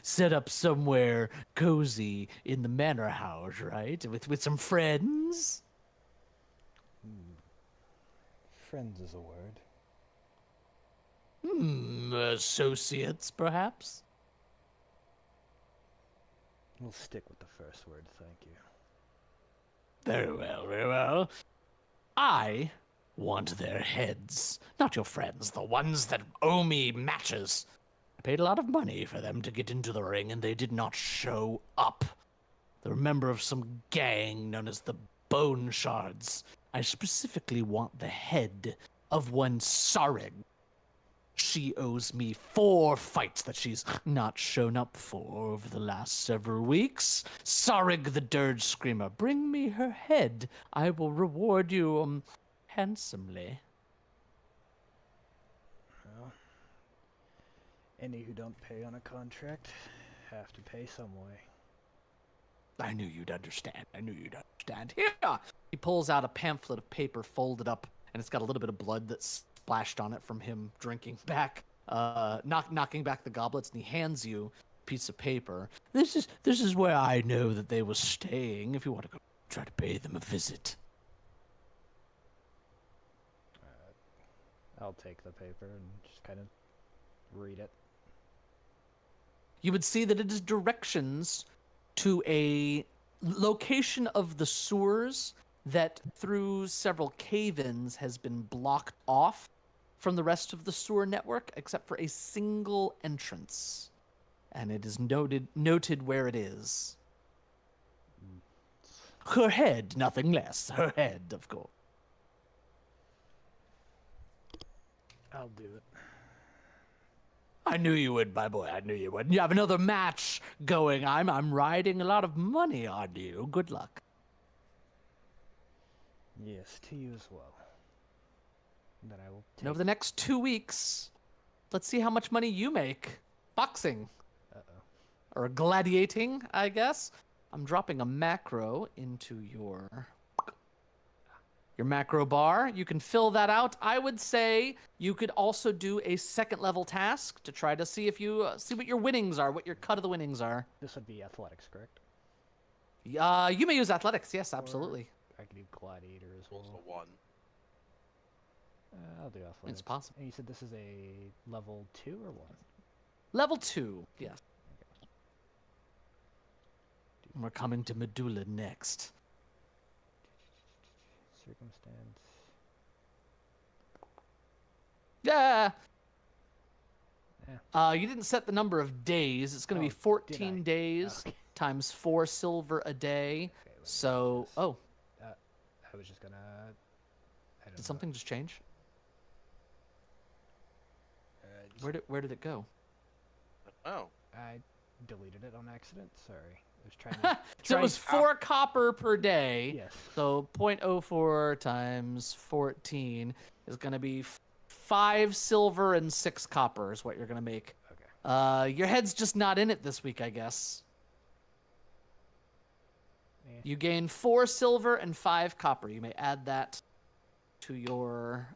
set up somewhere cozy in the manor house, right? With some friends? Friends is a word. Associates, perhaps? We'll stick with the first word, thank you. Very well. I want their heads, not your friends, the ones that owe me matches. I paid a lot of money for them to get into the ring, and they did not show up. They're a member of some gang known as the Bone Shards. I specifically want the head of one Sarig. She owes me 4 fights that she's not shown up for over the last several weeks. Sarig the Dirge Screamer, bring me her head. I will reward you, handsomely. Well, any who don't pay on a contract have to pay some way. I knew you'd understand. Here! He pulls out a pamphlet of paper folded up, and it's got a little bit of blood that's splashed on it from him drinking back, knocking back the goblets, and he hands you a piece of paper. This is where I know that they were staying, if you want to go try to pay them a visit. I'll take the paper and just kind of read it. You would see that it is directions to a location of the sewers that through several cave-ins has been blocked off from the rest of the sewer network except for a single entrance. And it is noted where it is. Her head, nothing less. Her head, of course. I'll do it. I knew you would, my boy. I knew you would. You have another match going. I'm riding a lot of money on you. Good luck. Yes, to you as well. And then I will And over the next 2 weeks, let's see how much money you make boxing. Or gladiating, I guess. I'm dropping a macro into your your macro bar. You can fill that out. I would say you could also do a second level task to try to see if you see what your winnings are, what your cut of the winnings are. This would be athletics, correct? You may use athletics. Yes, absolutely. Or I could do gladiator as well. Also one. I'll do athletics. It's possible. And you said this is a level 2 or 1? Level 2. Yes. We're coming to Medulla next. Circumstance. Yeah. Yeah. You didn't set the number of days. It's going to be Oh, 14 did I? days Okay. times 4 silver a day. Okay, let me So, do this. oh, I was just gonna. I don't did know. something just change? Just- Where did it go? Oh. I deleted it on accident. Sorry. I was trying to. So it was 4 copper per day. Yes. So 0.04 times 14 is going to be 5 silver and 6 copper is what you're going to make. Okay. Your head's just not in it this week, I guess. Eh. You gain 4 silver and 5 copper. You may add that to your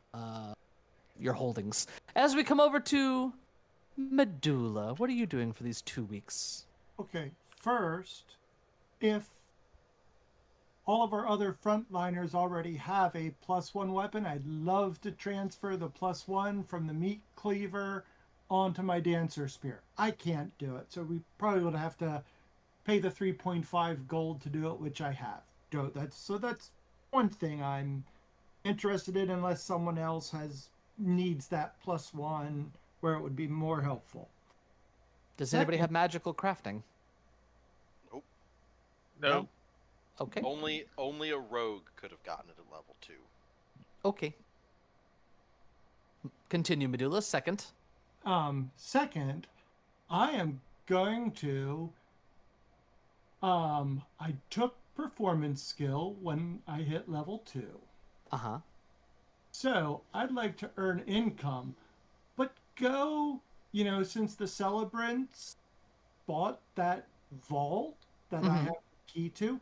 holdings. As we come over to Medulla, what are you doing for these 2 weeks? Okay, first, if all of our other frontliners already have a +1 weapon, I'd love to transfer the +1 from the meat cleaver onto my dancer spear. I can't do it, so we probably would have to pay the 3.5 gold to do it, which I have. That's one thing I'm interested in, unless someone else needs that +1 where it would be more helpful. Does anybody have magical crafting? No. Okay. Only a rogue could have gotten it at level 2. Okay. Continue, Medulla. Second. Second, I am going to I took performance skill when I hit level 2. Uh-huh. So I'd like to earn income, but since the celebrants bought that vault that I have the key to,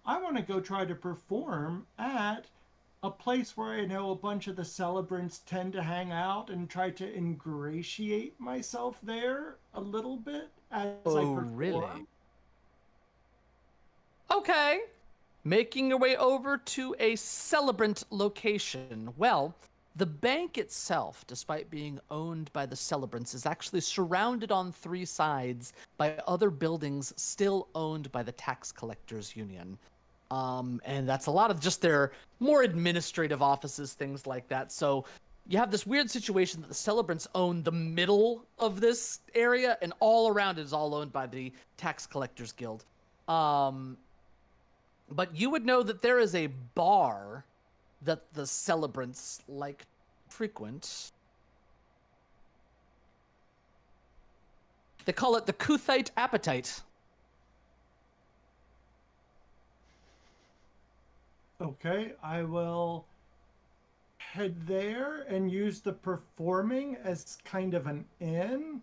I want to go try to perform at a place where I know a bunch of the celebrants tend to hang out and try to ingratiate myself there a little bit as I perform. Really? Okay. Making your way over to a celebrant location. Well, the bank itself, despite being owned by the celebrants, is actually surrounded on 3 sides by other buildings still owned by the Tax Collectors Union. And that's a lot of just their more administrative offices, things like that. So you have this weird situation that the celebrants own the middle of this area, and all around it is all owned by the Tax Collectors Guild. But you would know that there is a bar that the celebrants like frequent. They call it the Kuthite Appetite. Okay, I will head there and use the performing as kind of an in,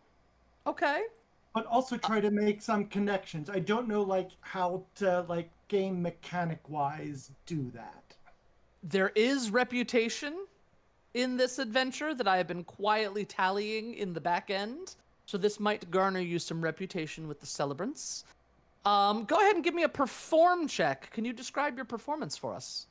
Okay. but also try to make some connections. I don't know how to game mechanic wise do that. There is reputation in this adventure that I have been quietly tallying in the back end. So this might garner you some reputation with the celebrants. Go ahead and give me a perform check. Can you describe your performance for us?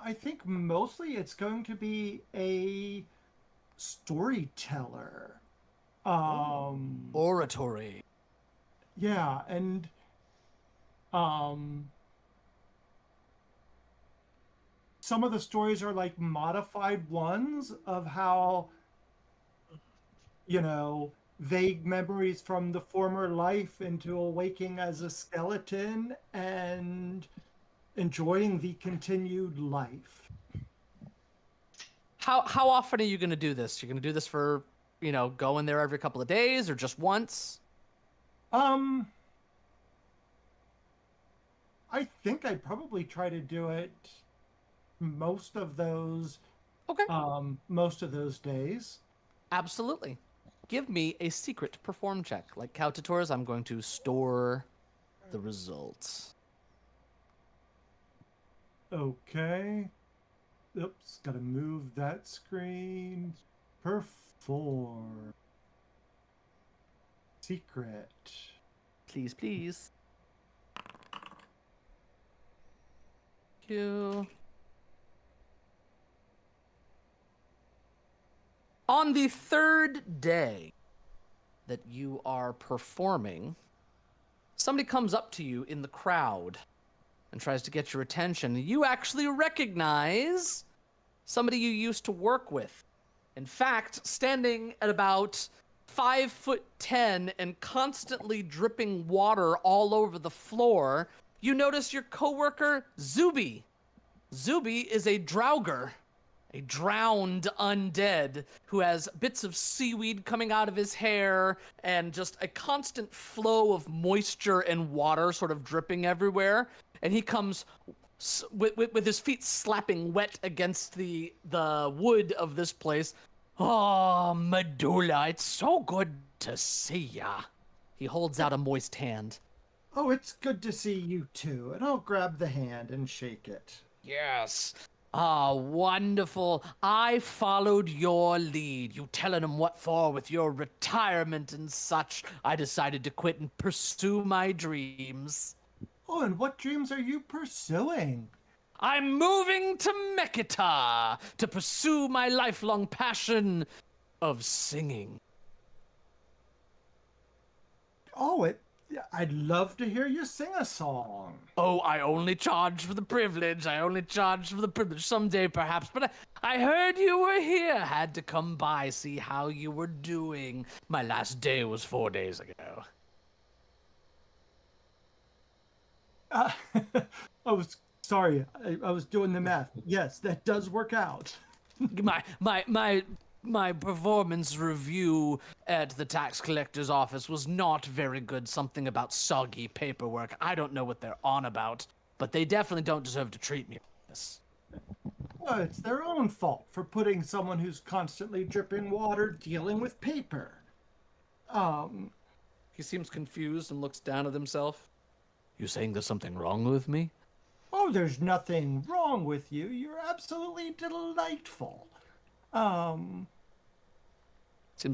I think mostly it's going to be a storyteller. Oratory. Yeah, and some of the stories are modified ones of how vague memories from the former life into awaking as a skeleton and enjoying the continued life. How often are you going to do this? You're going to do this for, going there every couple of days or just once? I think I'd probably try to do it most of those Okay. most of those days. Absolutely. give me a secret perform check. Like Cow Tutors, I'm going to store the results. Okay. Oops, gotta move that screen. Perform. Secret. Please, please. Thank you. On the third day that you are performing, somebody comes up to you in the crowd and tries to get your attention. You actually recognize somebody you used to work with. In fact, standing at about 5'10" and constantly dripping water all over the floor, you notice your coworker, Zuby. Zuby is a Draugr, a drowned undead who has bits of seaweed coming out of his hair and just a constant flow of moisture and water sort of dripping everywhere. And he comes with his feet slapping wet against the wood of this place. Oh, Medulla, it's so good to see ya. He holds out a moist hand. Oh, it's good to see you too. And I'll grab the hand and shake it. Yes. Ah, wonderful. I followed your lead. You telling him what for with your retirement and such. I decided to quit and pursue my dreams. Oh, and what dreams are you pursuing? I'm moving to Mekita to pursue my lifelong passion of singing. Oh, I'd love to hear you sing a song. Oh, I only charge for the privilege. Someday, perhaps. But I heard you were here. Had to come by, see how you were doing. My last day was 4 days ago. I was sorry. I was doing the math. Yes, that does work out. My performance review at the tax collector's office was not very good. Something about soggy paperwork. I don't know what they're on about, but they definitely don't deserve to treat me like this. Well, it's their own fault for putting someone who's constantly dripping water dealing with paper. He seems confused and looks down at himself. You saying there's something wrong with me? Oh, there's nothing wrong with you. You're absolutely delightful. Seems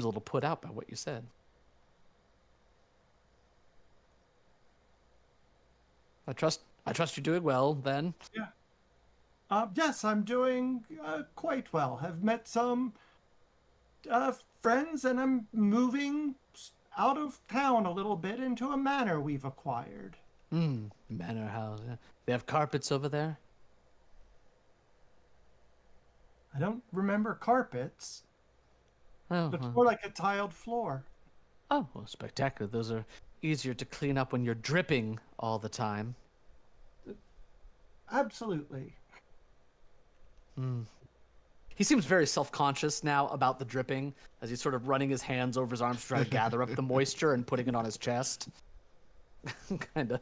a little put out by what you said. I trust you're doing well, then. Yeah. Yes, I'm doing quite well. Have met some friends, and I'm moving out of town a little bit into a manor we've acquired. Manor house. Yeah. They have carpets over there? I don't remember carpets. Oh, It's more like a tiled floor. Oh, well, spectacular. Those are easier to clean up when you're dripping all the time. Absolutely. He seems very self-conscious now about the dripping, as he's sort of running his hands over his arms to try to gather up the moisture and putting it on his chest. Kinda.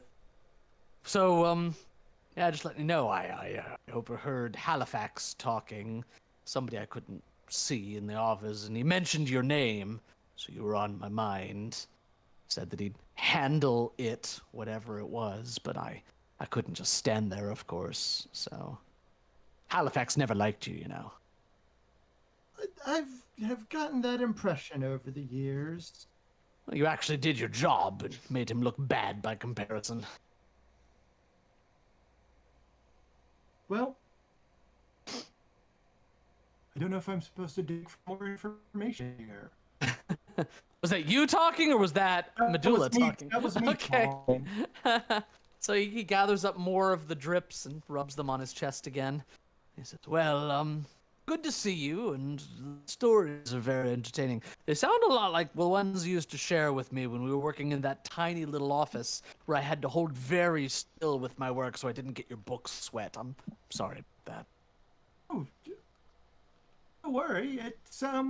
So, yeah, just letting you know, I overheard Halifax talking. Somebody I couldn't see in the office, and he mentioned your name, so you were on my mind. Said that he'd handle it, whatever it was, but I couldn't just stand there, of course, so... Halifax never liked you, you know. I've gotten that impression over the years. Well, you actually did your job and made him look bad by comparison. Well, I don't know if I'm supposed to dig for more information here. Was that you talking, or was that Medulla talking? That was me Okay. talking. So he gathers up more of the drips and rubs them on his chest again. He says, well, good to see you, and the stories are very entertaining. They sound a lot like the ones you used to share with me when we were working in that tiny little office where I had to hold very still with my work so I didn't get your books sweat. I'm sorry about that. Oh, don't worry. It's I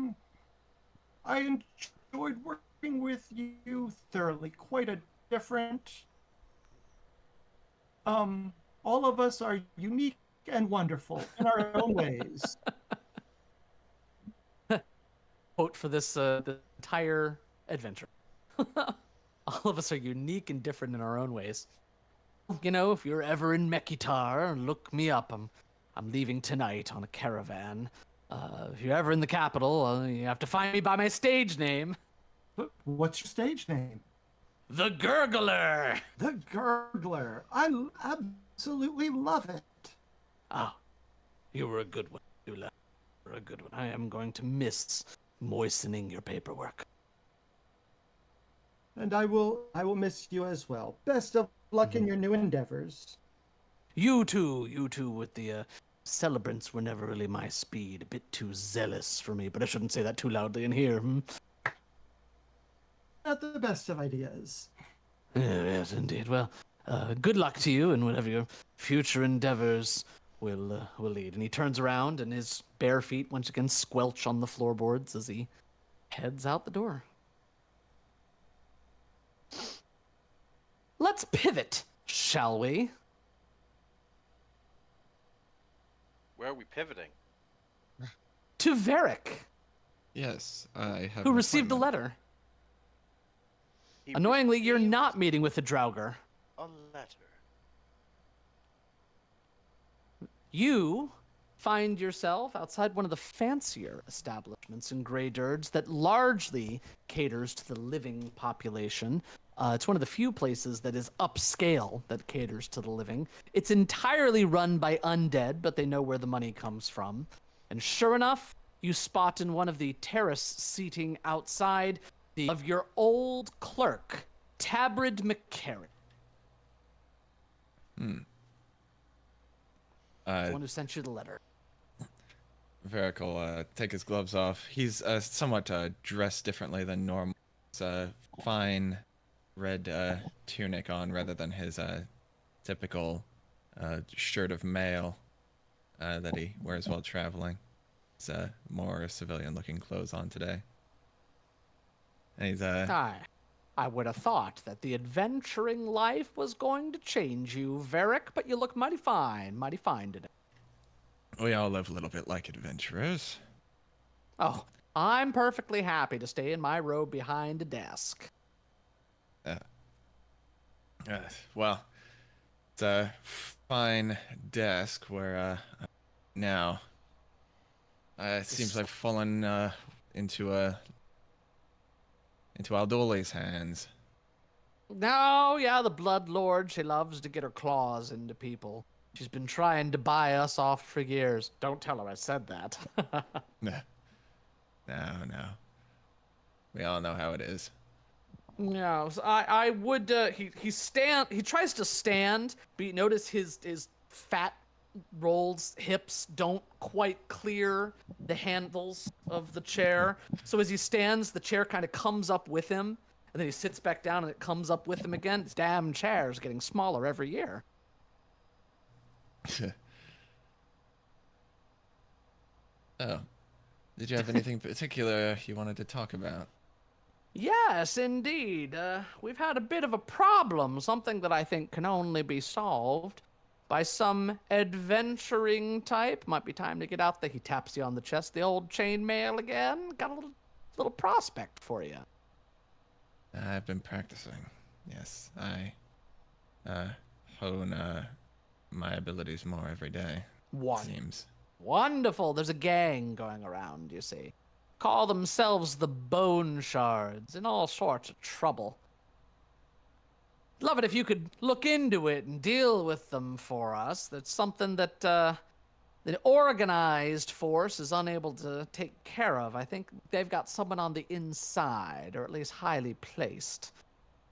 enjoyed working with you thoroughly. Quite a different. All of us are unique and wonderful in our own ways. Quote for this the entire adventure. All of us are unique and different in our own ways. You know, if you're ever in Mekitar, look me up. I'm leaving tonight on a caravan. If you're ever in the capital, you have to find me by my stage name. What's your stage name? The Gurgler! The Gurgler. I absolutely love it. Ah, you were a good one, Dula. You were a good one. I am going to miss moistening your paperwork. And I will miss you as well. Best of luck in your new endeavors. You too with the celebrants were never really my speed. A bit too zealous for me, but I shouldn't say that too loudly in here. Not the best of ideas. Yes, indeed. Well, good luck to you and whatever your future endeavors will lead. And he turns around and his bare feet once again squelch on the floorboards as he heads out the door. Let's pivot, shall we? Where are we pivoting? To Varric, Yes, I have. who an received a appointment. letter. He Annoyingly, you're received not meeting with the Draugr. a letter. You find yourself outside one of the fancier establishments in Grey Dirge that largely caters to the living population. It's one of the few places that is upscale that caters to the living. It's entirely run by undead, but they know where the money comes from. And sure enough, you spot in one of the terrace seating outside of your old clerk, Tabrid McCarran. The one who sent you the letter. Varric will take his gloves off. He's somewhat dressed differently than normal. It's a fine red tunic on rather than his typical shirt of mail that he wears while traveling. It's more civilian-looking clothes on today. And he's I would have thought that the adventuring life was going to change you, Varric, but you look mighty fine today. we all live a little bit like adventurers. Oh, I'm perfectly happy to stay in my robe behind a desk. Well, it's a fine desk where now it seems I've fallen into Aldoli's hands. No, yeah, the Blood Lord, she loves to get her claws into people. She's been trying to buy us off for years. Don't tell her I said that. No. We all know how it is. No, so I would, he tries to stand, but you notice his fat rolls hips don't quite clear the handles of the chair. So as he stands, the chair kind of comes up with him, and then he sits back down and it comes up with him again. This damn chair's getting smaller every year. Oh. Did you have anything particular you wanted to talk about? Yes, indeed. We've had a bit of a problem, something that I think can only be solved by some adventuring type. Might be time to get out there. He taps you on the chest. The old chainmail again. Got a little prospect for you. I've been practicing. Yes, I hone my abilities more every day. It seems. Wonderful. There's a gang going around, you see. Call themselves the Bone Shards, in all sorts of trouble. Love it if you could look into it and deal with them for us. That's something that the organized force is unable to take care of. I think they've got someone on the inside, or at least highly placed.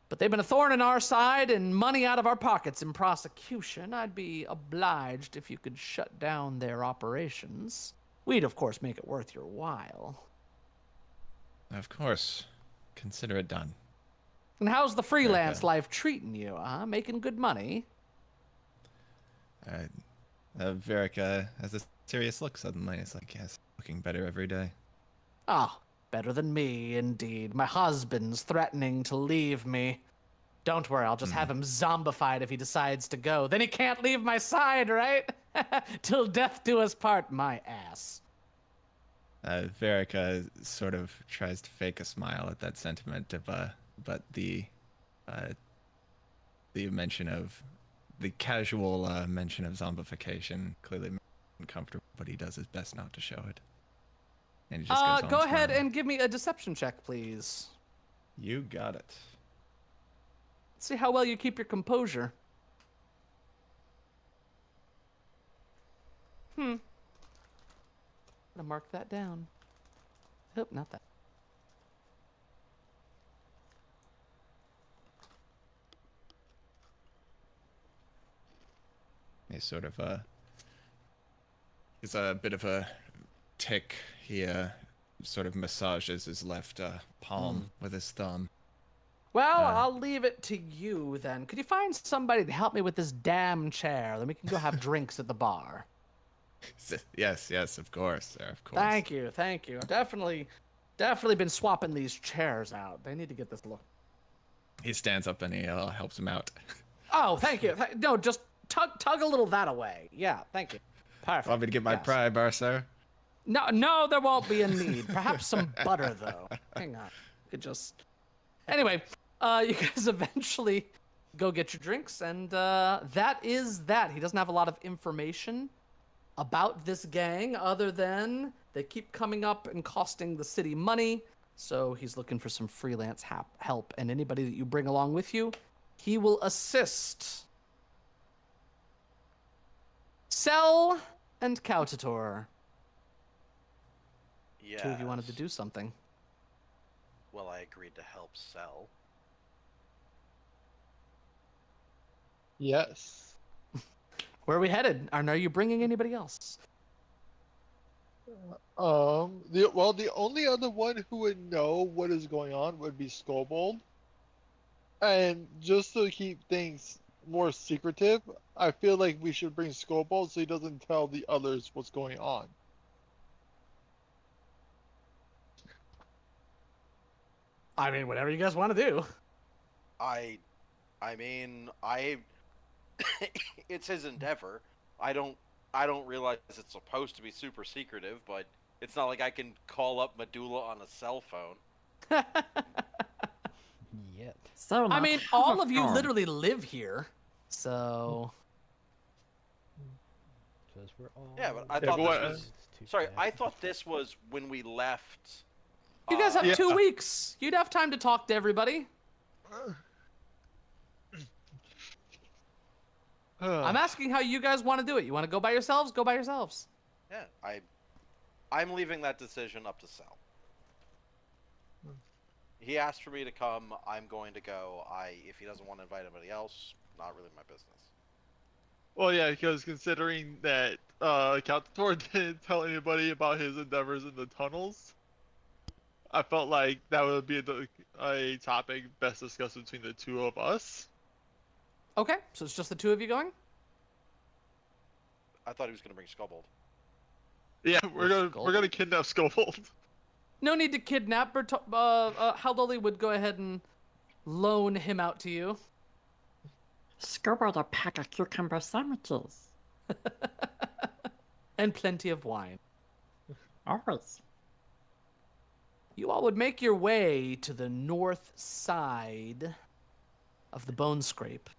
But they've been a thorn in our side and money out of our pockets in prosecution. I'd be obliged if you could shut down their operations. We'd, of course, make it worth your while. Of course. Consider it done. And how's the freelance Okay. life treating you, huh? Making good money? Varric has a serious look suddenly. It's like, yes, looking better every day. Oh, better than me, indeed. My husband's threatening to leave me. Don't worry, I'll just have him zombified if he decides to go. Then he can't leave my side, right? Till death do us part, my ass. Verica sort of tries to fake a smile at that sentiment but the mention of the casual mention of zombification clearly makes him uncomfortable, but he does his best not to show it. And he just goes on Go ahead smiling. and give me a deception check, please. You got it. Let's see how well you keep your composure. Gonna mark that down. Nope, not that. He's sort of he's a bit of a tick. He sort of massages his left palm with his thumb. Well, I'll leave it to you then. Could you find somebody to help me with this damn chair? Then we can go have drinks at the bar. Yes, of course, sir, of course. Thank you. I've definitely been swapping these chairs out. They need to get this look. He stands up and he helps him out. Oh, thank you. No, just tug a little that away. Yeah, thank you. Perfect. Want me to get my pry bar, sir? No, there won't be a need. Perhaps some butter, though. Hang on. You could just... Anyway, you guys eventually go get your drinks, and that is that. He doesn't have a lot of information about this gang other than they keep coming up and costing the city money, so he's looking for some freelance help, and anybody that you bring along with you, he will assist. Cell and Cautator. Yeah. Two of you wanted to do something. Well, I agreed to help Cell. Yes. Where are we headed? And are you bringing anybody else? The only other one who would know what is going on would be Skobold. And just to keep things more secretive, I feel like we should bring Skobold so he doesn't tell the others what's going on. I mean, whatever you guys want to do. I mean, it's his endeavor. I don't realize it's supposed to be super secretive, but it's not like I can call up Medulla on a cell phone. Yet. So I now mean, have all a of you phone. literally live here, so... Says we're all. Yeah, but I Yeah, thought but what- this was... Sorry, I thought this was when we left... You guys have Yeah. 2 weeks. You'd have time to talk to everybody. I'm asking how you guys want to do it. You want to go by yourselves? Go by yourselves. Yeah, I'm leaving that decision up to Cell. He asked for me to come. I'm going to go. If he doesn't want to invite anybody else, not really my business. Well, yeah, because considering that Caltator didn't tell anybody about his endeavors in the tunnels, I felt like that would be a topic best discussed between the two of us. Okay, so it's just the two of you going? I thought he was going to bring Skobold. Yeah, we're gonna Skobold? kidnap Skobold. No need to kidnap. Haldoli would go ahead and loan him out to you. Scored a pack of cucumber sandwiches. And plenty of wine. Always. You all would make your way to the north side of the Bone Scrape.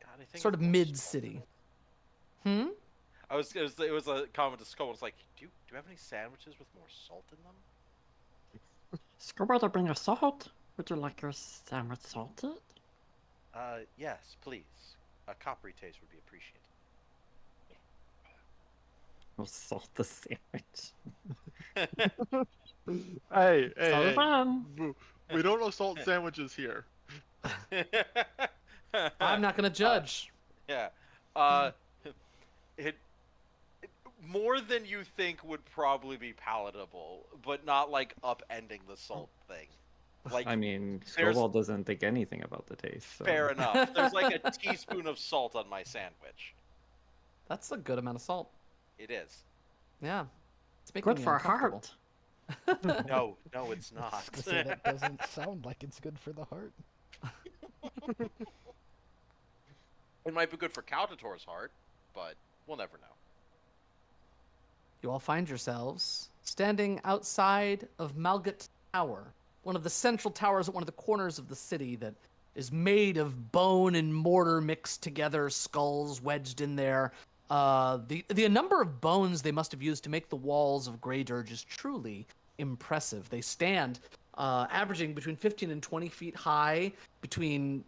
God, I think Sort of it's more mid-city. salt. It was a comment to Skobold. It's like, do you have any sandwiches with more salt in them? Scored bring a salt. Would you like your sandwich salted? Yes, please. A coppery taste would be appreciated. We'll salt the sandwich. Hey, So fun. we don't assault sandwiches here. I'm not going to judge. Yeah. It more than you think would probably be palatable, but not like upending the salt thing. Like, I mean, there's- Stovall doesn't think anything about the taste. So. fair enough. There's like a teaspoon of salt on my sandwich. That's a good amount of salt. It is. Yeah. It's making Good me for uncomfortable. heart. No, it's not. So that doesn't sound like it's good for the heart. It might be good for Caltator's heart, but we'll never know. You all find yourselves standing outside of Malgut Tower, one of the central towers at one of the corners of the city that is made of bone and mortar mixed together, skulls wedged in there. The number of bones they must have used to make the walls of Grey Dirge is truly impressive. They stand averaging between 15 and 20 feet high, between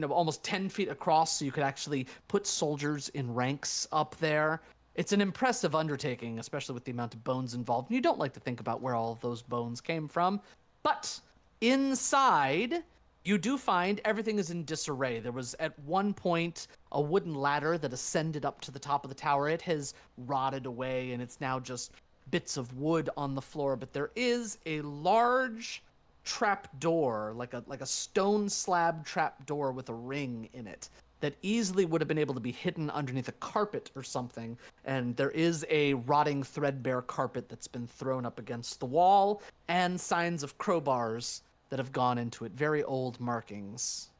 almost 10 feet across, so you could actually put soldiers in ranks up there. It's an impressive undertaking, especially with the amount of bones involved. And you don't like to think about where all of those bones came from. But inside, you do find everything is in disarray. There was at one point a wooden ladder that ascended up to the top of the tower. It has rotted away and it's now just bits of wood on the floor. But there is a large trap door, like a stone slab trap door with a ring in it that easily would have been able to be hidden underneath a carpet or something. And there is a rotting, threadbare carpet that's been thrown up against the wall and signs of crowbars that have gone into it. Very old markings.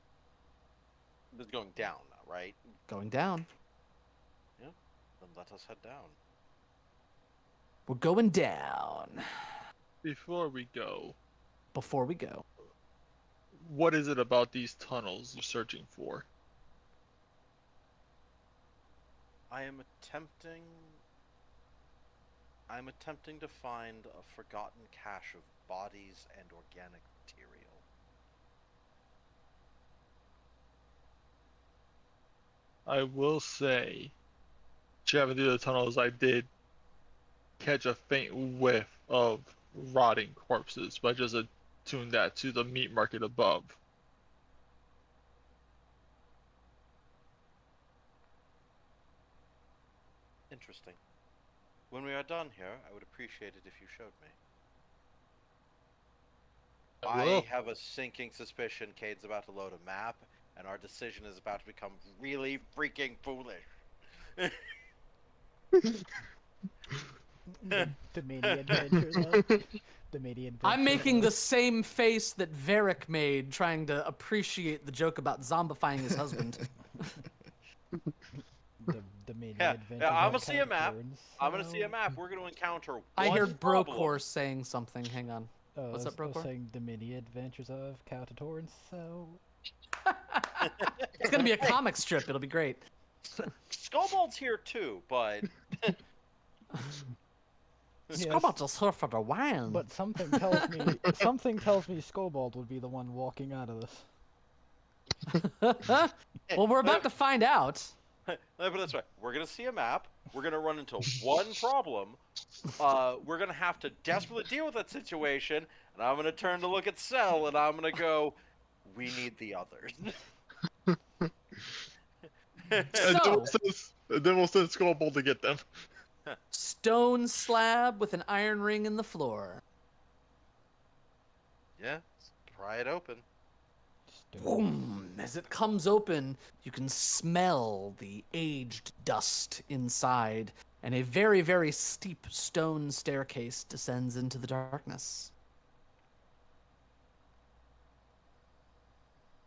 It's going down now, right? Going down. Yeah. Then let us head down. We're going down. Before we go, what is it about these tunnels you're searching for? I'm attempting to find a forgotten cache of bodies and organic material. I will say, traveling through the tunnels, I did catch a faint whiff of rotting corpses, but I just attuned that to the meat market above. Interesting. When we are done here, I would appreciate it if you showed me. I will. I have a sinking suspicion Cade's about to load a map, and our decision is about to become really freaking foolish. The mini adventure, though. The mini adventure. I'm making the same face that Varric made trying to appreciate the joke about zombifying his husband. The mini Yeah, adventure. I'm gonna see a map. I'm gonna see a map. We're gonna encounter one I hear problem. Brocor saying something. Hang on. What's up, I was Brocor? saying the mini adventures of Cow so It's gonna be a comic strip. It'll be great. Skullbald's here too, but Yes. Scobot just here for the wine. But something tells me Scobald would be the one walking out of this. Well, we're about to find out. let me put it this way: we're gonna see a map. We're gonna run into one problem. We're gonna have to desperately deal with that situation, and I'm gonna turn to look at Cell, and I'm gonna go, "We need the others." So, then we'll send Skullbolt to get them. stone slab with an iron ring in the floor. Yeah, let's pry it open. Boom. As it comes open, you can smell the aged dust inside, and a very, very steep stone staircase descends into the darkness.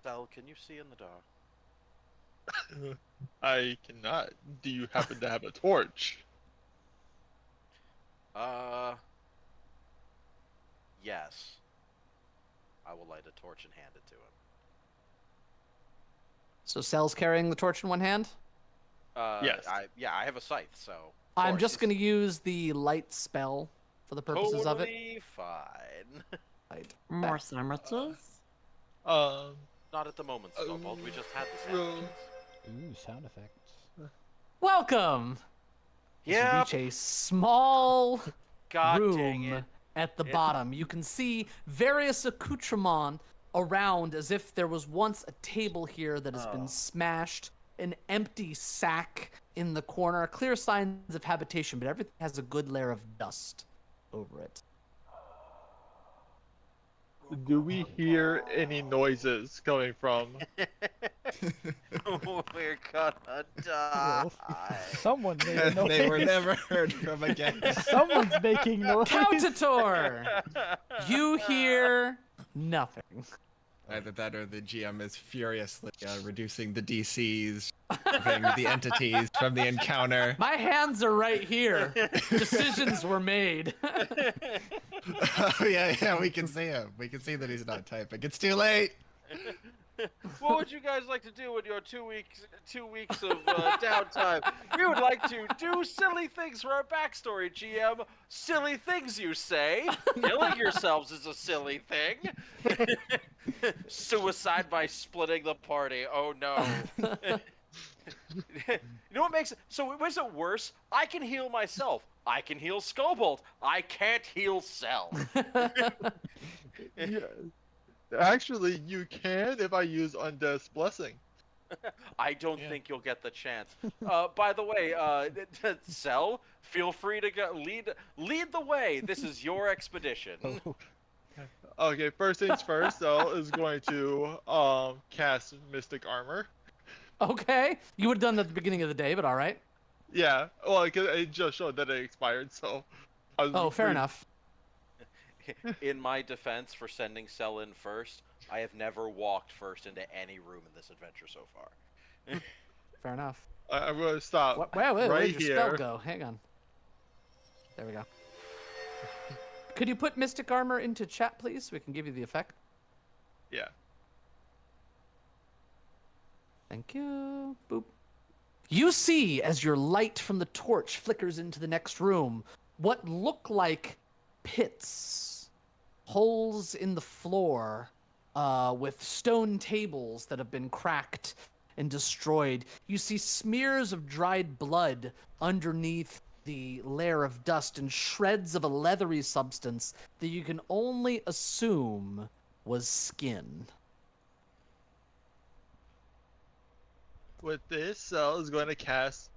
Cell, can you see in the dark? I cannot. Do you happen to have a torch? Yes. I will light a torch and hand it to him. So Cell's carrying the torch in one hand? Yes. I have a scythe, so. I'm just going to use the light spell for the purposes of it. Totally fine. Light. More sandwiches? Not at the moment, Skullbolt. We just had the sandwiches. Ooh, sound effects. Welcome! Yeah. Reach a small God dang room it. at the bottom. You can see various accoutrements around as if there was once a table here that has been smashed, an empty sack in the corner, clear signs of habitation, but everything has a good layer of dust over it. Do we hear any noises coming from? We're gonna die. Someone made a noise. They were never heard from again. Someone's making noise. Countator! You hear nothing. Either that or the GM is furiously reducing the DCs removing the entities from the encounter. My hands are right here. Decisions were made. Oh yeah, we can see him. We can see that he's not typing. It's too late. What would you guys like to do in your 2 weeks of downtime? We would like to do silly things for our backstory, GM. Silly things, you say? Killing yourselves is a silly thing. Suicide by splitting the party. Oh no. You know what makes it worse? I can heal myself. I can heal Skullbolt. I can't heal Cell. Yeah. Actually, you can if I use Undeath's Blessing. I don't think you'll get the chance. By the way, Cell, feel free to go lead the way. This is your expedition. Okay, first things first, Cell is going to cast Mystic Armor. Okay. You would have done that at the beginning of the day, but all right. Yeah, well, because it just showed that it expired, so. Oh, fair enough. In my defense for sending Cell in first, I have never walked first into any room in this adventure so far. Fair enough. I'm going to stop Where right did your here. spell go? Hang on. There we go. Could you put Mystic Armor into chat, please, so we can give you the effect? Yeah. Thank you. Boop. You see, as your light from the torch flickers into the next room, what look like pits, holes in the floor, with stone tables that have been cracked and destroyed. You see smears of dried blood underneath the layer of dust and shreds of a leathery substance that you can only assume was skin. With this, Cell is going to cast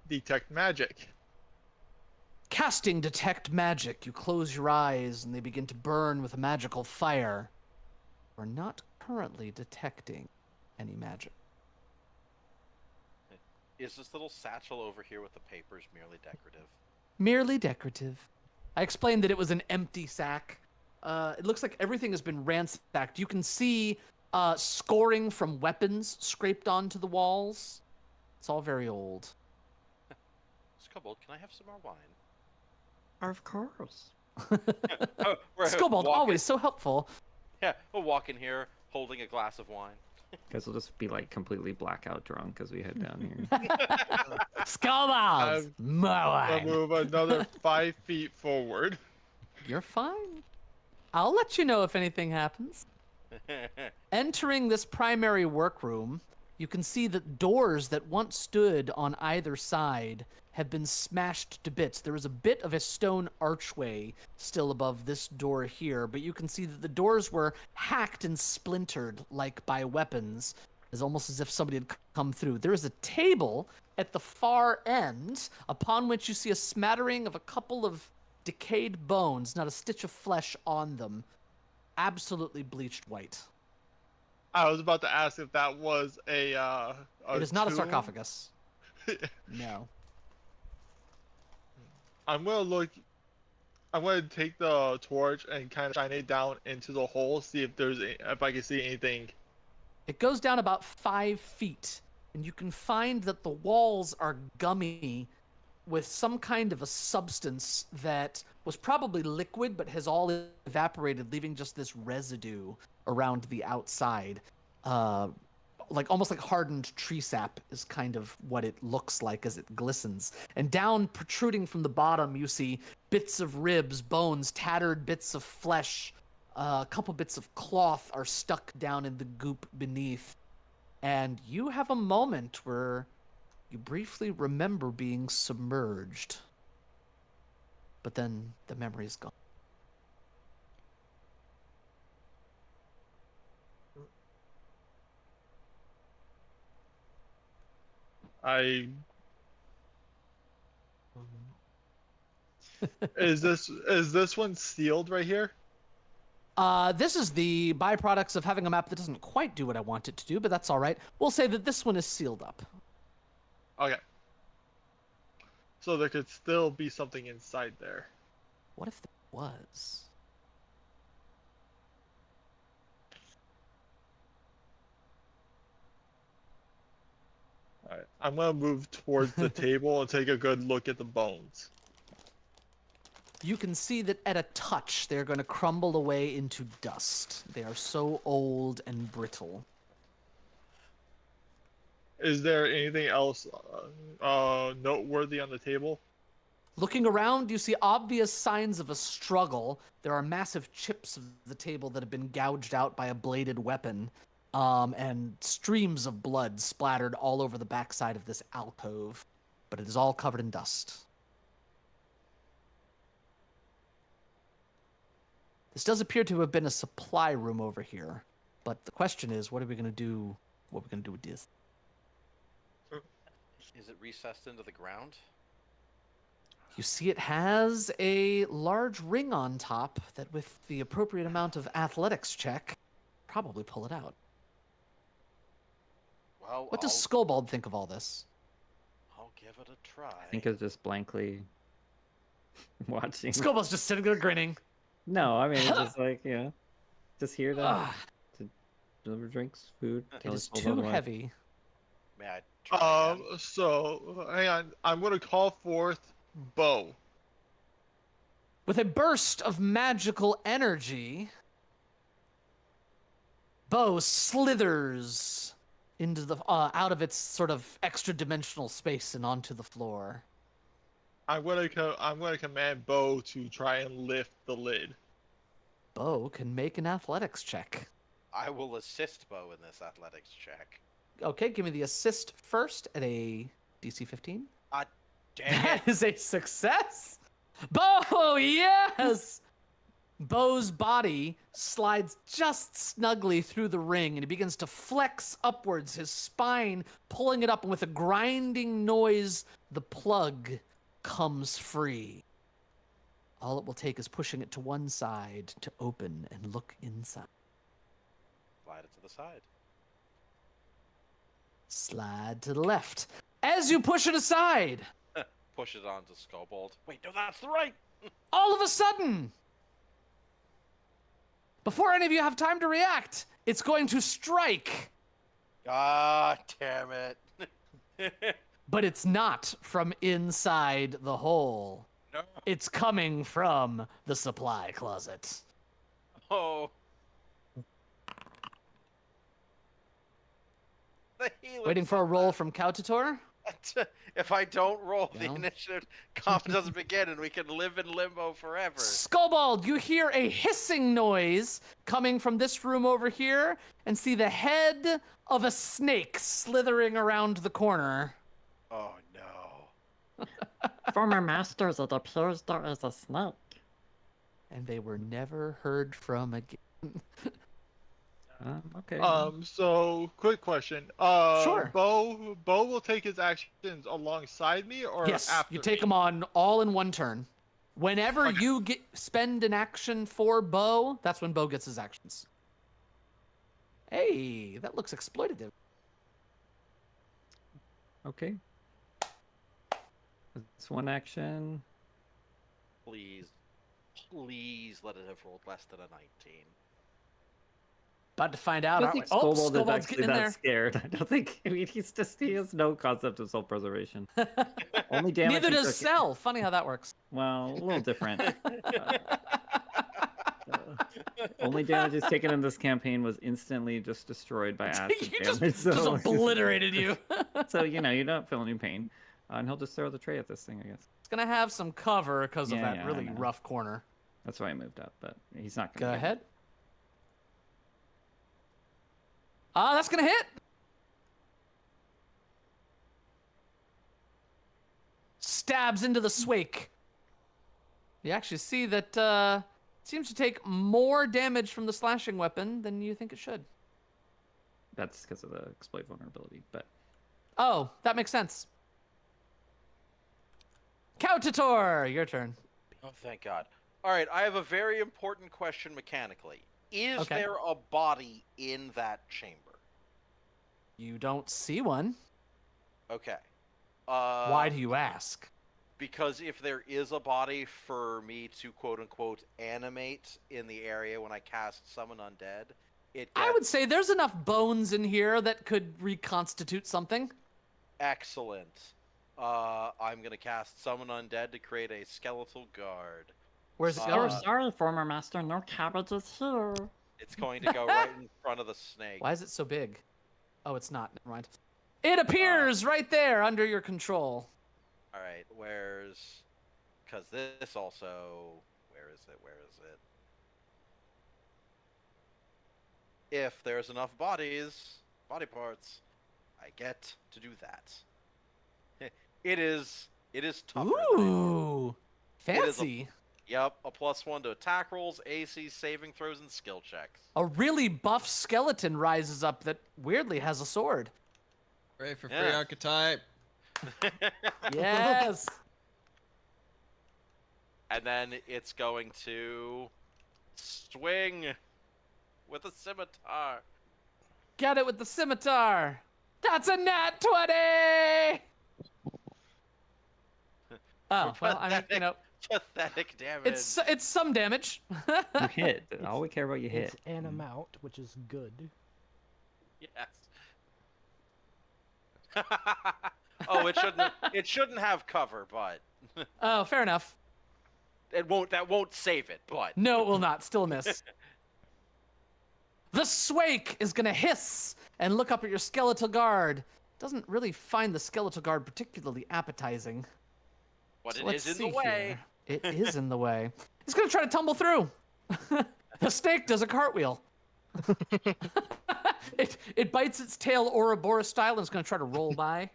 Detect Magic. Casting Detect Magic, you close your eyes and they begin to burn with a magical fire. We're not currently detecting any magic. Is this little satchel over here with the papers merely decorative? Merely decorative. I explained that it was an empty sack. It looks like everything has been ransacked. You can see scoring from weapons scraped onto the walls. It's all very old. Skullbolt, can I have some more wine? Of course. Skullbolt, always so helpful. Yeah, we'll walk in here holding a glass of wine. Guys will just be like completely blackout drunk as we head down here. Skullbolt! I'll Mowing. move another 5 feet forward. You're fine. I'll let you know if anything happens. Entering this primary workroom, you can see that doors that once stood on either side have been smashed to bits. There is a bit of a stone archway still above this door here, but you can see that the doors were hacked and splintered like by weapons. It's almost as if somebody had come through. There is a table at the far end upon which you see a smattering of a couple of decayed bones, not a stitch of flesh on them. Absolutely bleached white. I was about to ask if that was a It is not a tomb. sarcophagus. No. I'm gonna take the torch and kind of shine it down into the hole, see if I can see anything. It goes down about 5 feet, and you can find that the walls are gummy with some kind of a substance that was probably liquid but has all evaporated, leaving just this residue around the outside. Like almost like hardened tree sap is kind of what it looks like as it glistens. And down, protruding from the bottom, you see bits of ribs, bones, tattered bits of flesh. A couple bits of cloth are stuck down in the goop beneath. And you have a moment where you briefly remember being submerged. But then the memory is gone. Is this one sealed right here? This is the byproducts of having a map that doesn't quite do what I want it to do, but that's all right. We'll say that this one is sealed up. Okay. So there could still be something inside there. What if there was? I'm gonna move towards the table and take a good look at the bones. You can see that at a touch, they're going to crumble away into dust. They are so old and brittle. Is there anything else noteworthy on the table? Looking around, you see obvious signs of a struggle. There are massive chips of the table that have been gouged out by a bladed weapon, and streams of blood splattered all over the backside of this alcove. But it is all covered in dust. This does appear to have been a supply room over here, but the question is, what are we going to do? What are we going to do with this? Is it recessed into the ground? You see it has a large ring on top that with the appropriate amount of athletics check, probably pull it out. Well, What does Skullbald think of all this? I'll give it a try. I think it's just blankly watching. Skullbald's just sitting there grinning. No, I mean it's just like just here to Ugh, deliver drinks, food. it tell is us too otherwise. heavy. May I try again? So hang on. I'm gonna call forth Bo. With a burst of magical energy, Bo slithers into the out of its sort of extra-dimensional space and onto the floor. I'm gonna command Bo to try and lift the lid. Bo can make an athletics check. I will assist Bo in this athletics check. Okay, give me the assist first at a DC 15. Dang That it! is a success! Bo, yes! Bo's body slides just snugly through the ring and he begins to flex upwards, his spine pulling it up, and with a grinding noise, the plug comes free. All it will take is pushing it to one side to open and look inside. Slide it to the side. Slide to the left. As you push it aside, Push it onto Skullbold. Wait, no, that's the right. all of a sudden, before any of you have time to react, it's going to strike. Ah, damn it. But it's not from inside the hole. No. It's coming from the supply closet. Oh. The healer. Waiting for a roll from Kautator. If I don't roll the Yeah. initiative, combat doesn't begin, and we can live in limbo forever. Skullbald, you hear a hissing noise coming from this room over here and see the head of a snake slithering around the corner. Oh no. Former masters, it appears there is a snake. And they were never heard from again. Okay. So quick question. Sure. Bo will take his actions alongside me or Yes, after you take me? them on all in one turn. Whenever you spend an action for Bo, that's when Bo gets his actions. Hey, that looks exploitative. Okay. It's one action. Please let it have rolled less than a 19. About to find out. I don't aren't think we? Oh, Skullbold is Skullbold's actually getting in that there. scared. I don't think. I mean, he has no concept of self-preservation. Only damage. Neither he does took- Cell. Funny how that works. Well, a little different. Only damage he's taken in this campaign was instantly just destroyed by acid He damage. just so, obliterated you. so you don't feel any pain, and he'll just throw the tray at this thing. I guess It's gonna have some cover because of Yeah, that yeah, I really know. rough corner. that's why I moved up, but he's not Go gonna. get ahead. That's gonna hit. Stabs into the swake. You actually see that it seems to take more damage from the slashing weapon than you think it should. That's because of the exploit vulnerability, but Oh, that makes sense. Kautator, your turn. Oh, thank God. All right, I have a very important question mechanically. Is Okay. there a body in that chamber? You don't see one. Okay. Why do you ask? Because if there is a body for me to quote unquote animate in the area when I cast Summon Undead, it I gets... would say there's enough bones in here that could reconstitute something. Excellent. I'm gonna cast Summon Undead to create a skeletal guard. Where's it So going? sorry, former master. No cabbages here. It's going to go right in front of the snake. Why is it so big? Oh, it's not. Never mind. It appears right there under your control. All right, where's? Because this also. Where is it? Where is it? If there's enough body parts, I get to do that. It is tougher. Ooh, fancy. Yep, a +1 to attack rolls, AC, saving throws, and skill checks. A really buff skeleton rises up that weirdly has a sword. Hooray for free Yeah. archetype. Yes. And then it's going to swing with a scimitar. Get it with the scimitar. That's a nat 20. Oh, well, I mean, you know, Pathetic damage. it's some damage. You hit. All we care about, you hit. It's an amount, which is good. Yes. Oh, it shouldn't have cover, but Oh, fair enough. that won't save it, but No, it will not. Still a miss. The Swake is gonna hiss and look up at your skeletal guard. Doesn't really find the skeletal guard particularly appetizing. but So it let's is in see the way. here. It is in the way. He's gonna try to tumble through. The snake does a cartwheel. It bites its tail Ouroboros style and is gonna try to roll by.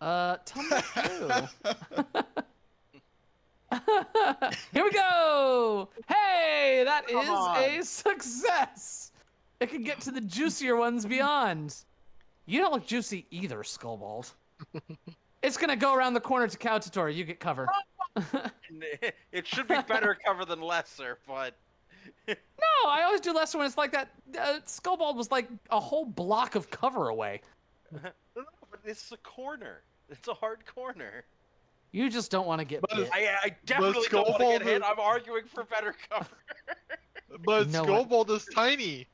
Tumble through. Here we go! Hey, that Come on. is a success! It can get to the juicier ones beyond. You don't look juicy either, Skullbald. It's gonna go around the corner to Cowtator. You get cover. It should be better cover than lesser, but No, I always do lesser when it's like that. Skullbald was like a whole block of cover away. but it's a corner. It's a hard corner. You just don't want to get bit. I definitely don't want to get Skullbald hit. is- I'm arguing for better cover. But You know what? Skullbolt is tiny.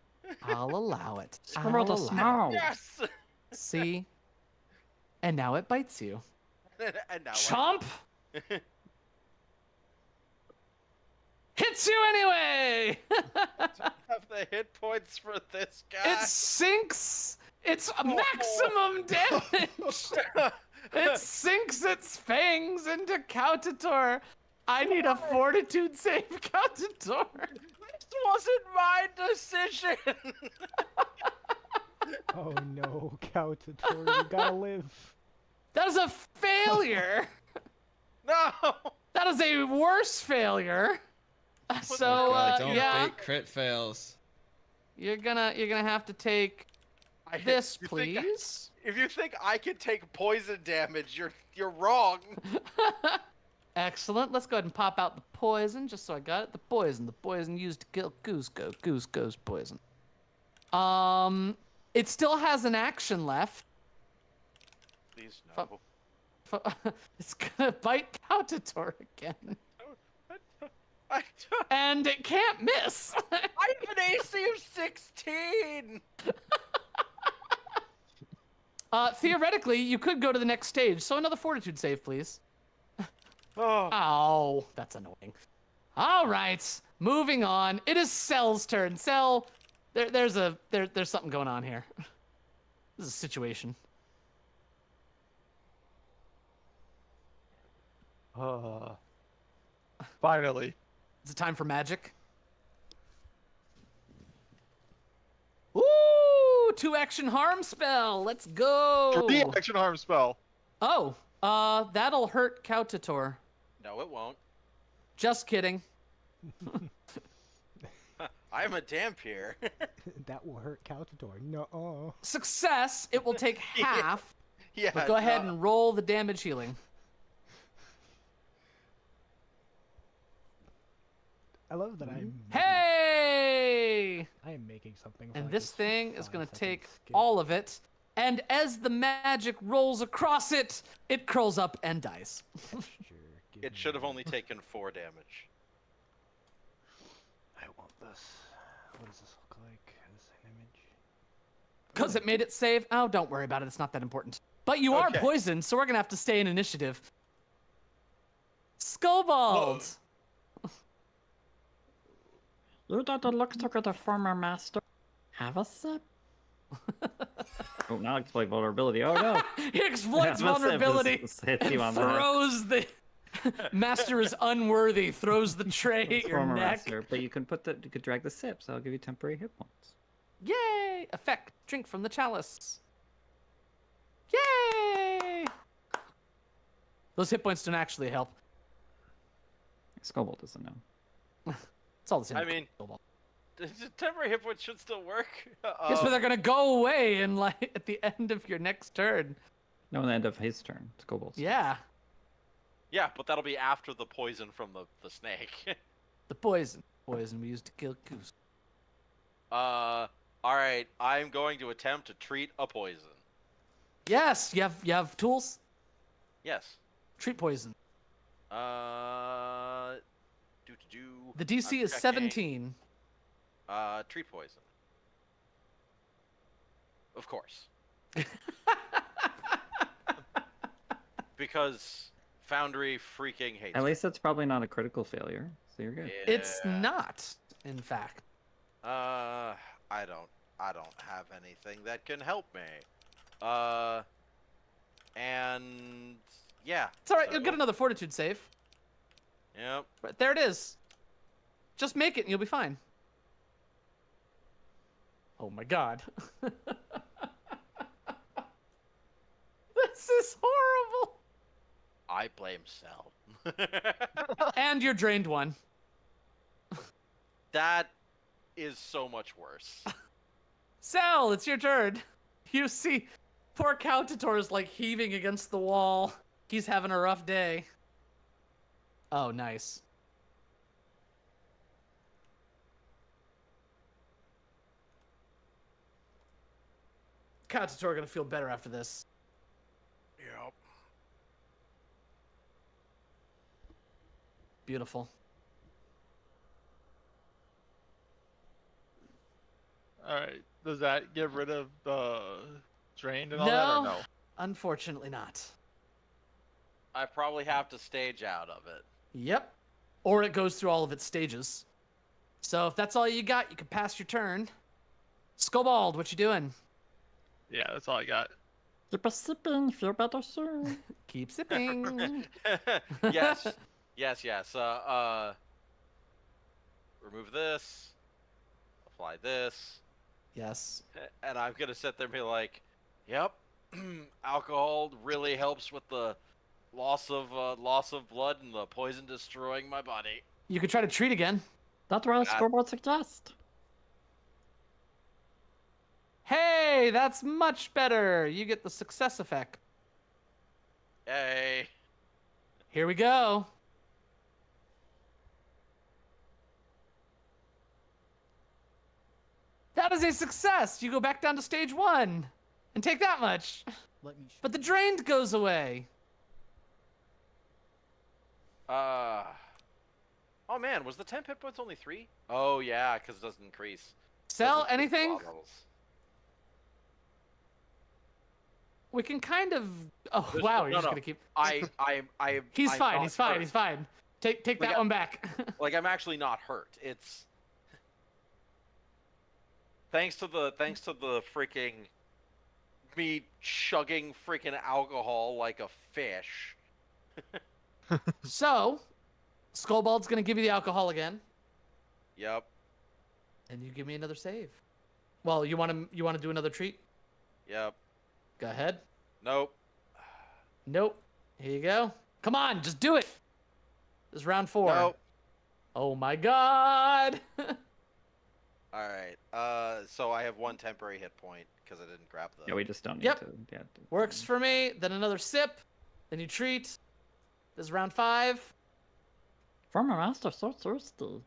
I'll allow it. Scribble I'll the allow snow. Yes. it. See? And now it bites you. And now Chomp! Hits you anyway! I have the hit points for this guy. It sinks its maximum damage! It sinks its fangs into Cowtator. I need a fortitude save, Cowtator. This wasn't my decision. Oh no, Cowtator, you gotta live. That is a failure. No. That is a worse failure. So God, don't yeah, bait crit fails. you're gonna have to take this, You think I- please. If you think I can take poison damage, you're wrong. Excellent. Let's go ahead and pop out the poison, just so I got it. The poison used to kill Cusco. Cusco's poison. It still has an action left. Please no. It's gonna bite Cowtator again, I and it can't miss. have an AC of 16. Theoretically, you could go to the next stage. So another fortitude save, please. Oh. Oh, that's annoying. All right, moving on. It is Cell's turn. Cell, there's something going on here. This is a situation. Finally. Is it time for magic? Ooh, 2-action harm spell. Let's go. 3 action harm spell. Oh, that'll hurt Cowtator. No, it won't. Just kidding. I'm a damp here. That will hurt Cowtator. No. Success. It will take half. Yeah. But go ahead no. and roll the damage healing. I love that I'm. Hey! I am making something. of And like this a thing is 5 going to second take skip. all of it. And as the magic rolls across it, it curls up and dies. Sure, give It me should have a- only taken 4 damage. I want this. What does this look like? This image. Because it made it save. Oh, don't worry about it. It's not that important. But you are Okay. poisoned, so we're gonna have to stay in initiative. Skullbald! You got the looks of the former master. Have a sip. Oh, now exploit vulnerability. Oh no. He exploits Have a sip. vulnerability This hits and you on the head. throws the... Master is unworthy, throws the tray at your Former neck. master, but you could drag the sip, so I'll give you temporary hit points. Yay! Effect, drink from the chalice. Yay! Those hit points don't actually help. Skullbolt doesn't know. It's all the same. I mean, temporary hit points should still work. Yes, but they're gonna go away in like at the end of your next turn. No, at the end of his turn. Skullbolt's turn. Yeah, Yeah, but that'll be after the poison from the snake. the poison we used to kill Goose. All right. I'm going to attempt to treat a poison. Yes, you have tools. Yes. Treat poison. Do. The DC I'm is checking. 17. Treat poison. Of course. Because Foundry freaking hates At it. least that's probably not a critical failure, so you're good. It's Yeah. not, in fact. I don't have anything that can help me. And yeah. It's all right. so- You'll get another fortitude save. Yep. Right there it is. Just make it and you'll be fine. Oh my god. This is horrible. I blame Cell. And you're drained one. That is so much worse. Sal, it's your turn. You see poor Countator is like heaving against the wall. He's having a rough day. Oh, nice. Countator gonna feel better after this. Yep. Beautiful. All right. Does that get rid of the drained and all No. that, or no? Unfortunately not. I probably have to stage out of it. Yep. Or it goes through all of its stages. So if that's all you got, you can pass your turn. Skobald, what you doing? Yeah, that's all I got. Keep a sipping, feel better soon. Keep sipping. Yes. Yes. Remove this. Apply this. Yes. And I'm gonna sit there and be like, "Yep, alcohol really helps with the loss of blood and the poison destroying my body." You could try to treat again. That's what Scoreboard suggest. Hey, that's much better. You get the success effect. Yay! Here we go. That is a success. You go back down to stage 1 and take that much. But the drained goes away. Oh man, was the 10 hit points only 3? Oh yeah, because it doesn't increase. Sell Doesn't increase anything? blood levels. We can kind of. Oh There's wow, no- you're no, just no. gonna keep. He's He's fine. not He's fine. hurt. He's fine. Take Like, that one back. Like I'm actually not hurt. It's thanks to the freaking me chugging freaking alcohol like a fish. So, Skullbald's gonna give you the alcohol again, Yep. and you give me another save. Well, you want to do another treat? Yep. Go ahead. Nope. Nope. Here you go. Come on, just do it. This is round 4. Nope. Oh my god. All right. So I have 1 temporary hit point because I didn't grab the. Yeah, we just don't need Yep. to. Yeah, Works for me. Then another sip. Then you treat. This is round 5. Former master, so thirsty.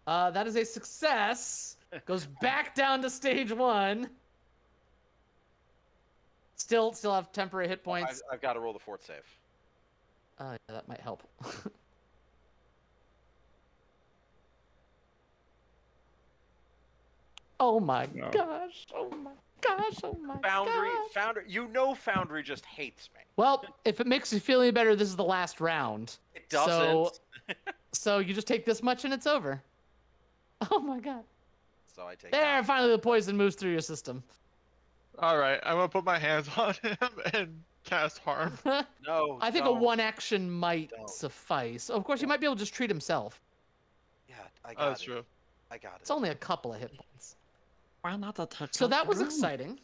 That is a success. Goes back down to stage 1. Still have temporary hit points. I've got to roll the 4th save. Yeah, that might help. Oh my No. gosh. Oh my. gosh, oh my Foundry, gosh. Foundry, Foundry just hates me. Well, if it makes you feel any better, this is the last round. It doesn't. So you just take this much and it's over. Oh my god. So I take There, that. finally the poison moves through your system. All right, I'm gonna put my hands on him and cast harm. No, I think don't. a one action might Don't. suffice. Of course, you might be able to just treat himself. Yeah, I got Oh, that's it. true. I got it. It's only a couple of hit points. Why not attack? So that was Ooh. exciting.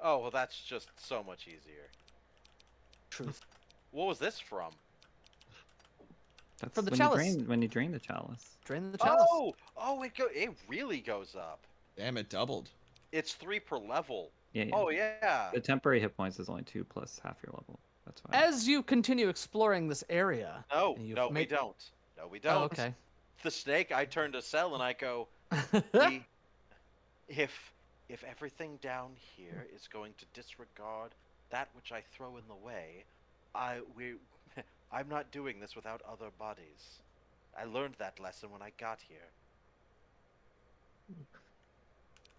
Oh, well, that's just so much easier. Truth. What was this from? That's From the when chalice. when you drain the chalice. Drain the chalice. It really goes up. Damn, it doubled. It's 3 per level. Yeah, yeah. Oh yeah. The temporary hit points is only 2 plus half your level. That's fine. As you continue exploring this area. No, and you've no, we made- don't. No, we Oh, don't. okay. The snake, I turn to Cell and I go, if everything down here is going to disregard that which I throw in the way, I'm not doing this without other bodies. I learned that lesson when I got here.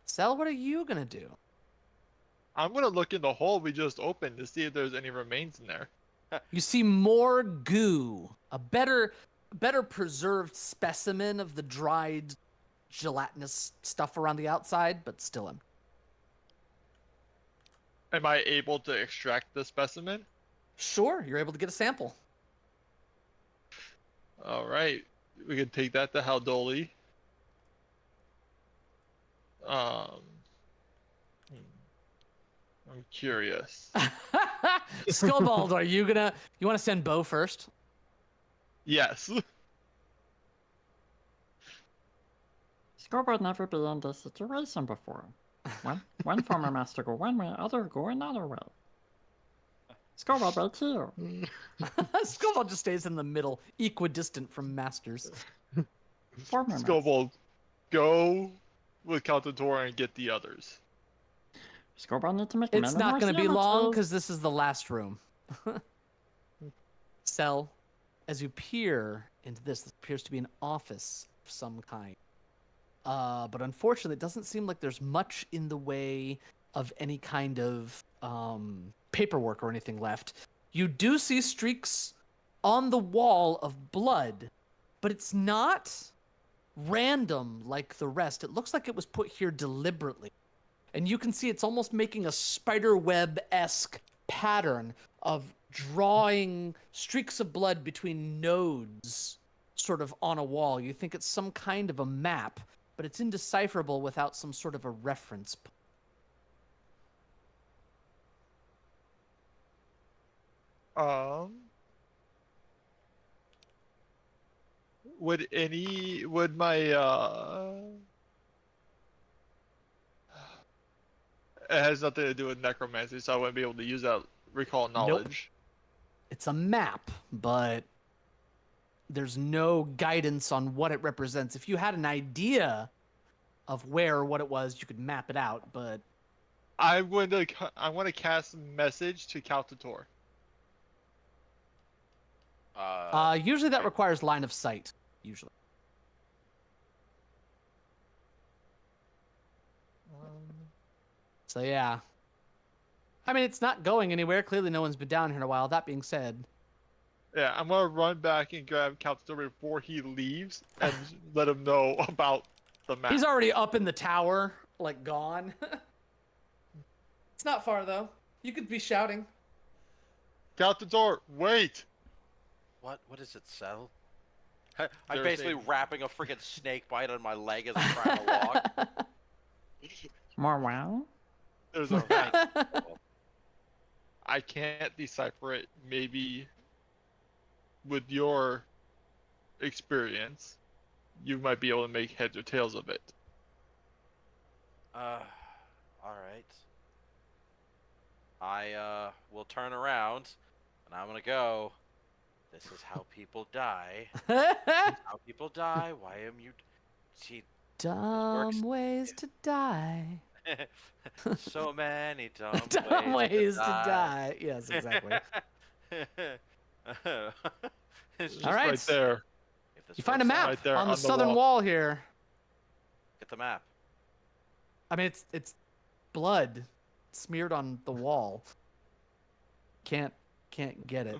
Sel, what are you gonna do? I'm gonna look in the hole we just opened to see if there's any remains in there. You see more goo. A better preserved specimen of the dried gelatinous stuff around the outside, but still empty. Am I able to extract the specimen? Sure, you're able to get a sample. All right, we can take that to Haldoli. I'm curious. Skullbald, you want to send Bo first? Yes. Scoreboard never been in this situation before. One former master go one way, other go another way. Scoreboard right here. Skullbald just stays in the middle, equidistant from masters. Former master. Scobold, go with Caltator and get the others. Scoreboard need to make It's not going to be long because because this is the last room. Cell, as you peer into this appears to be an office of some kind. But unfortunately, it doesn't seem like there's much in the way of any kind of paperwork or anything left. You do see streaks on the wall of blood, but it's not random like the rest. It looks like it was put here deliberately. And you can see it's almost making a spider web-esque pattern of drawing streaks of blood between nodes sort of on a wall. You think it's some kind of a map, but it's indecipherable without some sort of a reference point. Would my it has nothing to do with necromancy, so I wouldn't be able to use that recall knowledge. It's a map, but there's no guidance on what it represents. If you had an idea of where or what it was, you could map it out, but I want to cast message to Caltator. usually that requires line of sight, usually. So yeah. I mean, it's not going anywhere. Clearly no one's been down here in a while. That being said, Yeah, I'm gonna run back and grab Caltator before he leaves and let him know about the map. he's already up in the tower, like gone. It's not far though. You could be shouting. Caltator, wait! What is it, Cell? I'm There's basically a- wrapping a freaking snake bite on my leg as I'm trying to walk. more wow. There's a I can't decipher it. Maybe with your experience, you might be able to make heads or tails of it. All right. I will turn around, and I'm gonna go. This is how people die. How people die. Why am you? See, Dumb ways to die. so many dumb, Dumb ways to die. die. Yes, exactly. It's just All right. Right there. If This You find a works map out. Right there on the on the southern wall. wall here. Get the map. I mean, it's blood smeared on the wall. Can't get it.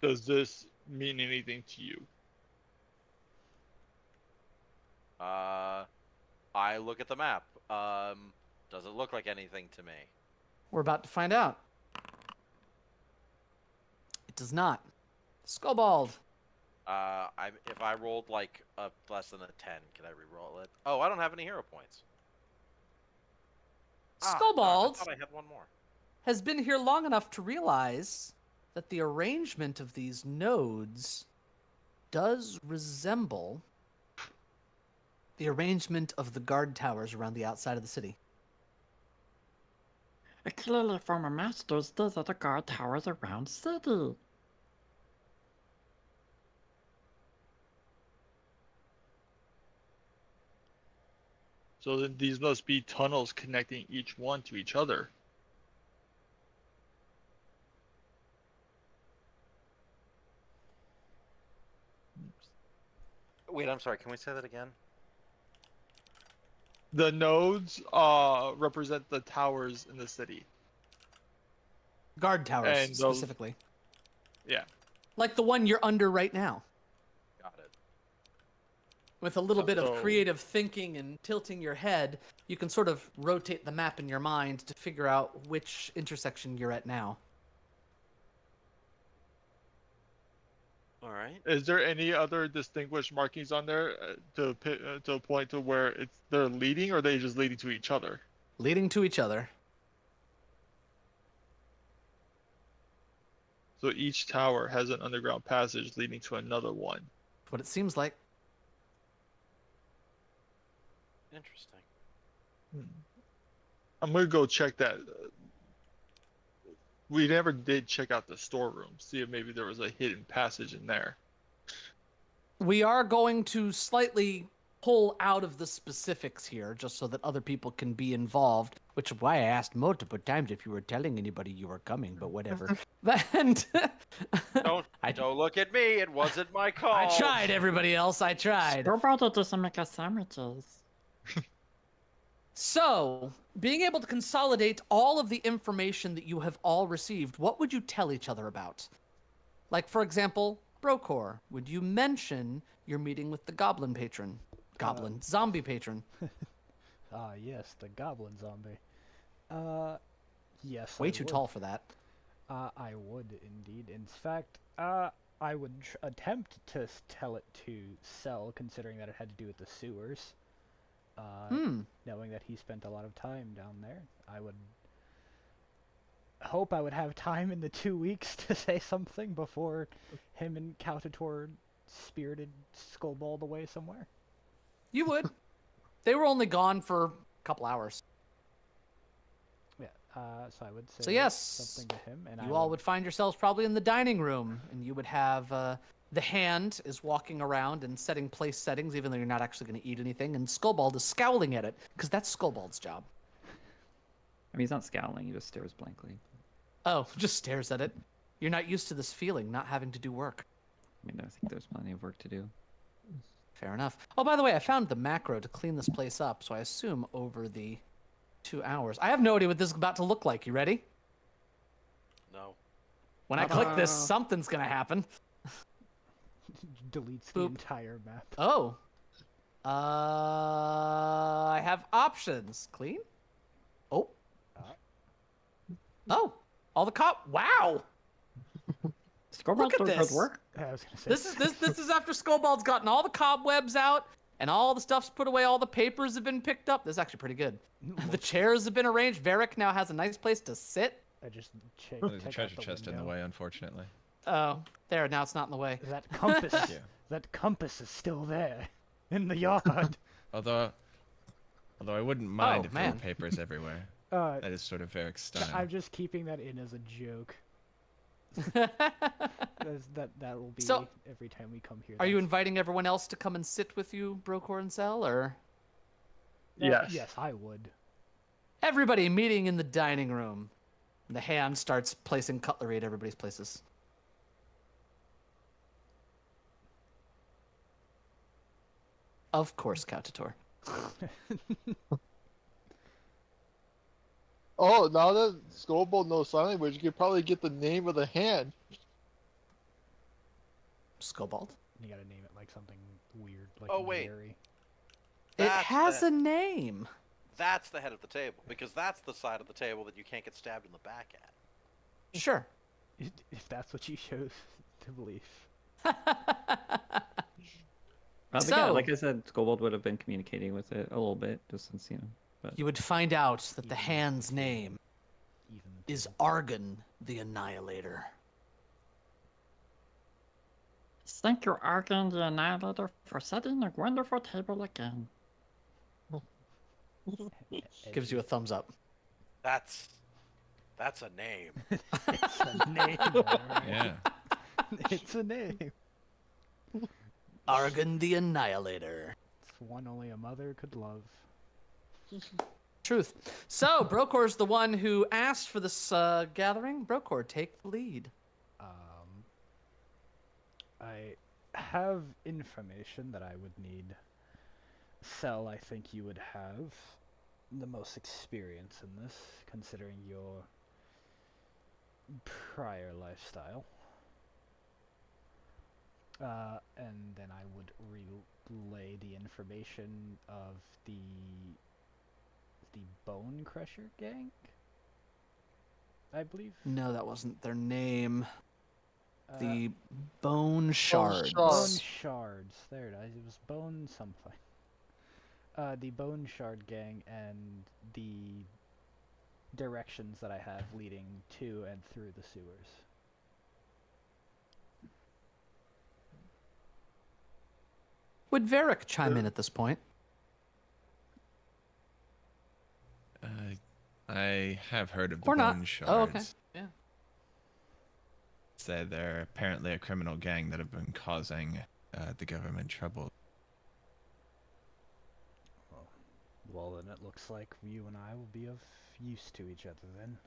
Does this mean anything to you? I look at the map. Does it look like anything to me? We're about to find out. It does not. Skullbald. If I rolled like a less than a 10, can I re-roll it? Oh, I don't have any hero points. Darn, I Skullbald thought I had one more. has been here long enough to realize that the arrangement of these nodes does resemble the arrangement of the guard towers around the outside of the city. Clearly, former masters, those are the guard towers around city. So then these must be tunnels connecting each one to each other. Wait, I'm sorry. Can we say that again? The nodes represent the towers in the city. Guard towers, And those- specifically. Yeah. Like the one you're under right now. Got it. With a little bit of So- creative thinking and tilting your head, you can sort of rotate the map in your mind to figure out which intersection you're at now. All right. Is there any other distinguished markings on there to point to where they're leading, or are they just leading to each other? Leading to each other. So each tower has an underground passage leading to another one. That's what it seems like. Interesting. I'm gonna go check that. We never did check out the storeroom, see if maybe there was a hidden passage in there. We are going to slightly pull out of the specifics here, just so that other people can be involved, which is why I asked multiple times if you were telling anybody you were coming, but whatever. And Don't look at me. It wasn't my call. I tried, everybody else. I tried. Your brother doesn't make us sandwiches. So, being able to consolidate all of the information that you have all received, what would you tell each other about? Like, for example, Brokor, would you mention your meeting with the goblin patron? Zombie patron. Ah, yes, the goblin zombie. Yes. Way I too would. tall for that. I would indeed. In fact, I would attempt to tell it to Cell, considering that it had to do with the sewers. Knowing that he spent a lot of time down there, I would hope I would have time in the 2 weeks to say something before him and Kautator spirited Skullbald away somewhere. You would. They were only gone for a couple hours. Yeah, so I would say So yes, something to him, and You all would find yourselves probably in the dining room, and you would have the hand is walking around and setting place settings, even though you're not actually going to eat anything, and Skullbald is scowling at it, because that's Skullbald's job. I mean, he's not scowling, he just stares blankly. Oh, just stares at it. You're not used to this feeling, not having to do work. I mean, I think there's plenty of work to do. Fair enough. Oh, by the way, I found the macro to clean this place up, so I assume over the 2 hours. I have no idea what this is about to look like. You ready? No. When I click this, something's going to happen. deletes the Boop. entire map. Oh. I have options. Clean? Oh. Oh. All the Wow. Scoreboard's at doing this. good work. I was gonna say This is after Skullbald's gotten all the cobwebs out and all the stuff's put away, all the papers have been picked up. This is actually pretty good. The chairs have been arranged. Varric now has a nice place to sit. I just checked. Well, there's a treasure chest in the way, unfortunately. Oh, there, now it's not in the way. That compass. Yeah. That compass is still there, in the yard. Although I wouldn't mind if there man. were papers everywhere. Uh, That is sort of Varric's style. I'm just keeping that in as a joke. That will be So, every time we come here. Are you that's- inviting everyone else to come and sit with you, Brokor and Cell, or Yes. Yes, I would. everybody meeting in the dining room? The hand starts placing cutlery at everybody's places. Of course, Cautator. Oh, now that Scobold knows sign language, you could probably get the name of the hand. Skobald. You gotta name it like something weird, like Oh, wait. Gary. It That's has the- a name. That's the head of the table, because that's the side of the table that you can't get stabbed in the back at. Sure. If that's what you chose to believe. But So- yeah, like I said, Scobold would have been communicating with it a little bit, just since But You would find out that the Even hand's the name Even is table. Argon the Annihilator. Thank you, Argon the Annihilator, for setting a wonderful table again. Gives you a thumbs up. That's a name. It's a name. alright. Yeah. It's a name. Argon the Annihilator. It's one only a mother could love. Truth. So, Brokor's the one who asked for this gathering. Brokor, take the lead. I have information that I would need. Cell, I think you would have the most experience in this, considering your prior lifestyle. And then I would relay the information of the Bone Crusher gang, I believe. No, that wasn't their name. Uh, The Bone Shards. Bone Shards. There it is. It was Bone something. The Bone Shard gang and the directions that I have leading to and through the sewers. Would Varric chime in at this point? I have heard of the Or not. Bone Shards. Oh, okay. Yeah. Say they're apparently a criminal gang that have been causing the government trouble. Well, then it looks like you and I will be of use to each other then.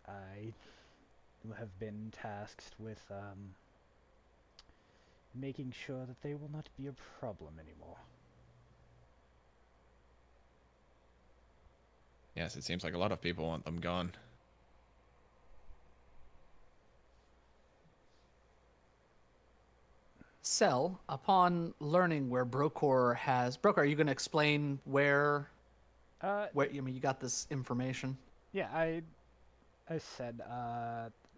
I have been tasked with making sure that they will not be a problem anymore. Yes, it seems like a lot of people want them gone. Cell, upon learning where Brokor has... Brokor, are you going to explain where... I mean, you got this information? Yeah, I said,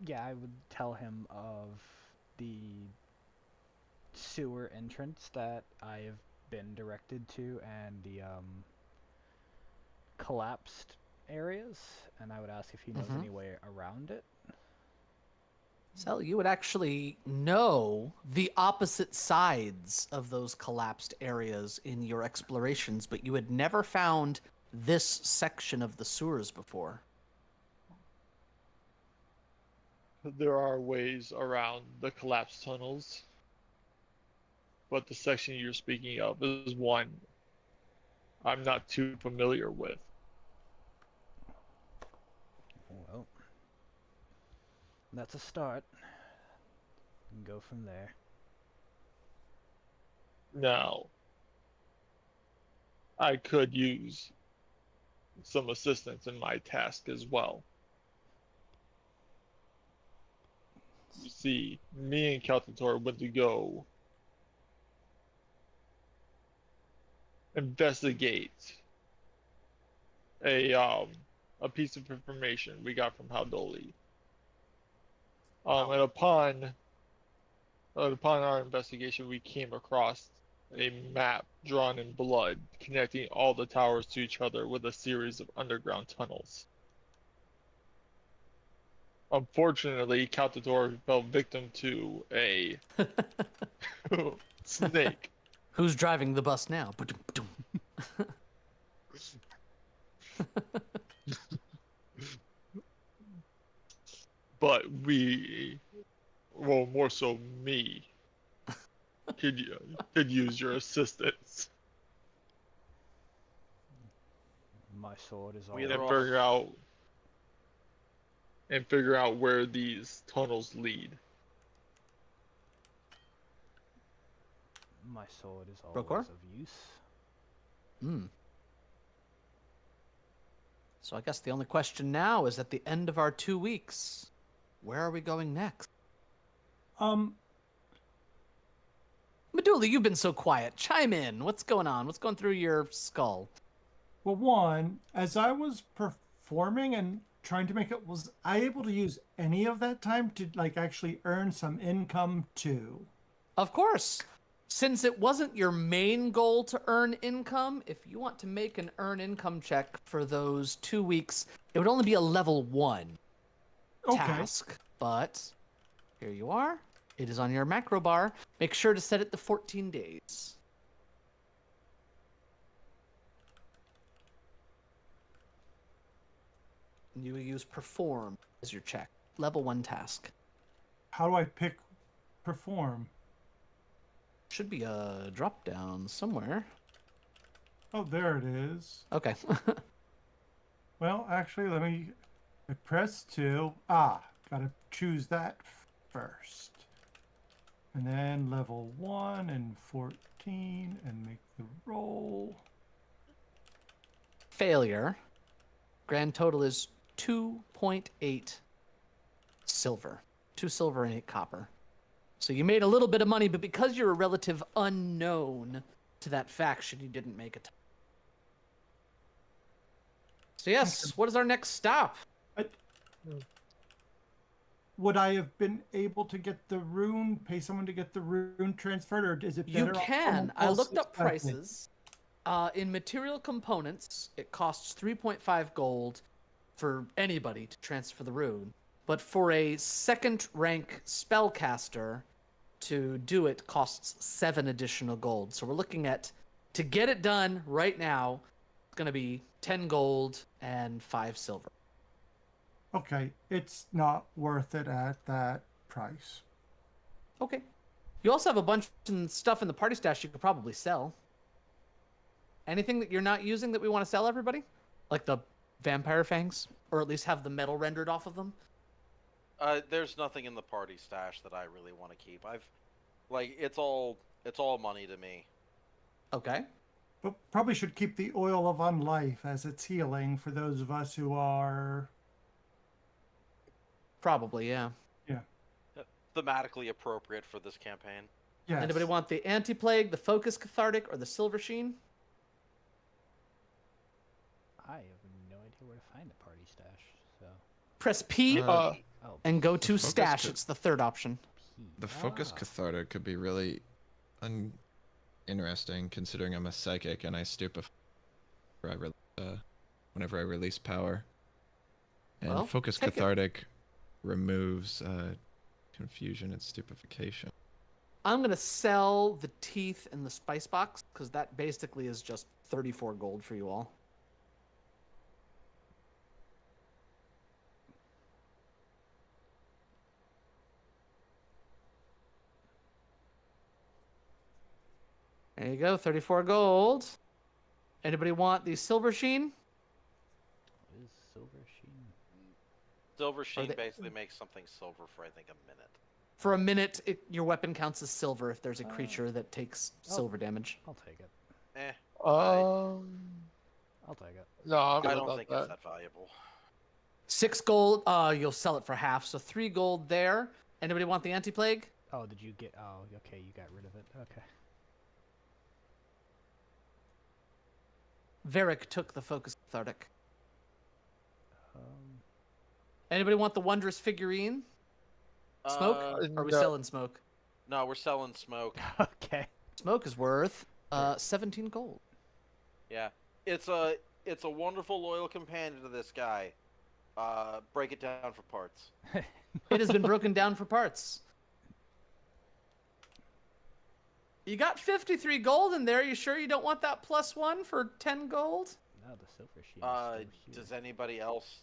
yeah, I would tell him of the sewer entrance that I have been directed to and the, collapsed areas, and I would ask if he knows Mhm. any way around it. Cell, you would actually know the opposite sides of those collapsed areas in your explorations, but you had never found this section of the sewers before. There are ways around the collapsed tunnels, but the section you're speaking of is one I'm not too familiar with. Well, that's a start. We can go from there. Now, I could use some assistance in my task as well. You see, me and Caltator went to go investigate a piece of information we got from Haldoli. And upon our investigation, we came across a map drawn in blood connecting all the towers to each other with a series of underground tunnels. Unfortunately, Caltator fell victim to a snake. Who's driving the bus now? But well, more so me, could use your assistance My sword is all We and either figure out where these tunnels lead. My sword is Brokor? always of use. Hmm. So I guess the only question now is at the end of our 2 weeks, where are we going next? Medulla, you've been so quiet. Chime in. What's going on? What's going through your skull? Well, one, as I was performing and trying to make it, was I able to use any of that time to like actually earn some income too? Of course. Since it wasn't your main goal to earn income, if you want to make an earn income check for those 2 weeks, it would only be a level 1 Okay. task. But here you are. It is on your macro bar. Make sure to set it to 14 days. You will use perform as your check. Level 1 task. How do I pick perform? Should be a drop down somewhere. Oh, there it is. Okay. Well, actually, I press 2. Gotta choose that first. And then level 1 and 14 and make the roll. Failure. Grand total is 2.8 silver. 2 silver and 8 copper. So you made a little bit of money, but because you're a relative unknown to that faction, you didn't make it. So yes, what is our next stop? Would I have been able to get the rune, pay someone to get the rune transferred, or is it better? You off can. someone I else looked up expecting? prices. In material components, it costs 3.5 gold for anybody to transfer the rune. But for a second rank spellcaster to do it costs 7 additional gold. So we're looking at, to get it done right now, it's going to be 10 gold and 5 silver. Okay, it's not worth it at that price. Okay. You also have a bunch of stuff in the party stash you could probably sell. Anything that you're not using that we want to sell, everybody? Like the vampire fangs? Or at least have the metal rendered off of them? There's nothing in the party stash that I really want to keep. It's all money to me. Okay. But probably should keep the oil of unlife as it's healing for those of us who are... Probably, yeah. Yeah. Thematically appropriate for this campaign. Yes. Anybody want the anti-plague, the focus cathartic, or the silver sheen? I have no idea where to find the party stash, so... Press P Oh, and go to focus stash. ca- It's the third option. P. The focus cathartic could be really interesting, considering I'm a psychic and I stupefy whenever I release power. And Well, focus take it. cathartic removes confusion and stupefaction. I'm going to sell the teeth and the spice box, because that basically is just 34 gold for you all. There you go, 34 gold. Anybody want the silver sheen? What is silver sheen? Silver sheen they- basically makes something silver for I think a minute. For a minute, your weapon counts as silver if there's a creature that takes silver damage. I'll take it. Um, I'll take it. no, I'm I good don't about think that. it's that valuable. 6 gold, you'll sell it for half, so 3 gold there. Anybody want the anti-plague? Oh, did you get... Oh, okay, you got rid of it. Okay. Varric took the focus cathartic. Um, Anybody want the wondrous figurine? Smoke? Or are we no. selling smoke? No, we're selling smoke. okay. Smoke is worth 17 gold. Yeah, it's a wonderful loyal companion to this guy. Break it down for parts. It has been broken down for parts. You got 53 gold in there. You sure you don't want that +1 for 10 gold? No, the silver sheen is still Does here. anybody else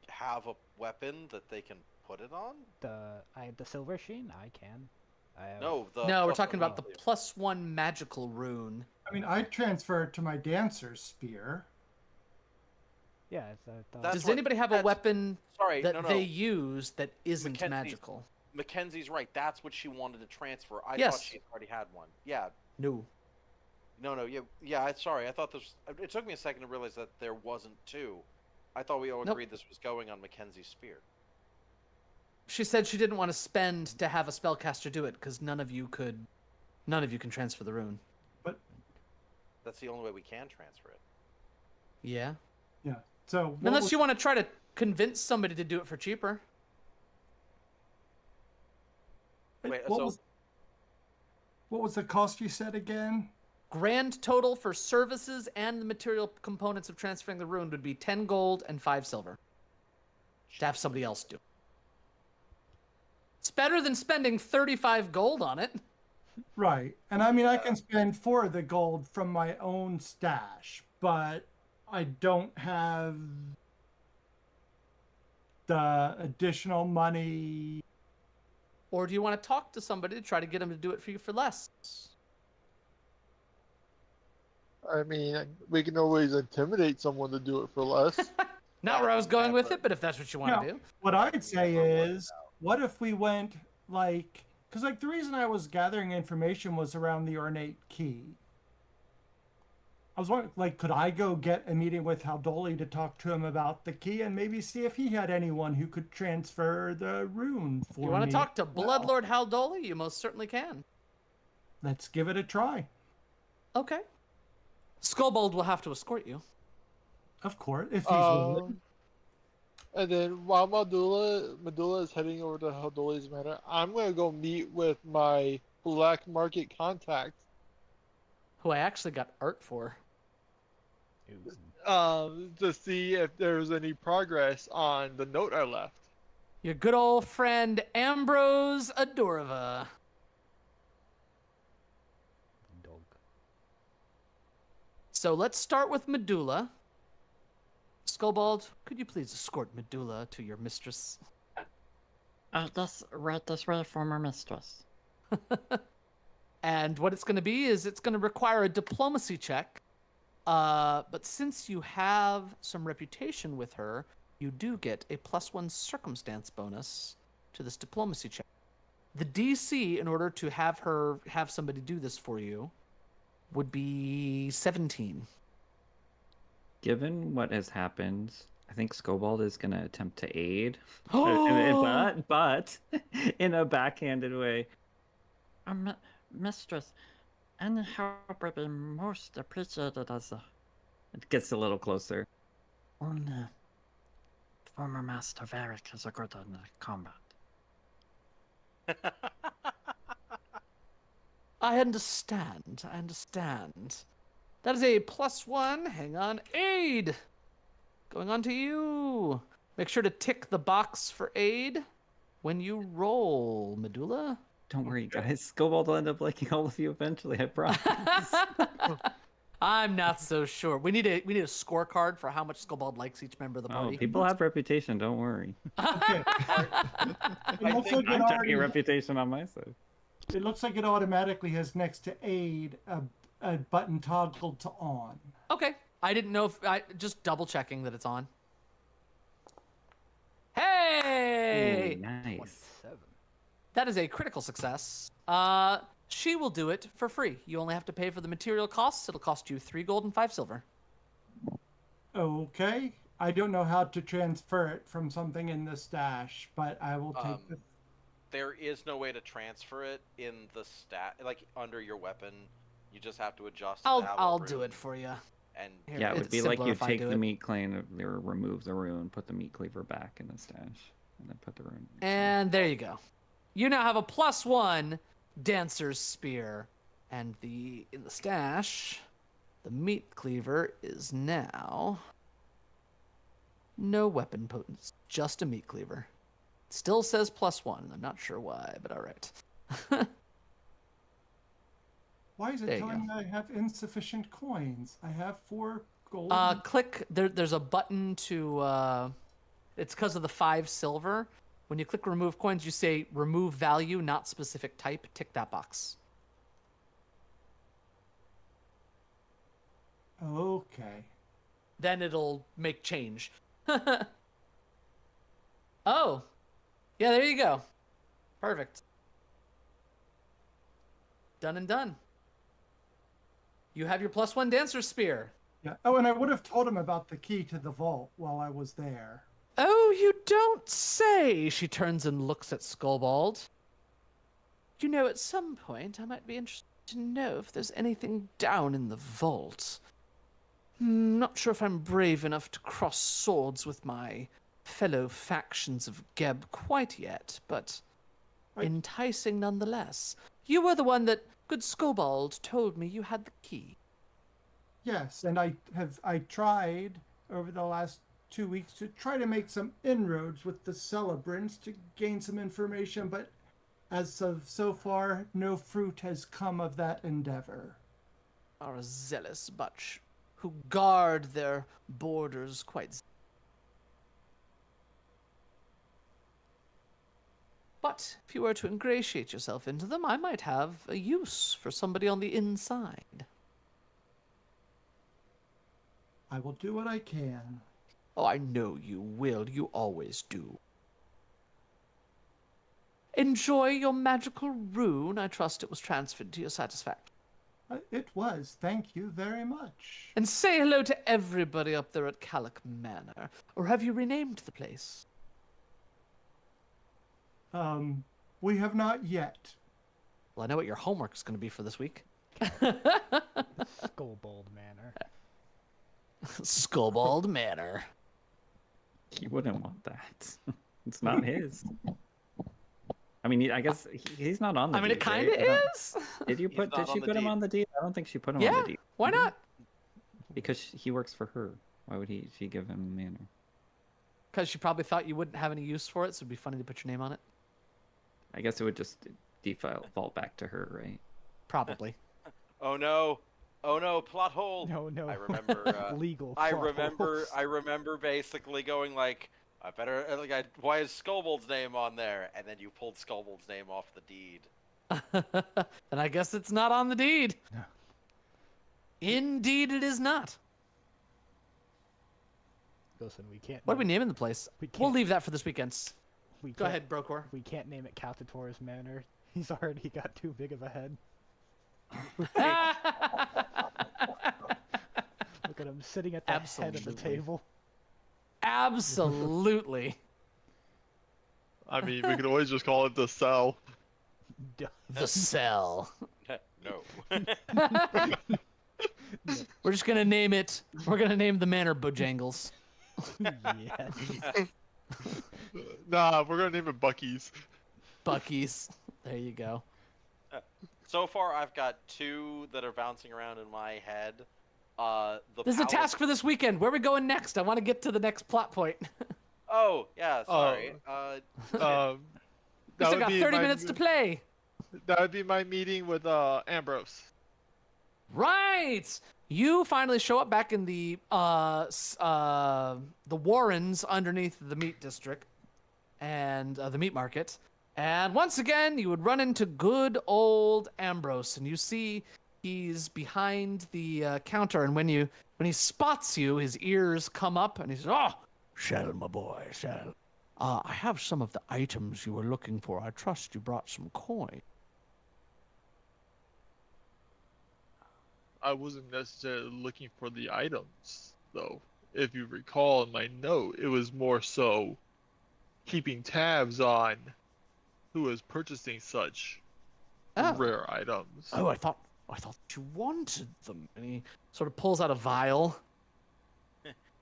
have a weapon that they can put it on? The silver sheen? I can. I have... No, No, we're plus talking one about the value. +1 magical rune. I mean, I'd transfer it to my dancer's spear. Yeah, it's That's Does what- anybody have a that's- weapon Sorry, that no. they use that isn't Mackenzie's- magical? Mackenzie's right. That's what she wanted to transfer. I Yes. thought she already had one. Yeah. No. No, yeah. Sorry, I thought this. It took me a second to realize that there wasn't two. I thought we all Nope. agreed this was going on Mackenzie's spear. She said she didn't want to spend to have a spellcaster do it because none of you can transfer the rune. But That's the only way we can transfer it. Yeah. yeah. So what Unless was- you want to try to convince somebody to do it for cheaper. Wait, what so- was the cost you said again? Grand total for services and the material components of transferring the rune would be 10 gold and 5 silver. To have somebody else do. It's better than spending 35 gold on it. Right. And I mean, I can spend 4 of the gold from my own stash, but I don't have the additional money. Or do you want to talk to somebody to try to get them to do it for you for less? I mean, we can always intimidate someone to do it for less. Not where I was going with it, but if that's what you want No. to do. What I'd say is, what if we went like, because like the reason I was gathering information was around the ornate key. I was wondering, like, could I go get a meeting with Haldoli to talk to him about the key and maybe see if he had anyone who could transfer the rune for me? You want to talk to Well, Bloodlord Haldoli? You most certainly can. Let's give it a try. Okay. Skullbold will have to escort you. Of course, if he's willing. And then while Medulla is heading over to Haldoli's Manor, I'm gonna go meet with my black market contact. Who I actually got art for. To see if there's any progress on the note I left. Your good old friend Ambrose Adorva. Dog. So let's start with Medulla. Skullbald, could you please escort Medulla to your mistress? This way, former mistress. And what it's going to be is it's going to require a diplomacy check. But since you have some reputation with her, you do get a +1 circumstance bonus to this diplomacy check. The DC, in order to have somebody do this for you, would be 17. Given what has happened, I think Skobald is going to attempt to aid, Oh! but in a backhanded way. Mistress, any help would be most appreciated as a It gets a little closer. only former Master Varric is a good in combat. I understand. That is a +1. Hang on. Aid! Going on to you. Make sure to tick the box for aid when you roll, Medulla. Don't worry, guys. Skobald will end up liking all of you eventually, I promise. I'm not so sure. We need a scorecard for how much Skullbald likes each member of the Oh, party. people have reputation, don't worry. Okay. It looks like I'm checking reputation on my side. it looks like it automatically has next to aid a button toggled to on. Okay. I didn't know if I just double checking that it's on. Hey! Ooh, nice. 7. That is a critical success. She will do it for free. You only have to pay for the material costs. It'll cost you 3 gold and 5 silver. Okay. I don't know how to transfer it from something in the stash, but I will take the. There is no way to transfer it in the like under your weapon. You just have to adjust. I'll do it for you. And Here, Yeah, it would it's be like simpler you if I take do the it. meat cleaver, or remove the rune, put the meat cleaver back in the stash, and then put the rune. And there you go. You now have a +1 dancer's spear, and in the stash, the meat cleaver is now no weapon potence, just a meat cleaver. Still says +1. I'm not sure why, but all right. Why is it There you telling go. me I have insufficient coins? I have 4 gold. Click there's a button to it's because of the 5 silver. When you click remove coins, you say remove value, not specific type. Tick that box. Okay. Then it'll make change. Oh. Yeah, there you go. Perfect. Done and done. You have your +1 dancer spear. Yeah. Oh, and I would have told him about the key to the vault while I was there. Oh, you don't say. She turns and looks at Skullbald. You know, at some point, I might be interested to know if there's anything down in the vault. Not sure if I'm brave enough to cross swords with my fellow factions of Geb quite yet, but enticing nonetheless. You were the one that good Skullbald told me you had the key. Yes, and I tried over the last 2 weeks to try to make some inroads with the celebrants to gain some information, but as of so far, no fruit has come of that endeavor. Are a zealous bunch who guard their borders quite. But if you were to ingratiate yourself into them, I might have a use for somebody on the inside. I will do what I can. Oh, I know you will. You always do. Enjoy your magical rune. I trust it was transferred to your satisfaction. It was. Thank you very much. And say hello to everybody up there at Calic Manor. Or have you renamed the place? We have not yet. Well, I know what your homework is going to be for this week. Skullbald Manor. Skullbald Manor. He wouldn't want that. It's not his. I mean, I guess he's not on the I mean, deed, it kind of right? is. Did He's she not on put the him deed. on the deed? I don't think she put him Yeah, on the deed. why not? Because he works for her. Why would she give him manor? Because she probably thought you wouldn't have any use for it, so it'd be funny to put your name on it. I guess it would just default back to her, right? Probably. Oh no! Oh no! Plot hole. No. I remember. Legal. I plot remember. holes. I remember basically going like, I better why is Skullbald's name on there? And then you pulled Skullbald's name off the deed. And I guess it's not on the deed. No. Indeed, it is not. Listen, we can't. What are we name- naming the place? We We'll can't- leave that for this weekend. We Go can't- ahead, Brokor. We can't name it Caltator's Manor. He's already got too big of a head. Look at him sitting at the head of the Absolutely. table. Absolutely. I mean, we could always just call it the cell. The cell. No. We're just gonna name it. We're gonna name the manor Bojangles. Yes. Nah, we're gonna name it Bucky's. Bucky's. There you go. So far, I've got 2 that are bouncing around in my head. This is a task for this weekend. Where are we going next? I want to get to the next plot point. Oh yeah, sorry. We That still would got be 30 my- minutes to play. That would be my meeting with Ambrose. Right. You finally show up back in the Warrens underneath the meat district and the meat market. And once again, you would run into good old Ambrose, and you see he's behind the counter. And when he spots you, his ears come up, and he says, "Oh, Shell, my boy, Shell. I have some of the items you were looking for. I trust you brought some coin." I wasn't necessarily looking for the items, though. If you recall in my note, it was more so keeping tabs on who was purchasing such Oh. rare items. Oh, I thought you wanted them. And he sort of pulls out a vial.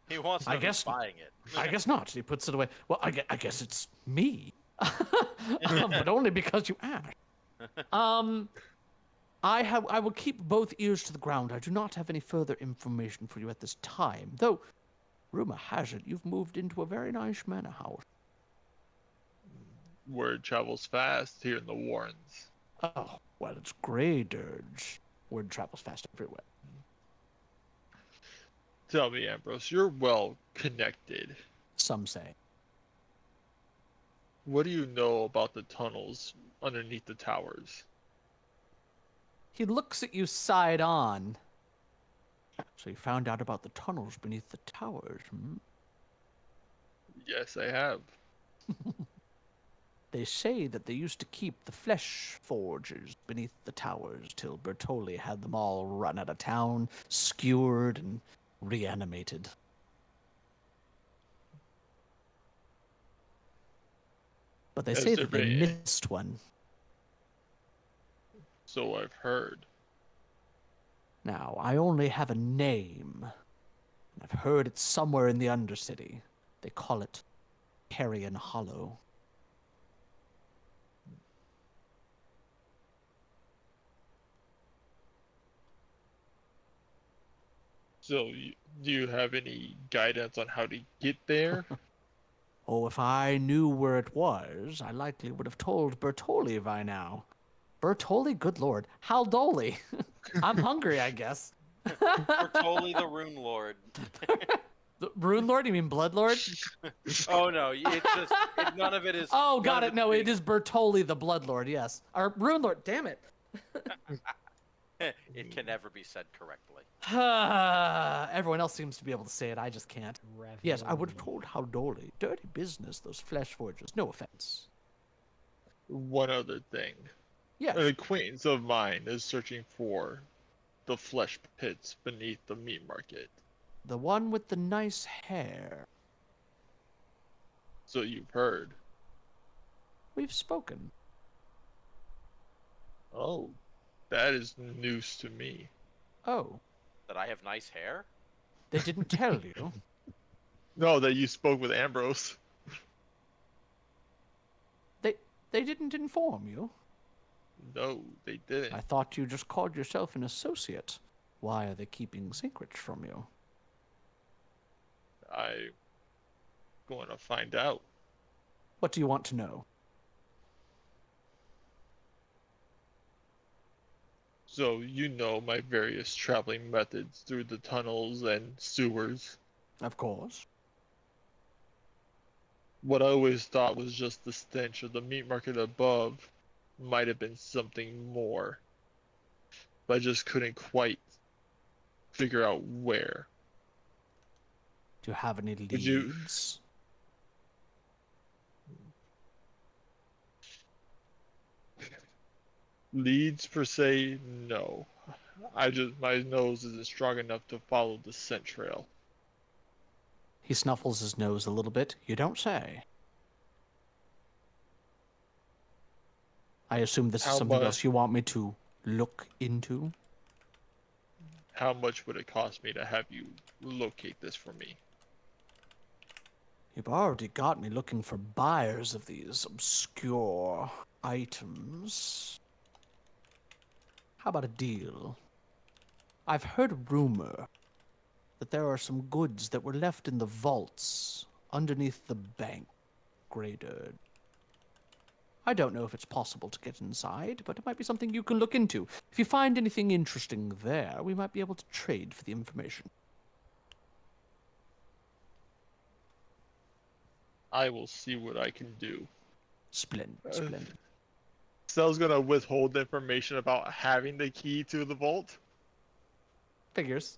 He wants to I be guess- buying it. I guess not. He puts it away. Well, I guess it's me, but only because you asked. I will keep both ears to the ground. I do not have any further information for you at this time, though. Rumor has it you've moved into a very nice manor house. Word travels fast here in the Warrens. Oh, well, it's Grey Dirge. Word travels fast everywhere. Tell me, Ambrose, you're well connected. Some say. What do you know about the tunnels underneath the towers? He looks at you side on. So you found out about the tunnels beneath the towers, hmm? Yes, I have. They say that they used to keep the flesh forges beneath the towers till Bertoli had them all run out of town, skewered, and reanimated. But they Has say there that they been- missed one. So I've heard. Now, I only have a name. I've heard it's somewhere in the Undercity. They call it Carrion Hollow. So, do you have any guidance on how to get there? Oh, if I knew where it was, I likely would have told Bertoli by now. Bertoli? Good lord. Haldoli. I'm hungry, I guess. Bertoli the Rune Lord. The Rune Lord? You mean Blood Lord? Oh no, it's just none of it is. Oh, none got of it. No, being- it is Bertoli the Blood Lord, yes. Or Rune Lord, damn it. It can never be said correctly. Everyone else seems to be able to say it, I just can't. Yes, I would have told Haldoli. Dirty business, those flesh forgers. No offense. One other thing. Yes. An acquaintance of mine is searching for the flesh pits beneath the meat market. The one with the nice hair. So you've heard. We've spoken. Oh, that is news to me. Oh, That I have nice hair? they didn't tell you? No, that you spoke with Ambrose. They didn't inform you? No, they didn't. I thought you just called yourself an associate. Why are they keeping secrets from you? I'm going to find out. What do you want to know? So you know my various traveling methods through the tunnels and sewers. Of course. What I always thought was just the stench of the meat market above might have been something more. But I just couldn't quite figure out where. Do you have any Would you- leads? Leads per se, no. My nose isn't strong enough to follow the scent trail. He snuffles his nose a little bit. You don't say. I assume this is How something much? else you want me to look into? How much would it cost me to have you locate this for me? You've already got me looking for buyers of these obscure items. How about a deal? I've heard a rumor that there are some goods that were left in the vaults underneath the bank graded. I don't know if it's possible to get inside, but it might be something you can look into. If you find anything interesting there, we might be able to trade for the information. I will see what I can do. Splendid, splendid. Cell's gonna withhold information about having the key to the vault. Figures.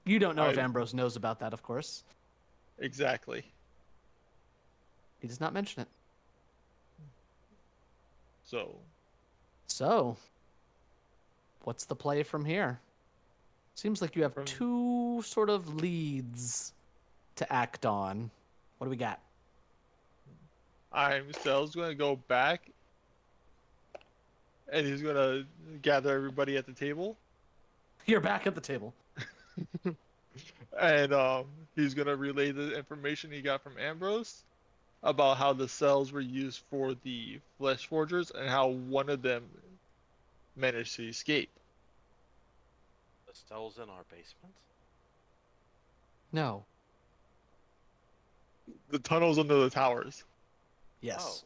You don't know if I- Ambrose knows about that, of course. Exactly. He does not mention it. So, What's the play from here? Seems like you have From- two sort of leads to act on. What do we got? Cell's gonna go back and he's gonna gather everybody at the table. You're back at the table. And he's gonna relay the information he got from Ambrose about how the cells were used for the flesh forgers and how one of them managed to escape. The cells in our basement? No. The tunnels under the towers. Yes.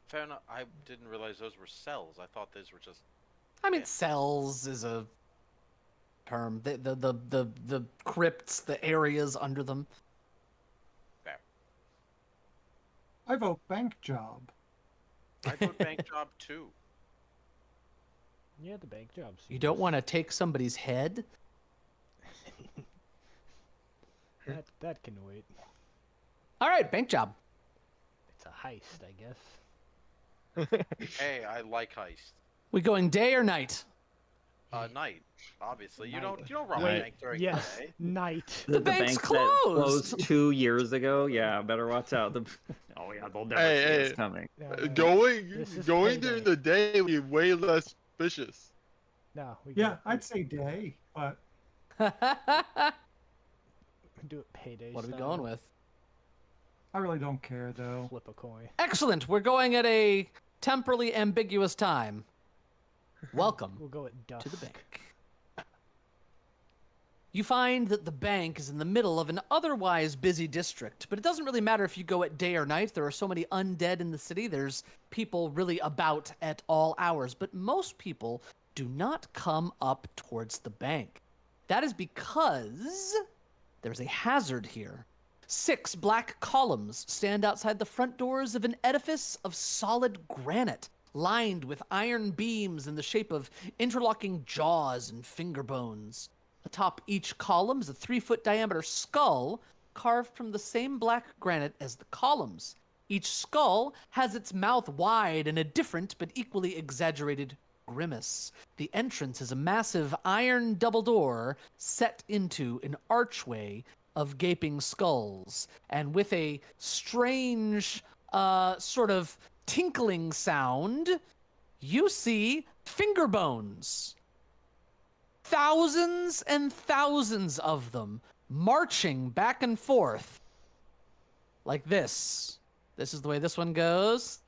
Fair enough. I didn't realize those were cells. I thought those were just. I mean, Yeah. cells is a term. The crypts, the areas under them. Fair. I vote bank job. I vote bank job too. Yeah, the bank jobs. You don't want to take somebody's head? That can wait. All right, bank job. It's a heist, I guess. Hey, I like heist. We going day or night? Night, obviously. You Night. don't rob a Wait, bank during Yes, the day. night. The bank's bank that closed. closed 2 years ago. Yeah, better watch out. Oh yeah, they'll never Hey, see us hey. coming. No, Going This is going payday. during the day would be way less suspicious. no, we Yeah, go, I'd say day, but What do it payday are we style. going with? I really don't care though. Flip a coin. Excellent. We're going at a temporally ambiguous time. Welcome We'll go at dusk. to the bank. You find that the bank is in the middle of an otherwise busy district, but it doesn't really matter if you go at day or night. There are so many undead in the city. There's people really about at all hours, but most people do not come up towards the bank. That is because there's a hazard here. 6 black columns stand outside the front doors of an edifice of solid granite, lined with iron beams in the shape of interlocking jaws and finger bones. Atop each column is a 3-foot diameter skull carved from the same black granite as the columns. Each skull has its mouth wide in a different but equally exaggerated grimace. The entrance is a massive iron double door set into an archway of gaping skulls, and with a strange sort of tinkling sound, you see finger bones. Thousands and thousands of them marching back and forth like this. This is the way this one goes.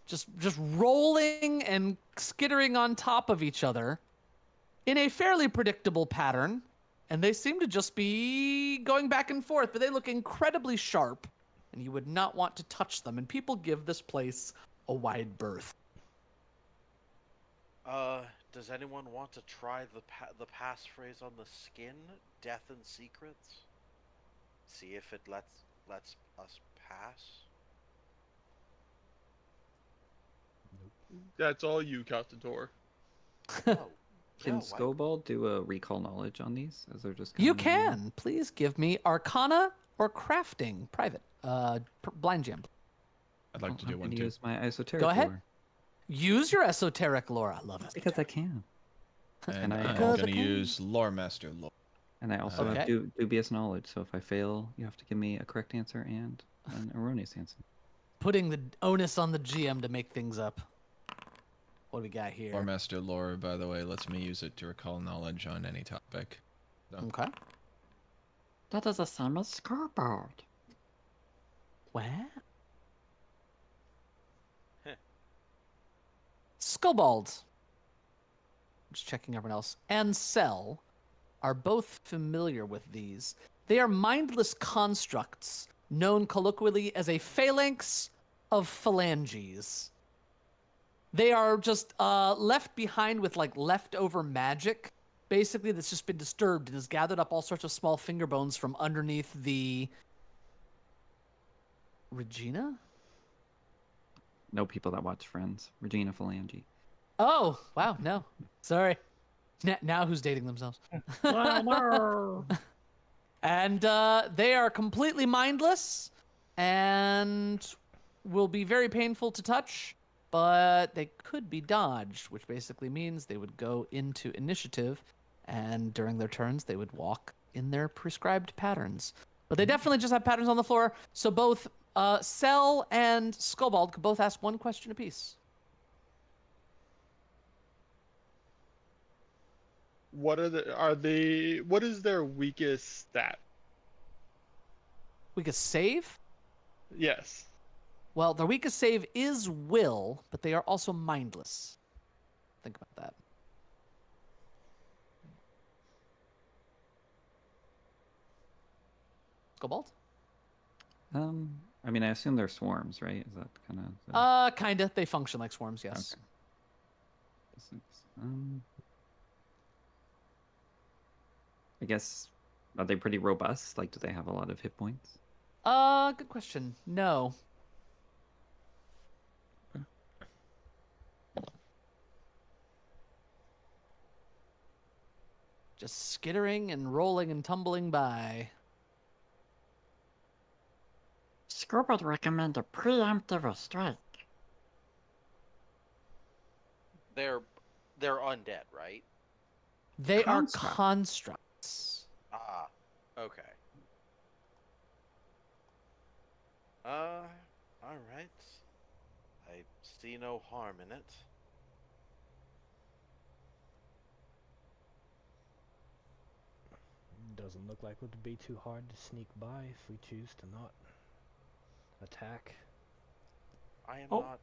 Just rolling and skittering on top of each other in a fairly predictable pattern. And they seem to just be going back and forth, but they look incredibly sharp, and you would not want to touch them. And people give this place a wide berth. Does anyone want to try the passphrase on the skin? Death and secrets? See if it lets us pass? That's all you, Captain. Oh, Can no, Scobald do a recall knowledge on these as they're just You coming in? can. Please give me Arcana or Crafting, private. Blind jam. I'd like to I'm do one gonna too. use my esoteric Go ahead. lore. Use your esoteric lore. I love it. Because I can. And I- I'm Because going I to can. use Lore Master Lore. And I also Okay. have dubious knowledge, so if I fail, you have to give me a correct answer and an erroneous answer. Putting the onus on the GM to make things up. What do we got here? Lore Master Lore, by the way, lets me use it to recall knowledge on any topic. Okay. That is the same as scoreboard. What? Skullbald. Just checking everyone else. And Cell are both familiar with these. They are mindless constructs known colloquially as a phalanx of phalanges. They are just left behind with like leftover magic, basically, that's just been disturbed and has gathered up all sorts of small finger bones from underneath the Regina? No people that watch Friends. Regina Phalange. Oh, wow, no. Sorry. Now who's dating themselves? And they are completely mindless and will be very painful to touch, but they could be dodged, which basically means they would go into initiative, and during their turns, they would walk in their prescribed patterns. But they definitely just have patterns on the floor, so both Cell and Skullbald could both ask one question apiece. What is their weakest stat? We could save. Yes. Well, their weakest save is will, but they are also mindless. Think about that. Cobalt? I mean, I assume they're swarms, right? Is that kind of? Kinda. They function like swarms, yes. Okay. I guess, are they pretty robust? Like, do they have a lot of hit points? Good question. No. Just skittering and rolling and tumbling by. Scope would recommend a preemptive strike. They're undead, right? They are Construct. constructs. Ah, okay. All right. I see no harm in it. Doesn't look like it would be too hard to sneak by if we choose to not attack. I am Oh. not.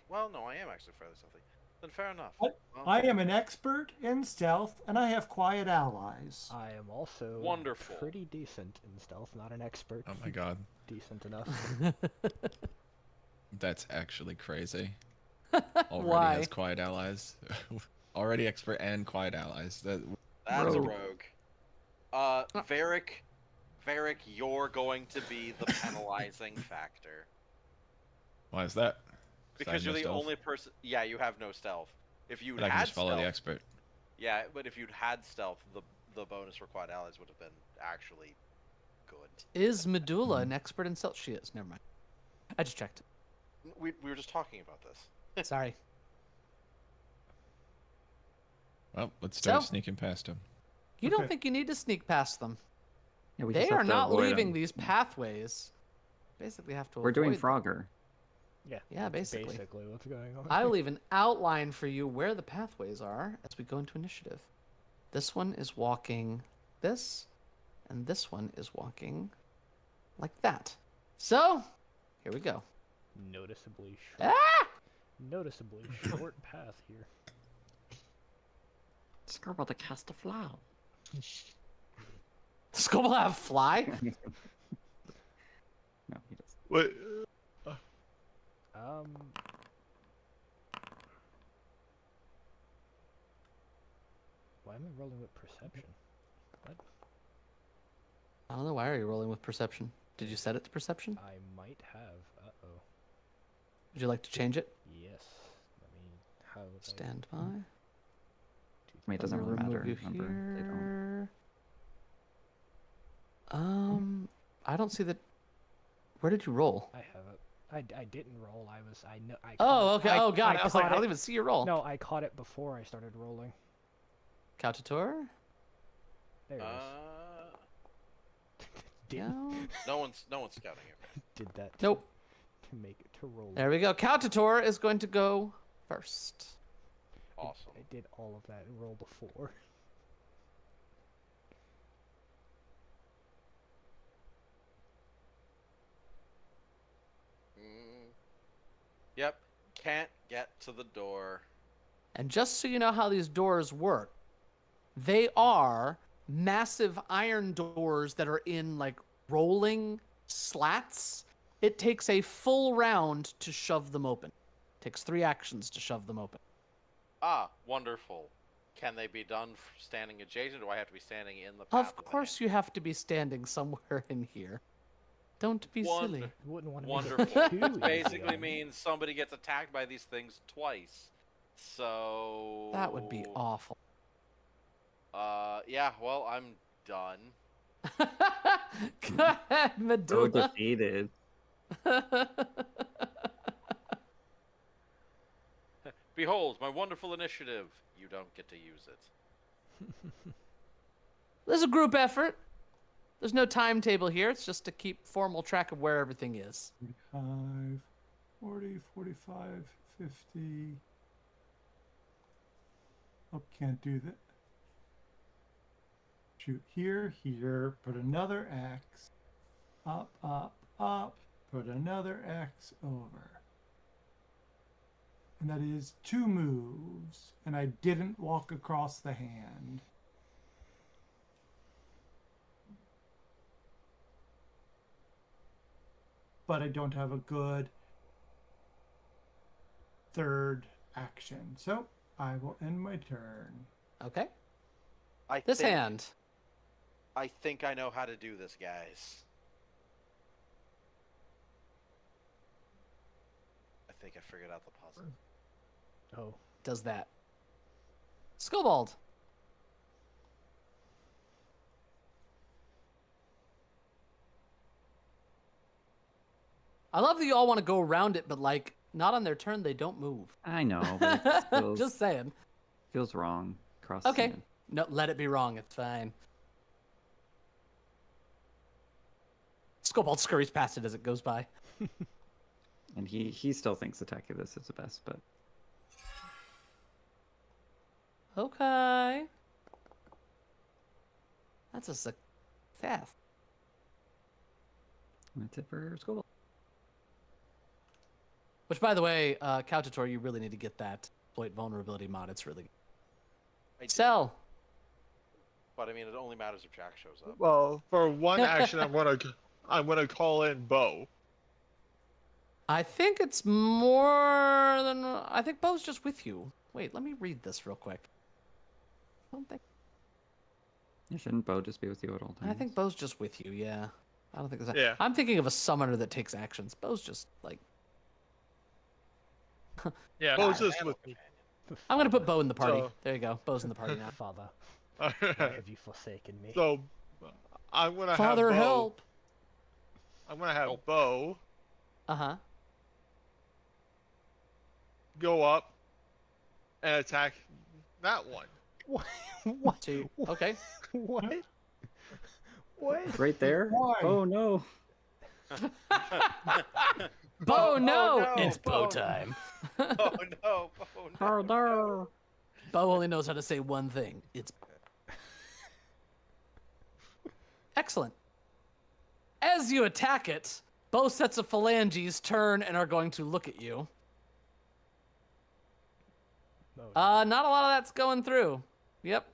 Well, no, I am actually fairly stealthy. Then fair enough. What? Well, I am an expert in stealth, and I have quiet allies. I am also Wonderful. pretty decent in stealth, not an expert. Oh my god. Decent enough. That's actually crazy. Already Why? has quiet allies. Already expert and quiet allies. That's Rogue. a rogue. Varric, you're going to be the penalizing factor. Why is that? 'Cause I Because have you're no the stealth? only person. Yeah, you have no stealth. If you'd But I can had just follow stealth, the expert. yeah, but if you'd had stealth, the bonus for quad allies would have been actually good. Is Medulla an expert in stealth? She is. Never mind. I just checked. We were just talking about this. Sorry. Well, let's start So- sneaking past him. You don't Okay. think you need to sneak past them. Yeah, we They just have are to not avoid leaving 'em. these pathways. Basically have to We're doing avoid them. Frogger. Yeah. Yeah, that's basically. Basically, what's going on? I will even outline for you where the pathways are as we go into initiative. This one is walking this, and this one is walking like that. So, here we go. Noticeably short. Ah! Noticeably short path here. Scope would cast a fly. Skull will have fly. No, he doesn't. Wait. Why am I rolling with perception? What? I don't know. Why are you rolling with perception? Did you set it to perception? I might have. Uh-oh. Would you like to change it? Yes. Let me. How would I Stand by. do I mean, it doesn't I'll really matter. remove you Remember, they don't. here. I don't see that. Where did you roll? I have it. I didn't roll. I was. I know. I. Oh, caught it- okay. Oh, God. I was like, I caught don't it- even see your roll. No, I caught it before I started rolling. Cautator? There it is. Did, Yeah. No one's scouting it. did that. Nope. To make it to roll. There we go. Cautator is going to go first. Awesome. I did all of that and roll before. Yep. Can't get to the door. And just so you know how these doors work, they are massive iron doors that are in like rolling slats. It takes a full round to shove them open. Takes 3 actions to shove them open. Ah, wonderful. Can they be done standing adjacent, or do I have to be standing in the path? Of course, you have to be standing somewhere in here. Don't be silly. Wouldn't want to Wonderful. Make it too easy Basically on me. means somebody gets attacked by these things twice. So That would be awful. Yeah. Well, I'm done. Go ahead, So Medulla. defeated. Behold, my wonderful initiative. You don't get to use it. This is a group effort. There's no timetable here. It's just to keep formal track of where everything is. 45, 40, 45, 50. Oh, can't do that. Shoot here, here, put another X. Up, up, up, put another X over. And that is 2 moves. And I didn't walk across the hand. But I don't have a good third action. So I will end my turn. Okay. I This think, hand. I think I know how to do this, guys. I think I figured out the puzzle. Oh. Does that. Skobald. I love that you all want to go around it, but like not on their turn, they don't move. I know, but it feels, Just saying. feels wrong. Okay. It. No, let it be wrong. It's fine. Scobald scurries past it as it goes by. And he still thinks attacking this is the best, but Okay. That's a success. that's it for Scoble. Which, by the way, Couchator, you really need to get that exploit vulnerability mod. It's really good. I do, Sell. But I mean, it only matters if Jack shows up. Well, for one action, I'm gonna call in Bo. I think it's more than... I think Bo's just with you. Wait, let me read this real quick. I don't think... Shouldn't Bo just be with you at all times? I think Bo's just with you, yeah. I don't think there's... Yeah. I'm thinking of a summoner that takes actions. Bo's just, like... Yeah, Bo's just with me. I'm going to put Bo in the party. So- There you go. Bo's in the party now. Father, why have you forsaken me? So, I'm gonna Father, have Bo. help! I'm gonna have Bo Uh-huh. go up and attack that one. What? What? So okay. What? What? Right there? Why? Oh no. Bo, no! no, It's Bo Bo. time. Oh no! Oh no! Oh no. Bo only knows how to say one thing. It's... Excellent. As you attack it, both sets of phalanges turn and are going to look at you. Not a lot of that's going through. Yep.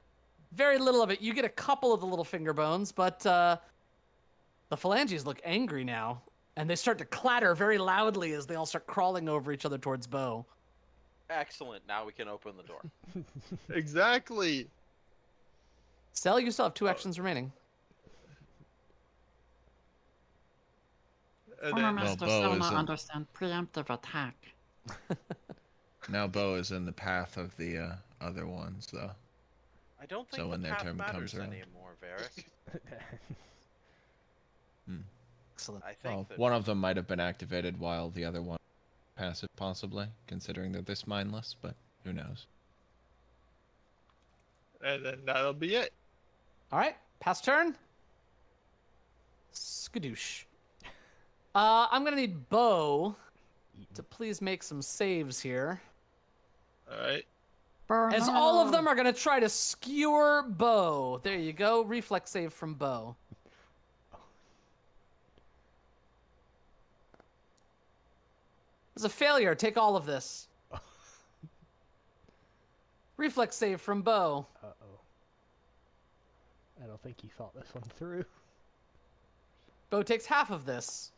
Very little of it. You get a couple of the little finger bones, but the phalanges look angry now. And they start to clatter very loudly as they all start crawling over each other towards Bo. Excellent. Now we can open the door. Exactly. Sel, you still have 2 actions remaining. And Former then, Master Bo shall is not in- understand preemptive attack. Now Bo is in the path of the other ones, though. I don't think So the when their path turn matters comes around. anymore, Varric. Excellent. I think Well, that one of them might have been activated while the other one passive, possibly, considering they're this mindless, but who knows? and then that'll be it. All right, pass turn. Skadoosh. I'm gonna need Bo to please make some saves here, All right. as all of them are gonna try to skewer Bo. There you go, reflex save from Bo. It's a failure. Take all of this. Reflex save from Bo. Uh-oh. I don't think you thought this one through. Bo takes half of this.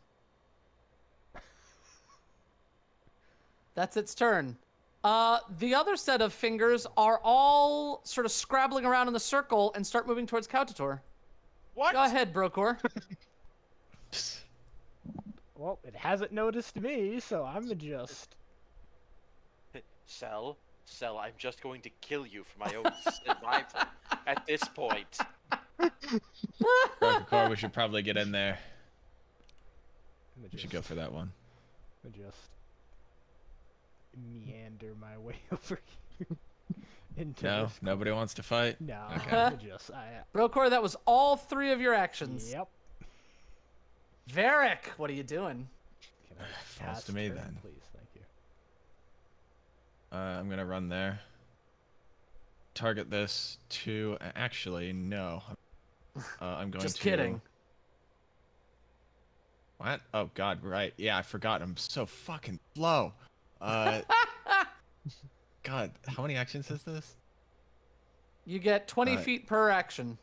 That's its turn. The other set of fingers are all sort of scrabbling around in the circle and start moving towards Kautator. what? Go ahead, Brokor. Well, it hasn't noticed me, so I'm just... Cell, I'm just going to kill you for my own survival at this point. Core, we should probably get in there. I'm We should go for that one. just meander my way over here into No, this. nobody wants to fight. No, Okay. I Brokor, that was all 3 of your actions. yep. Varric, what are you doing? Can I Falls pass to me turn, then. please? Thank you. I'm gonna run there. Target this to... Actually, no. I'm going Just to... kidding. What? Oh, God, right. Yeah, I forgot. I'm so fucking slow. God, how many actions is this? You get 20 Alright. feet per action.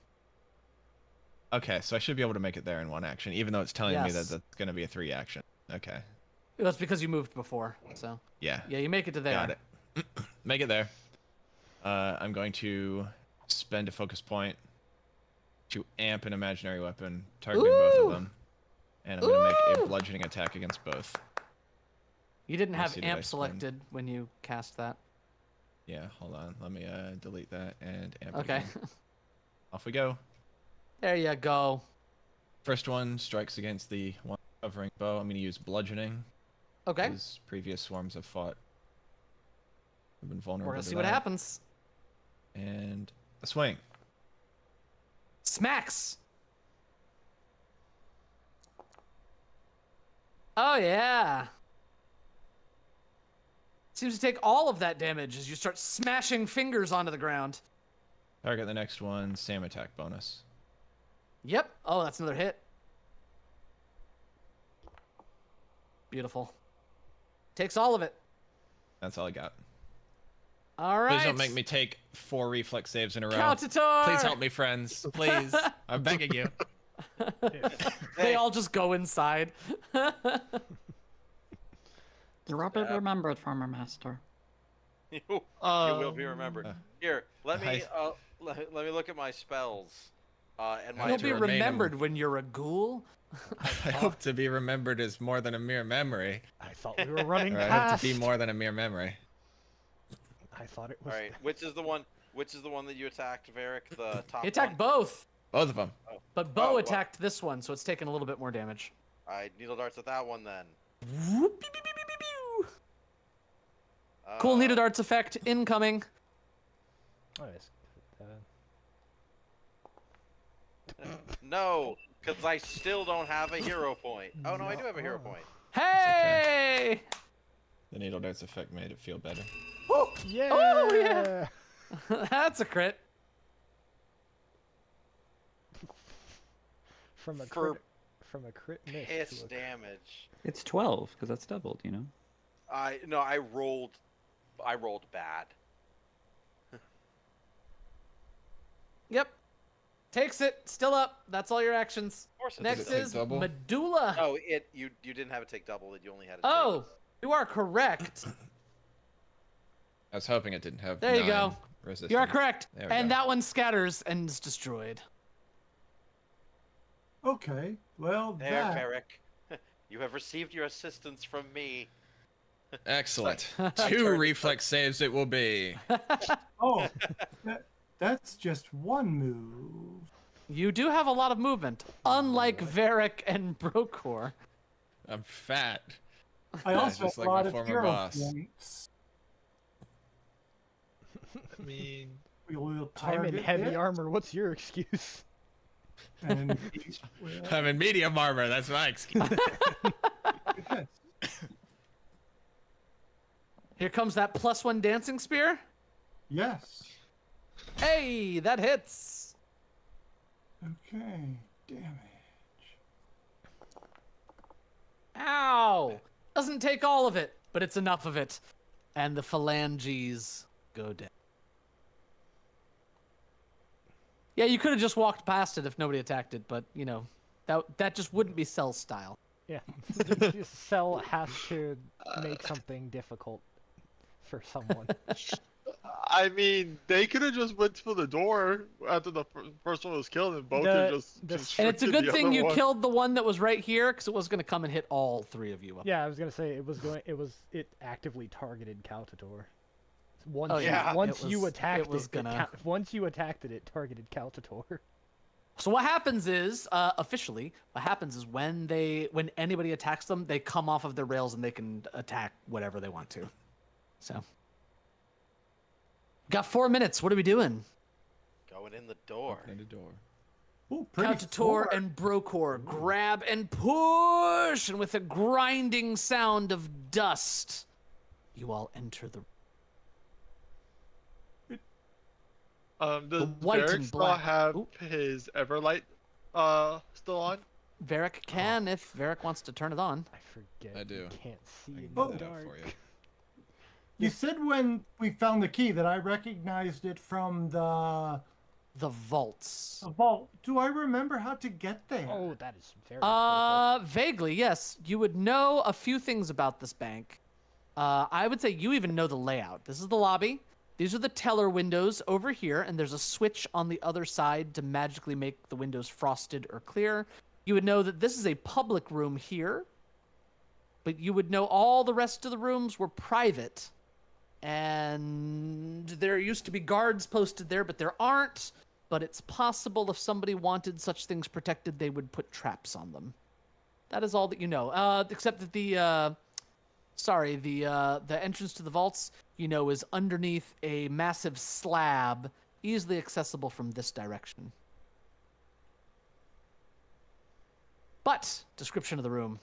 Okay, so I should be able to make it there in 1 action, even though it's telling me that Yes. that's gonna be a 3 action. Okay. That's because you moved before. So Yeah, yeah, you make it to there. got it. Make it there. I'm going to spend a focus point to amp an imaginary weapon, targeting both Ooh. of them. And I'm gonna make a bludgeoning attack against both. You didn't Let's have see, did I amp spend- selected when you cast that. Yeah, hold on. Let me delete that and amp it Okay. again. Off we go. There you go. First one strikes against the one Covering bow. I'm going to use bludgeoning. Okay. Because previous swarms have fought. Have been vulnerable. We're gonna to see what that. happens. And a swing. Smacks. Oh yeah. Seems to take all of that damage as you start smashing fingers onto the ground. Target the next one. Sam attack bonus. Yep. Oh, that's another hit. Beautiful. Takes all of it. That's all I got. All right. Please don't make me take 4 reflex saves in a row. Countator! Please help me, friends. Please. I'm begging you. They all just go inside. You will be remembered, former master. You will be remembered. Uh, Here, let me let me look at my spells. And my You'll to be remain remembered when you're a ghoul. I hope to be remembered as more than a mere memory. I thought we were running Or I hope past. to be more than a mere memory. I thought it was. All right, which is the one that you attacked, Varric? The top He attacked one? both, Both of them. but Bo Oh, well. attacked this one, so it's taking a little bit more damage. I needle darts at that one then. Whoop, pew, pew, pew, pew, pew. Cool needle darts effect incoming. Oh, yes. No, because I still don't have a hero point. Oh no, I do have a hero point. Hey! The needle darts effect made it feel better. Yeah. Oh, yeah. That's a crit. From a For crit miss. Piss to a damage. It's 12 because that's doubled, you know. I rolled bad. Yep. Takes it. Still up. That's all your actions. Of course it Next Does it take is double? Medulla. No, you didn't have it take double. You only had it. Oh, you are correct. I was hoping it didn't have There you 9 go. resistance. You are correct. There we And go. that one scatters and is destroyed. Okay, well, There, that. Varric. You have received your assistance from me. Excellent. I 2 turned- reflex saves it will be. Oh, that's just one move. You do have a lot of movement, unlike Varric and Brokor. I'm fat. I Yeah, also have just a like my lot of former hero boss. points. I mean, We will I'm target in heavy it, armor. What's your excuse? and I'm in medium armor. That's my excuse. yes. Here comes that +1 dancing spear. Yes. Hey, that hits. Okay. Damage. Ow! Doesn't take all of it, but it's enough of it. And the phalanges go down. Yeah, you could have just walked past it if nobody attacked it, but, you know, that just wouldn't be Cell style. Yeah. Cell has to make something difficult for someone. I mean, they could have just went for the door after the first one was killed, and both The- could just. the- just And it's a shrieked good the thing other you one. killed the one that was right here, because it was going to come and hit all 3 of you up. Yeah, I was gonna say it actively targeted Caltator. Once Oh, yeah, once it you was- attacked it was gonna- once you attacked it, it targeted Caltator. So what happens is, officially, what happens is when anybody attacks them, they come off of their rails and they can attack whatever they want to. So. Got 4 minutes. What are we doing? Going in the door. Opening the door. Ooh, pretty Countator smart. and Brokor grab and push, and with a grinding sound of dust, you all enter the. Does white and Varric still black. have Ooh. his Everlight still on? Varric can if Varric wants to turn it on. I forget. I do. You can't see I in can the get that up dark. for you. You said when we found the key that I recognized it from the The vaults. vault. Do I remember how to get there? Oh, that is very. critical. Vaguely, yes. You would know a few things about this bank. I would say you even know the layout. This is the lobby. These are the teller windows over here, and there's a switch on the other side to magically make the windows frosted or clear. You would know that this is a public room here, but you would know all the rest of the rooms were private. And there used to be guards posted there, but there aren't. But it's possible if somebody wanted such things protected, they would put traps on them. That is all that you know. Except that the entrance to the vaults, is underneath a massive slab, easily accessible from this direction. But, description of the room.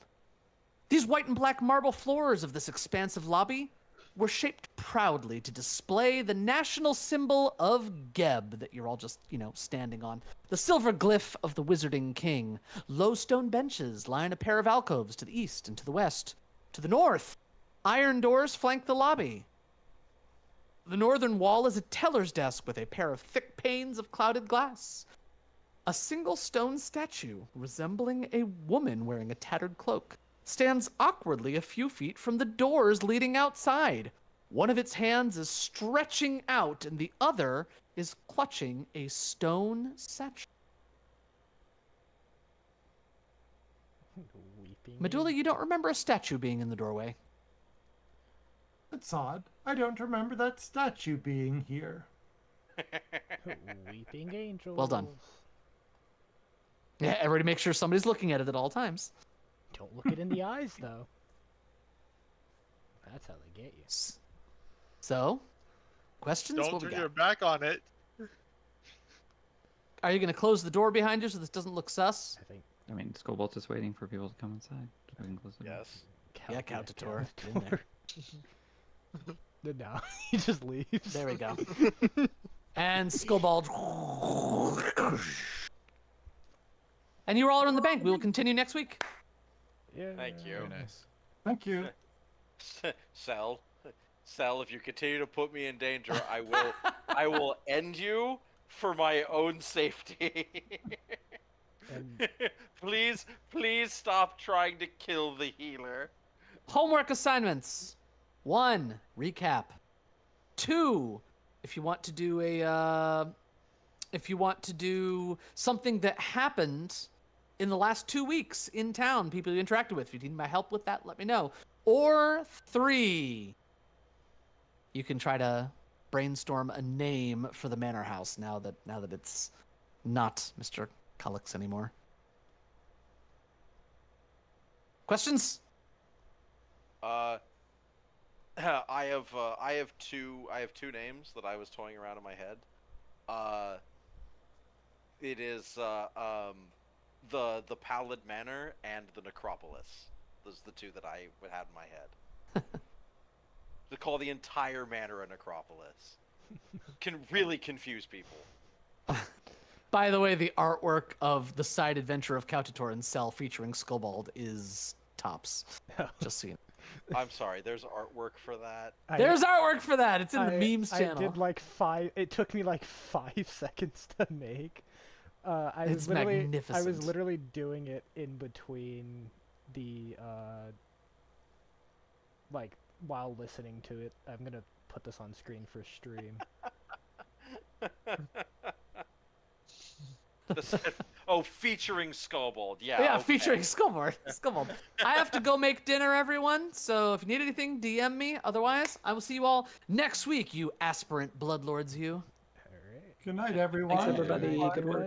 These white and black marble floors of this expansive lobby were shaped proudly to display the national symbol of Geb that you're all just, standing on. The silver glyph of the Wizarding King. Low stone benches line a pair of alcoves to the east and to the west. To the north, iron doors flank the lobby. The northern wall is a teller's desk with a pair of thick panes of clouded glass. A single stone statue, resembling a woman wearing a tattered cloak, stands awkwardly a few feet from the doors leading outside. One of its hands is stretching out, and the other is clutching a stone satchel. Weeping. Medulla, you don't remember a statue being in the doorway. That's odd. I don't remember that statue being here. Weeping angels. Well done. Yeah, everybody make sure somebody's looking at it at all times. Don't look it in the eyes, though. That's how they get you. So, questions? Don't What we turn got? your back on it. Are you going to close the door behind you so this doesn't look sus? I think. I mean, Skullbolt is waiting for people to come inside. So we can close the door. Yes. Yeah, Count-a-tour. Count-a-tour. Get in there. No, he just leaves. There we go. And Skullbald. And you are all in the bank. We will continue next week. Yeah. Thank you. Very nice. Thank you. Cell, if you continue to put me in danger, I will end you for my own safety. And Please stop trying to kill the healer. Homework assignments. 1, recap. 2, if you want to do something that happened in the last 2 weeks in town, people you interacted with. If you need my help with that, let me know. Or 3, you can try to brainstorm a name for the manor house now that it's not Mr. Cullix anymore. Questions? I have two names that I was toying around in my head. It is the Pallid Manor and the Necropolis. Those are the two that I would have in my head. To call the entire manor a necropolis can really confuse people. By the way, the artwork of the side adventure of Count-a-tour and Cell featuring Skullbald is tops. Just so you know. I'm sorry, there's artwork for that. There's artwork for that. It's in the memes channel. I did like 5. It took me like 5 seconds to make. It's magnificent. I was literally doing it in between the while listening to it. I'm gonna put this on screen for stream. Featuring Skullbald. Yeah. Yeah, okay. featuring Skullbald. I have to go make dinner, everyone. So if you need anything, DM me. Otherwise, I will see you all next week, you aspirant bloodlords. You. All right. Good night, everyone. Thanks, everybody. Good work.